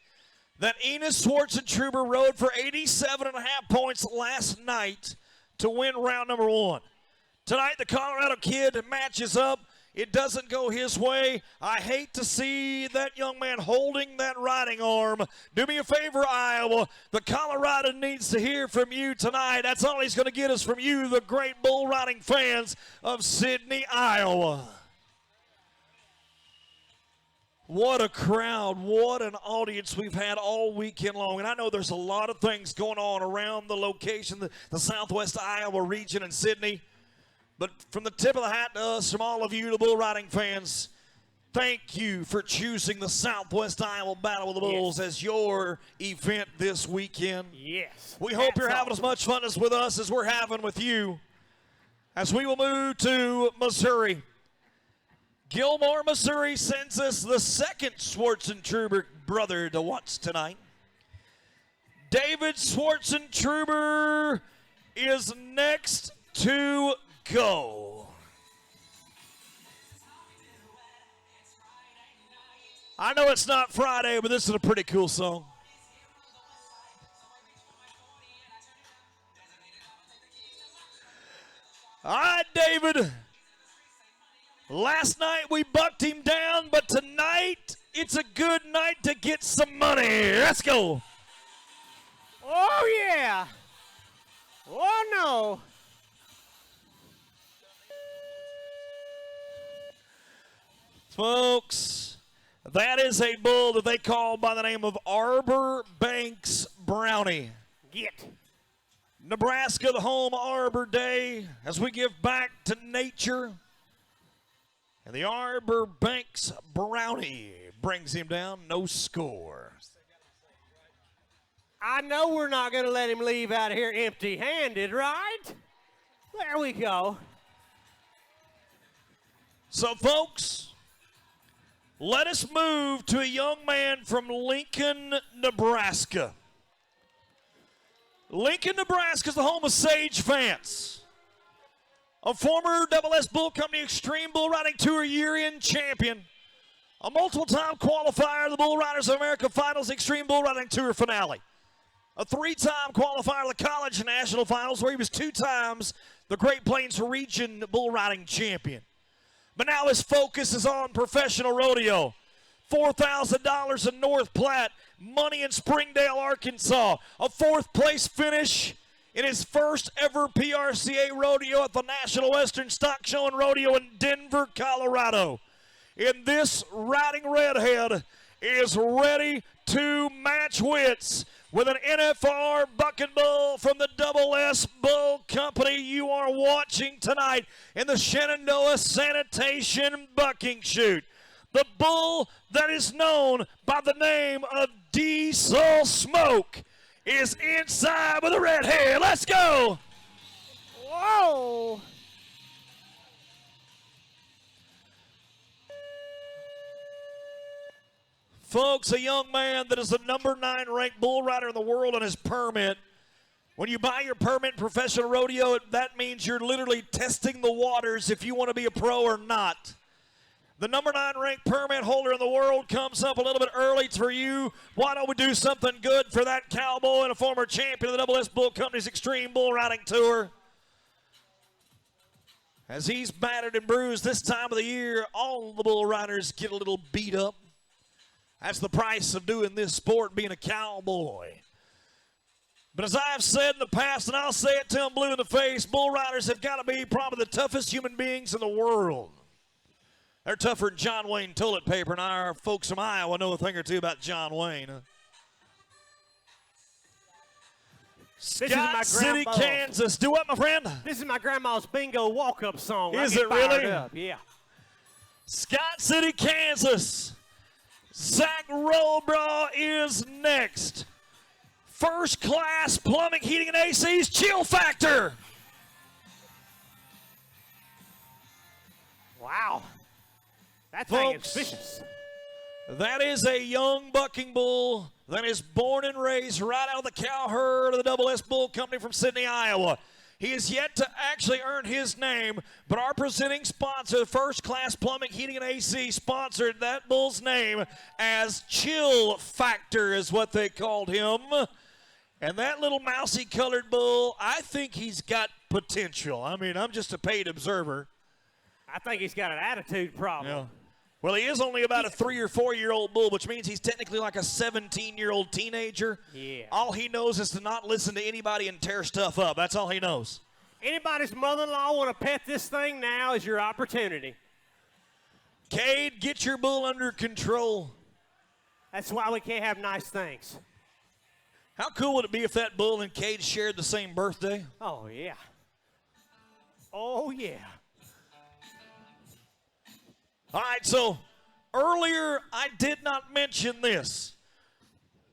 that Enos Schwartzentruber rode for 87.5 points last night to win round number 1. Tonight, the Colorado kid matches up. It doesn't go his way. I hate to see that young man holding that riding arm. Do me a favor, Iowa. The Colorado needs to hear from you tonight. That's all he's going to get is from you, the great bull riding fans of Sidney, Iowa. What a crowd, what an audience we've had all weekend long. And I know there's a lot of things going on around the location, the Southwest Iowa region and Sidney. But from the tip of the hat to us, from all of you, the bull riding fans, thank you for choosing the Southwest Iowa Battle of the Bulls as your event this weekend. Yes. We hope you're having as much fun as with us as we're having with you. As we will move to Missouri. Gilmore, Missouri sends us the second Schwartzentruber brother to watch tonight. David Schwartzentruber is next to go. I know it's not Friday, but this is a pretty cool song. All right, David. Last night we bucked him down, but tonight it's a good night to get some money. Let's go. Oh, yeah. Oh, no. Folks, that is a bull that they call by the name of Arbor Banks Brownie. Get. Nebraska, the home Arbor Day, as we give back to nature. And the Arbor Banks Brownie brings him down, no score. I know we're not going to let him leave out of here empty-handed, right? There we go. So, folks, let us move to a young man from Lincoln, Nebraska. Lincoln, Nebraska is the home of Sage Vance, a former Double S Bull Company Extreme Bull Riding Tour year-end champion, a multiple-time qualifier of the Bull Riders of America Finals Extreme Bull Riding Tour finale, a 3-time qualifier of the College National Finals where he was 2 times the Great Plains Region Bull Riding champion. But now his focus is on professional rodeo. $4,000 in North Platte, money in Springdale, Arkansas, a 4th place finish in his first ever PRCA rodeo at the National Western Stock Show and Rodeo in Denver, Colorado. And this riding redhead is ready to match wits with an NFR bucking bull from the Double S Bull Company you are watching tonight in the Shenandoah Sanitation Bucking Chute. The bull that is known by the name of Diesel Smoke is inside with a red hair. Let's go. Whoa. Folks, a young man that is the number 9 ranked bull rider in the world on his permit. When you buy your permit in professional rodeo, that means you're literally testing the waters if you want to be a pro or not. The number 9 ranked permit holder in the world comes up a little bit early for you. Why don't we do something good for that cowboy and a former champion of the Double S Bull Company's Extreme Bull Riding Tour? As he's battered and bruised this time of the year, all the bull riders get a little beat up. That's the price of doing this sport, being a cowboy. But as I've said in the past, and I'll say it till I'm blue in the face, bull riders have got to be probably the toughest human beings in the world. They're tougher than John Wayne toilet paper, and our folks from Iowa know a thing or two about John Wayne. Scott City, Kansas. Do what, my friend? This is my grandma's bingo walk-up song. Is it really? Yeah. Scott City, Kansas. Zach Robraw is next. First class plumbing, heating, and AC's Chill Factor. Wow. That thing is vicious. That is a young bucking bull that is born and raised right out of the cow herd of the Double S Bull Company from Sidney, Iowa. He has yet to actually earn his name, but our presenting sponsor, First Class Plumbing, Heating, and AC, sponsored that bull's name as Chill Factor is what they called him. And that little mousy-colored bull, I think he's got potential. I mean, I'm just a paid observer. I think he's got an attitude problem. Yeah. Well, he is only about a 3 or 4 year old bull, which means he's technically like a 17-year-old teenager. Yeah. All he knows is to not listen to anybody and tear stuff up. That's all he knows. Anybody's mother-in-law want to pet this thing, now is your opportunity. Cade, get your bull under control. That's why we can't have nice things. How cool would it be if that bull and Cade shared the same birthday? Oh, yeah. Oh, yeah. All right, so earlier I did not mention this.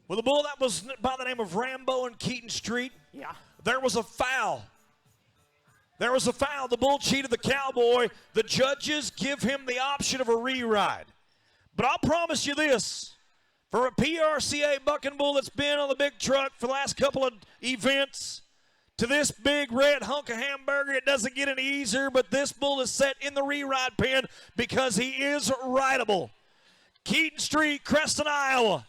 With a bull that was by the name of Rambo in Keaton Street, Yeah. there was a foul. There was a foul. The bull cheated the cowboy. The judges give him the option of a re-ride. But I'll promise you this. For a PRCA bucking bull that's been on the big truck for the last couple of events, to this big red hunk of hamburger, it doesn't get any easier, but this bull is set in the re-ride pen because he is rideable. Keaton Street, Preston, Iowa.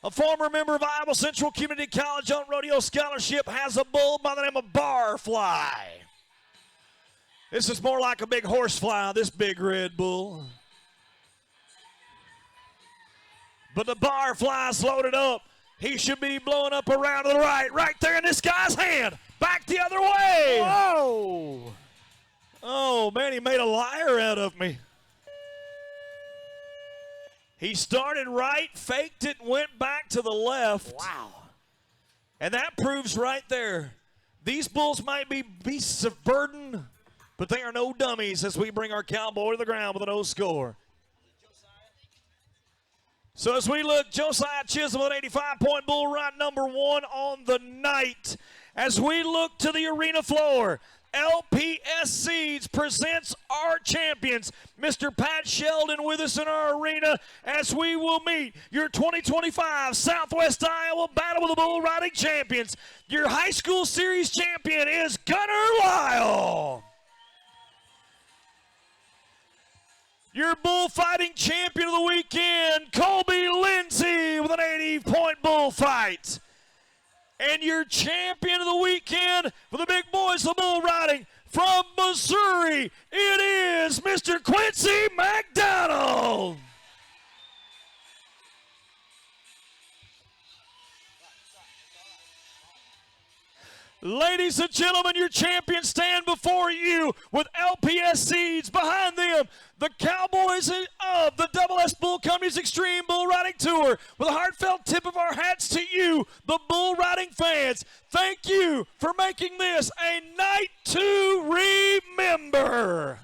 A former member of Iowa Central Community College on rodeo scholarship has a bull by the name of Barfly. This is more like a big horsefly, this big red bull. But the Barfly's loaded up. He should be blowing up around to the right there in this guy's hand. Back the other way. Whoa. Oh, man, he made a liar out of me. He started right, faked it, went back to the left. Wow. And that proves right there. These bulls might be beasts of burden, but they are no dummies as we bring our cowboy to the ground with a no score. So as we look, Josiah Chisholm with an 85-point bull ride number 1 on the night. As we look to the arena floor, LPS Seeds presents our champions, Mr. Pat Sheldon, with us in our arena as we will meet your 2025 Southwest Iowa Battle of the Bull Riding Champions. Your high school series champion is Gunnar Lyle. Your bullfighting champion of the weekend, Colby Lindsay, with an 80-point bullfight. And your champion of the weekend for the big boys of bull riding from Missouri, it is Mr. Quincy McDonald. Ladies and gentlemen, your champions stand before you with LPS Seeds behind them. The Cowboys of the Double S Bull Company's Extreme Bull Riding Tour. With a heartfelt tip of our hats to you, the bull riding fans. Thank you for making this a night to remember.